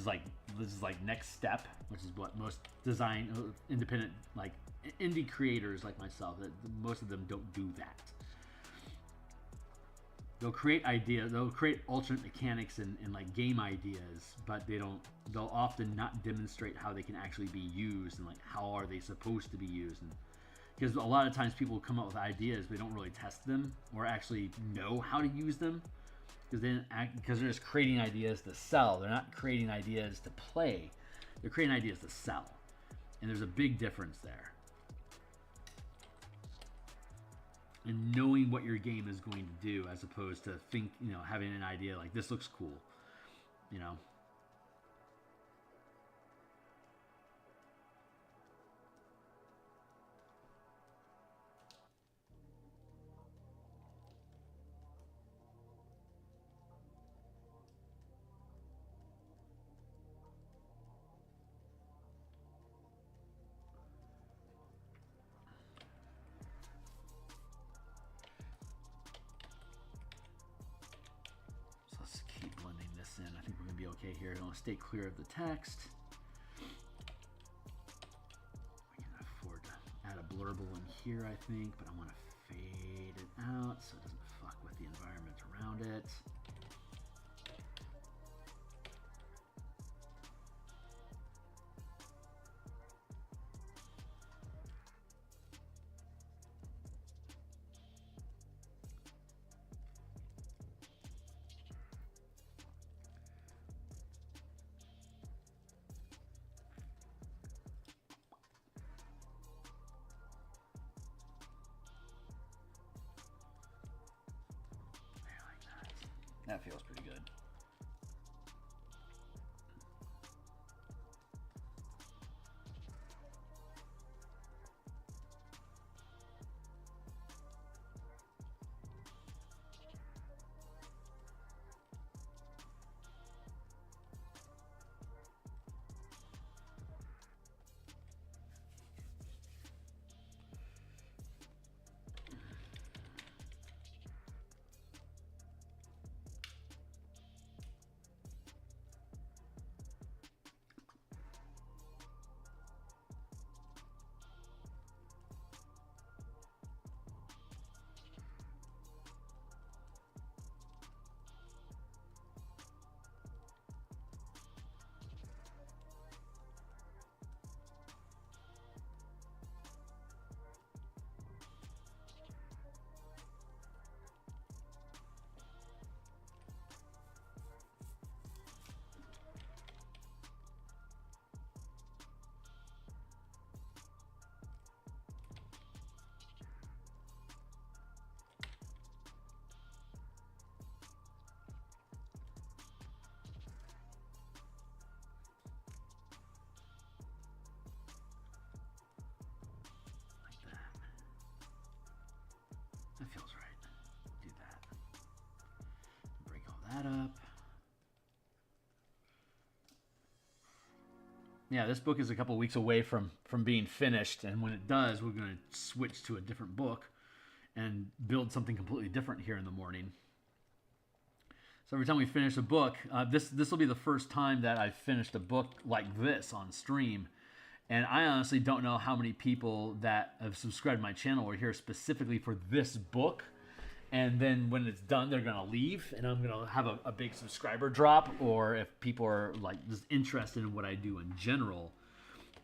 is like next step, which is what most design independent like indie creators like myself, that most of them don't do that. They'll create ideas, they'll create alternate mechanics and like game ideas, but they'll often not demonstrate how they can actually be used and like how are they supposed to be used. And because a lot of times people come up with ideas, but they don't really test them or actually know how to use them, because they're just creating ideas to sell. They're not creating ideas to play. They're creating ideas to sell, and there's a big difference there. And knowing what your game is going to do, as opposed to having an idea like this looks cool, I think we're going to be okay here. I want to stay clear of the text. We can afford to add a blurble in here, I think, but I want to fade it out so it doesn't fuck with the environment around it. That feels pretty good. that up. Yeah, this book is a couple weeks away from being finished, and when it does, we're going to switch to a different book and build something completely different here in the morning. So every time we finish a book, this will be the first time that I've finished a book like this on stream, and I honestly don't know how many people that have subscribed to my channel are here specifically for this book. And then when it's done, they're going to leave, and I'm going to have a big subscriber drop, or if people are like just interested in what I do in general,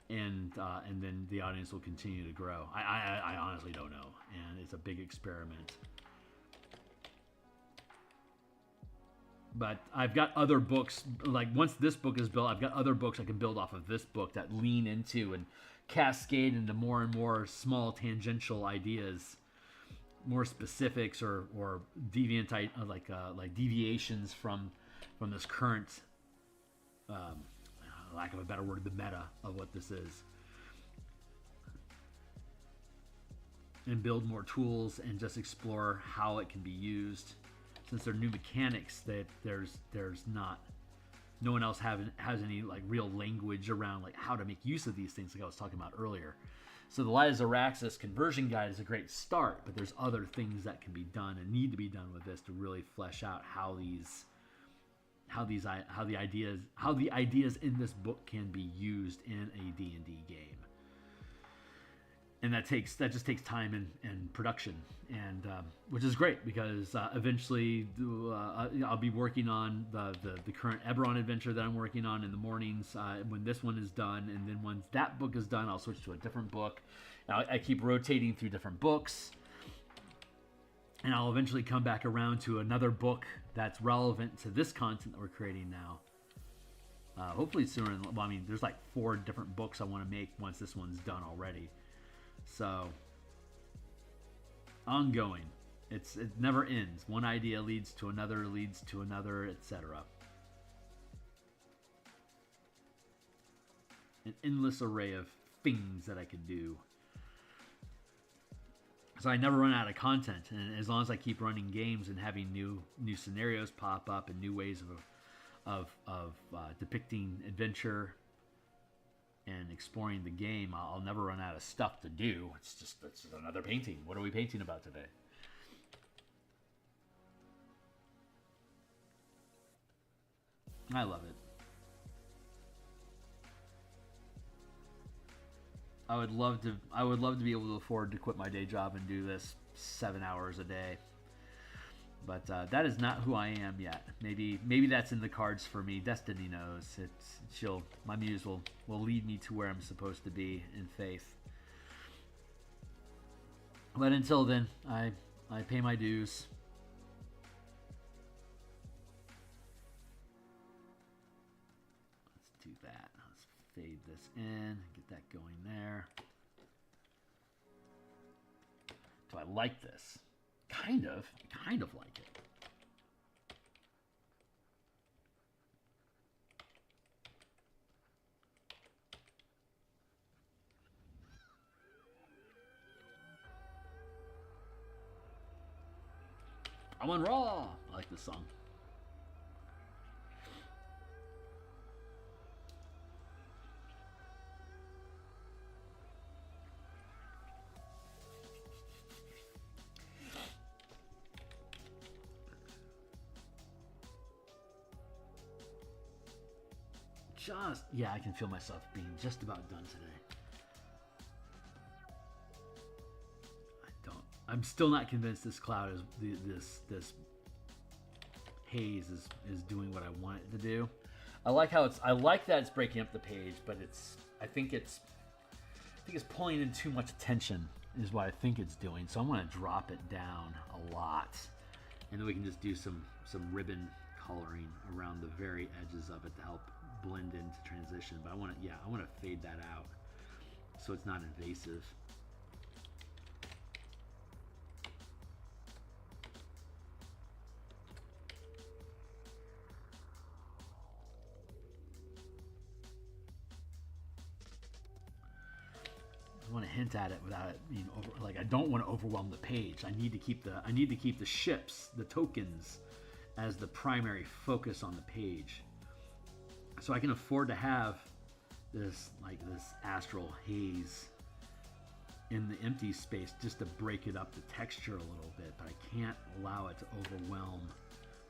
and then the audience will continue to grow. I honestly don't know, and it's a big experiment. But I've got other books, like once this book is built, I've got other books I can build off of this book that lean into and cascade into more and more small tangential ideas, more specifics or deviant like deviations from this current lack of a better word, the meta of what this is, and build more tools and just explore how it can be used, since they're new mechanics that there's not, no one else has any like real language around like how to make use of these things, like I was talking about earlier. So the Light of Xeraxis conversion guide is a great start, but there's other things that can be done and need to be done with this to really flesh out how the ideas in this book can be used in a D&D game. And that just takes time and production, and which is great, because eventually I'll be working on the current Eberron adventure that I'm working on in the mornings when this one is done, and then once that book is done, I'll switch to a different book. I keep rotating through different books, and I'll eventually come back around to another book that's relevant to this content that we're creating now. Hopefully sooner. Well, I mean, there's like 4 different books I want to make once this one's done already. So, ongoing. It never ends. One idea leads to another, etc. An endless array of things that I could do. So I never run out of content, and as long as I keep running games and having new scenarios pop up and new ways of depicting adventure and exploring the game, I'll never run out of stuff to do. It's just another painting. What are we painting about today? I love it. I would love to be able to afford to quit my day job and do this 7 hours a day. But that is not who I am yet. Maybe that's in the cards for me. Destiny knows. My muse will lead me to where I'm supposed to be in faith. But until then, I pay my dues. Let's do that. Let's fade this in. Get that going there. Do I like this? Kind of like it. I went raw. I like this song. I can feel myself being just about done today. I'm still not convinced this cloud is this haze is doing what I want it to do. I like that it's breaking up the page, but I think it's pulling in too much attention is what I think it's doing. So I'm going to drop it down a lot, and then we can just do some ribbon coloring around the very edges of it to help blend into transition. But I want to fade that out so it's not invasive. I want to hint at it without it being I don't want to overwhelm the page. I need to keep the ships, the tokens, as the primary focus on the page. So I can afford to have this astral haze in the empty space just to break it up the texture a little bit, but I can't allow it to overwhelm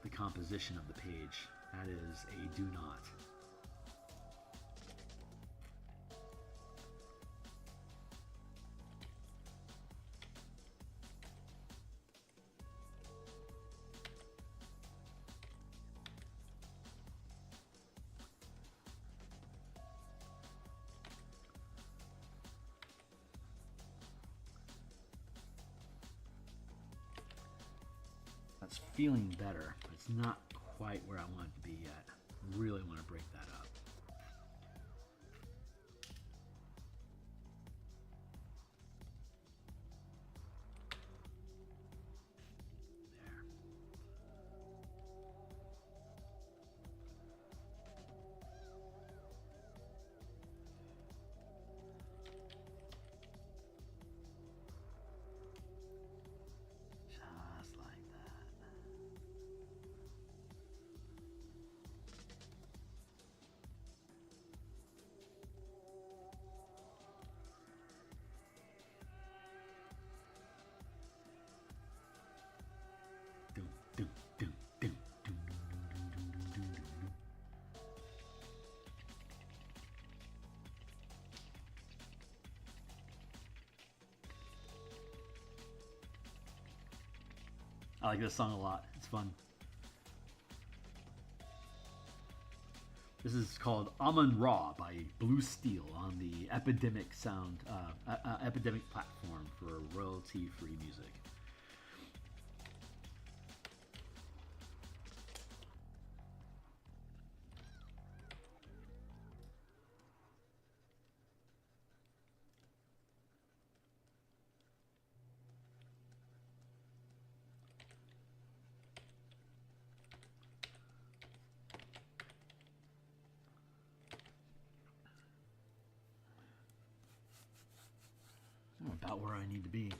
the composition of the page. That is a do not. That's feeling better, but it's not quite where I want it to be yet. I really want to break that up. There. Just like that. I like this song a lot. It's fun. This is called Amon Ra by Blue Steel on the Epidemic Epidemic platform for royalty-free music. I'm about where I need to be.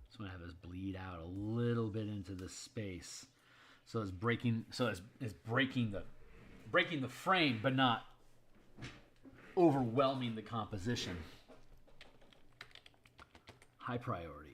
So I'm gonna have this bleed out a little bit into the space. So it's breaking. So it's breaking the frame, but not overwhelming the composition. High priority.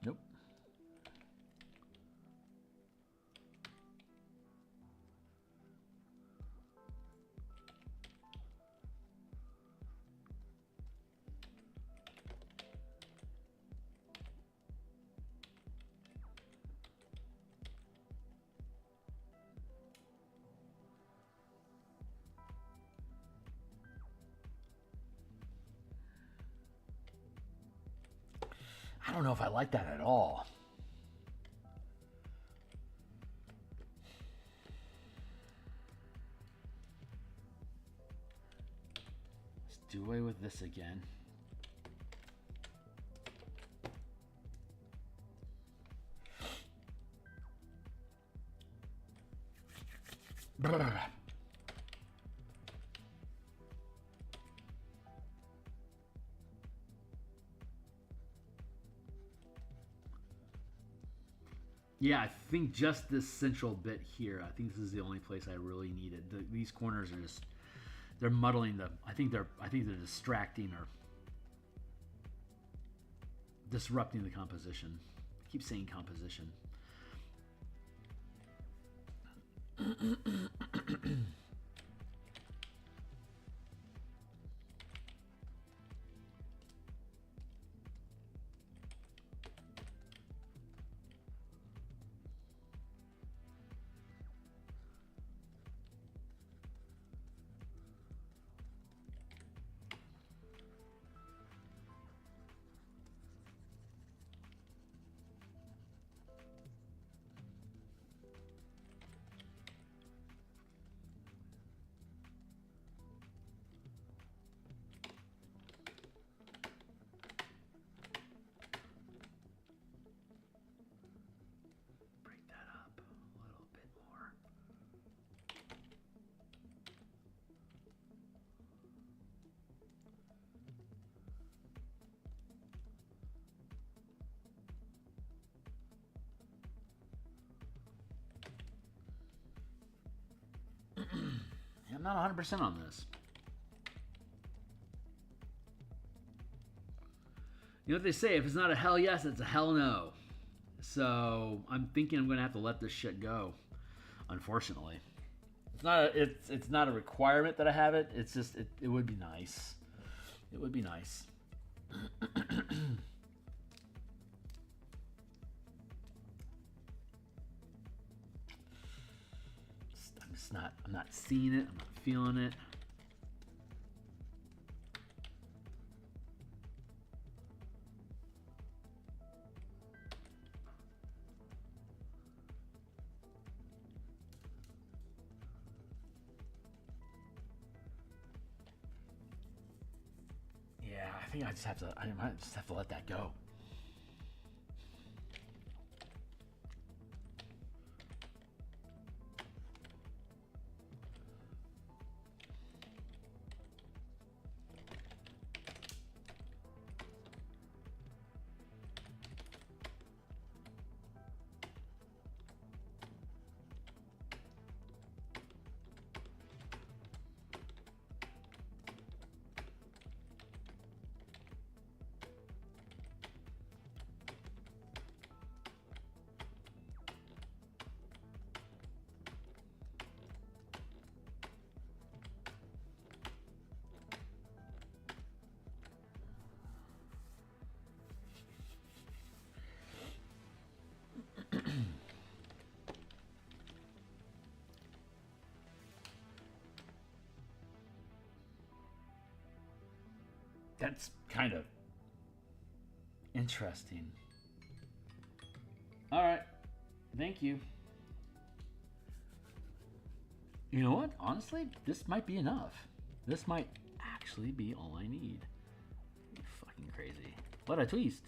Nope. I don't know if I like that at all. Let's do away with this again. Yeah, I think just this central bit here. I think this is the only place I really need it. These corners are just, they're muddling the. I think they're distracting or disrupting the composition. I keep saying composition. I'm not 100% on this. You know what they say, if it's not a hell yes, it's a hell no. So I'm thinking I'm going to have to let this shit go, unfortunately. It's not a requirement that I have it. It's just, it would be nice. It would be nice. I'm not seeing it. I'm not feeling it. Yeah, I think I might just have to let that go. That's kind of interesting. All right. Thank you. You know what? Honestly, this might be enough. This might actually be all I need. You're fucking crazy. What a twist.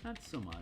Not so much.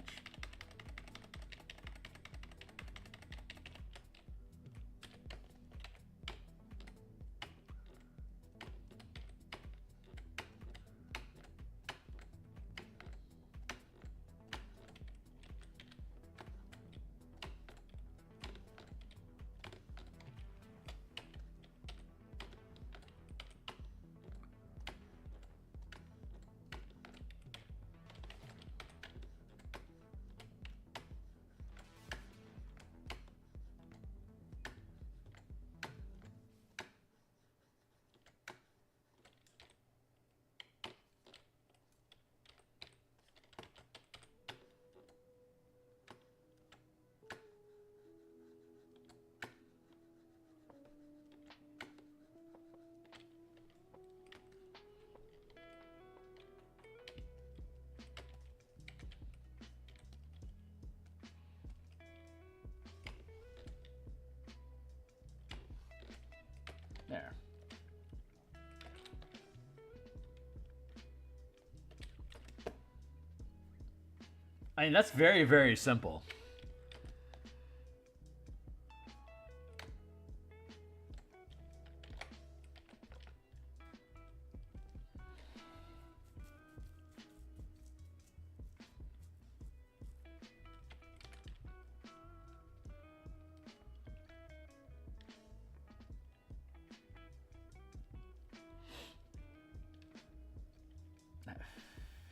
I mean, that's very, very simple.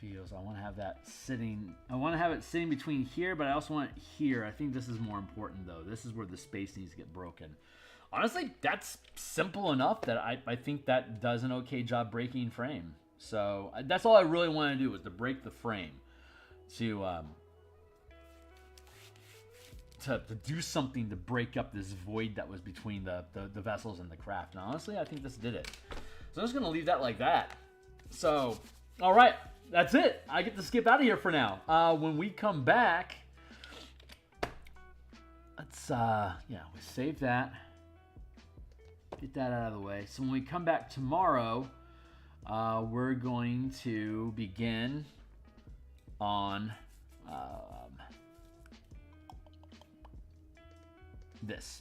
Feels. I want to have that sitting. I want to have it sitting between here, but I also want it here. I think this is more important, though. This is where the space needs to get broken. Honestly, that's simple enough that I think that does an okay job breaking frame. So that's all I really want to do is to break the frame, to do something to break up this void that was between the vessels and the craft. And honestly, I think this did it. So I'm just gonna leave that like that. So, all right. That's it. I get to skip out of here for now. When we come back, let's, we save that. Get that out of the way. So when we come back tomorrow, we're going to begin on this.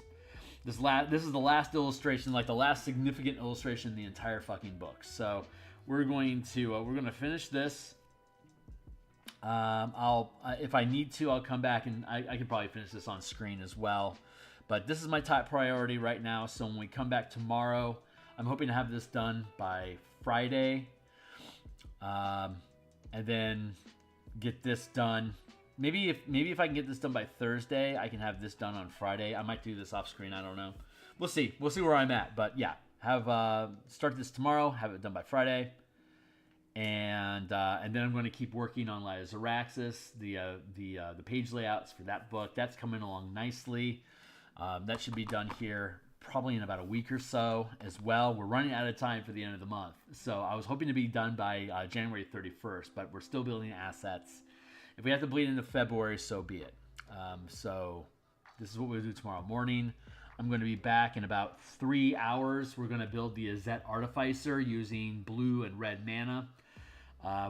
This is the last illustration, like the last significant illustration in the entire fucking book. So we're going to finish this. If I need to, I'll come back and I can probably finish this on screen as well. But this is my top priority right now. So when we come back tomorrow, I'm hoping to have this done by Friday, and then get this done. Maybe if I can get this done by Thursday, I can have this done on Friday. I might do this off screen. I don't know. We'll see. We'll see where I'm at. But yeah, start this tomorrow. Have it done by Friday. And then I'm going to keep working on Zaraxis, the page layouts for that book. That's coming along nicely. That should be done here probably in about a week or so as well. We're running out of time for the end of the month. So I was hoping to be done by January 31st, but we're still building assets. If we have to bleed into February, so be it. So this is what we'll do tomorrow morning. I'm going to be back in about 3 hours. We're going to build the Azet Artificer using blue and red mana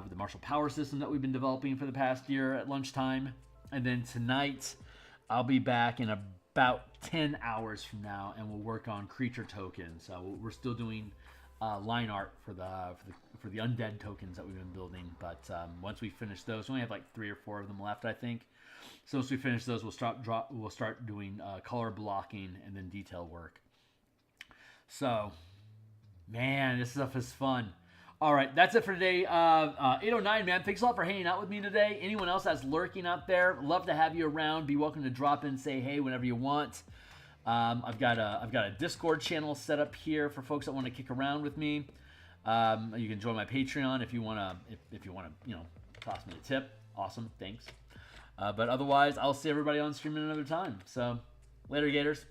with the martial power system that we've been developing for the past year at lunchtime. And then tonight, I'll be back in about 10 hours from now, and we'll work on creature tokens. We're still doing line art for the undead tokens that we've been building. But once we finish those, we only have like 3 or 4 of them left, I think. So once we finish those, we'll start doing color blocking and then detail work. So, man, this stuff is fun. All right, that's it for today. 809, man. Thanks a lot for hanging out with me today. Anyone else that's lurking out there, love to have you around. Be welcome to drop in, say hey whenever you want. I've got a Discord channel set up here for folks that want to kick around with me. You can join my Patreon if you wanna toss me a tip. Awesome, thanks. But otherwise, I'll see everybody on stream at another time. So, later, Gators.